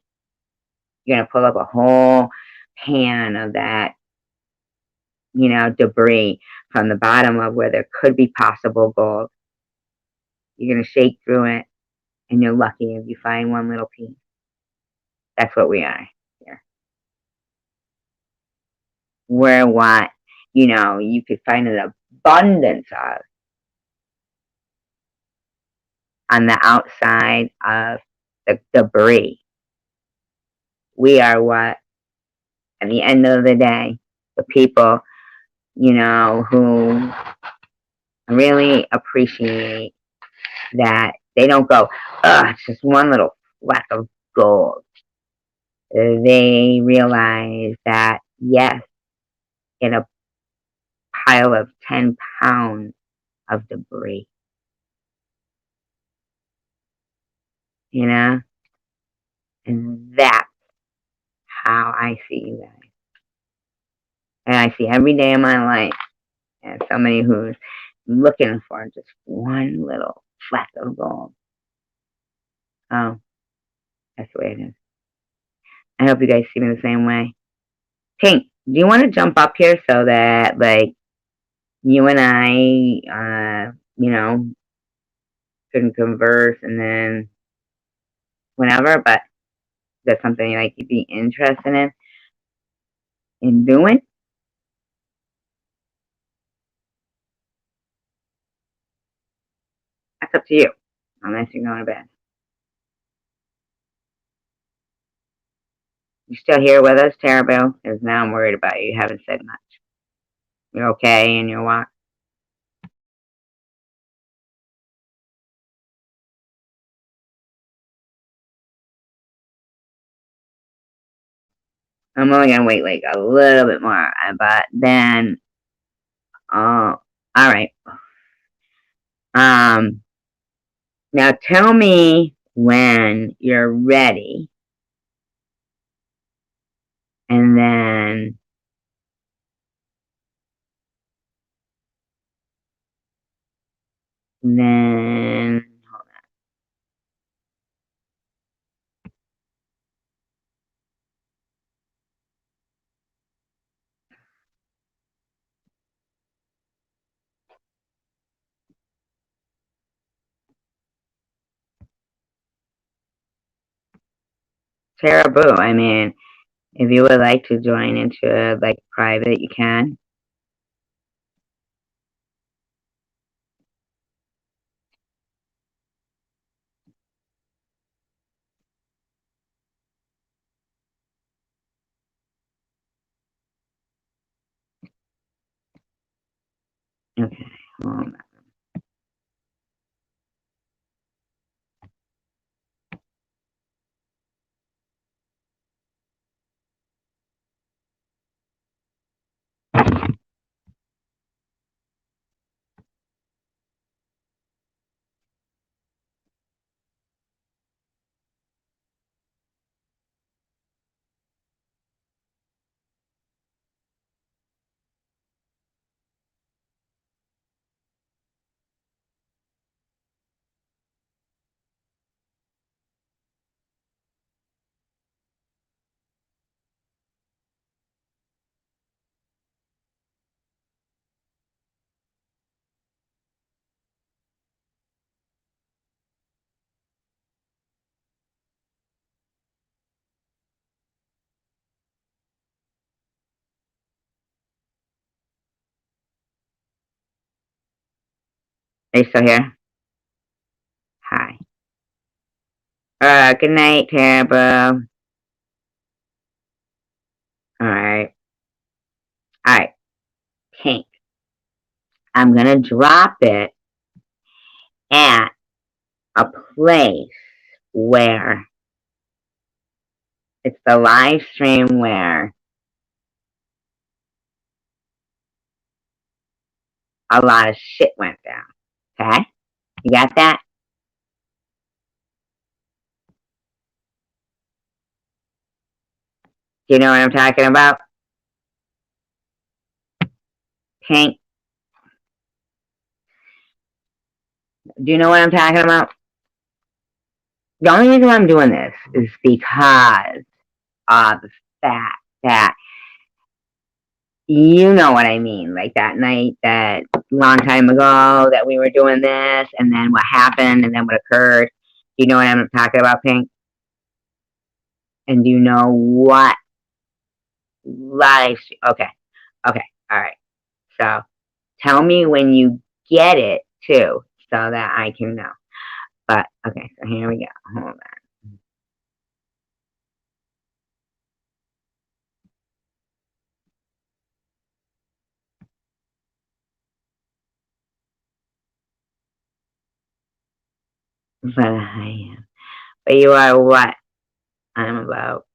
You're going to pull up a whole pan of that, debris from the bottom of where there could be possible gold. You're going to shake through it, and you're lucky if you find one little piece. That's what we are here. We're what, you could find an abundance of on the outside of the debris. We are what, at the end of the day, the people, who really appreciate that they don't go, oh, it's just one little fleck of gold. They realize that, yes, in a pile of 10 pounds of debris, and that's how I see you guys. And I see every day of my life as somebody who's looking for just one little fleck of gold. Oh, that's the way it is. I hope you guys see me the same way. Pink, do you want to jump up here so that, like, you and I, can converse and then whenever, but that's something like you'd be interested in doing? That's up to you, unless you're going to bed. You still here with us, Terrible? Because now I'm worried about you. You haven't said much. You're okay in your walk? I'm only gonna wait like a little bit more, but then, all right. Um, Now tell me when you're ready, and then Terrible. I mean, if you would like to join into like private, you can. Okay, hold on. Are you still here? Hi. Good night, Tara. Alright. Alright. Pink. I'm gonna drop it at a place where it's the live stream where a lot of shit went down. Okay? You got that? Do you know what I'm talking about? Pink. Do you know what I'm talking about? The only reason why I'm doing this is because of the fact that you know what I mean. Like that night, that long time ago that we were doing this, and then what happened, and then what occurred. Do you know what I'm talking about, Pink? And do you know what live? Okay, okay, all right. So tell me when you get it too, so that I can know. But okay, so here we go. Hold on. But I am. But you are what I'm about.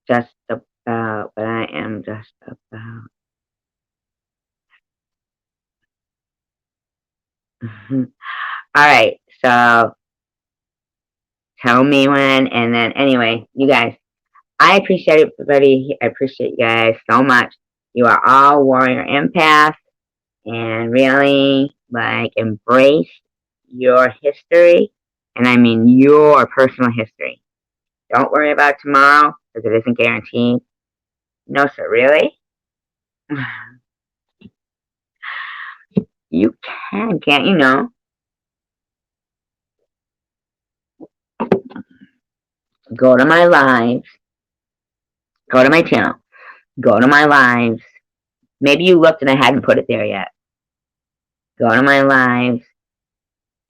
Just about. But I am just about. All right. So tell me when, and then anyway, you guys. I appreciate everybody. I appreciate you guys so much. You are all warrior empaths, and really like embrace your history, and I mean your personal history. Don't worry about tomorrow because it isn't guaranteed. No, sir, really? You can, can't you know? Go to my lives, go to my channel, go to my lives. Maybe you looked and I hadn't put it there yet. Go to my lives,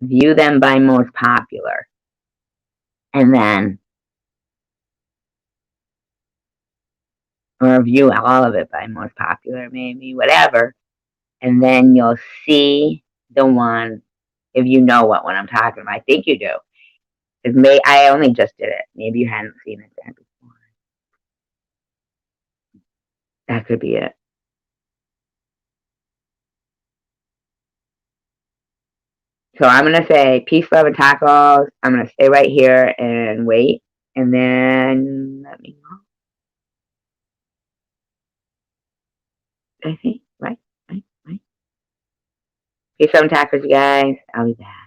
view them by most popular, and then, or view all of it by most popular, maybe, whatever. And then you'll see the one, if you know what one I'm talking about. I think you do. I only just did it. Maybe you hadn't seen it there before. That could be it. So I'm going to say peace, love, and tacos. I'm going to stay right here and wait. And then let me know. I think, right? Peace, love, and tacos, you guys. I'll be back.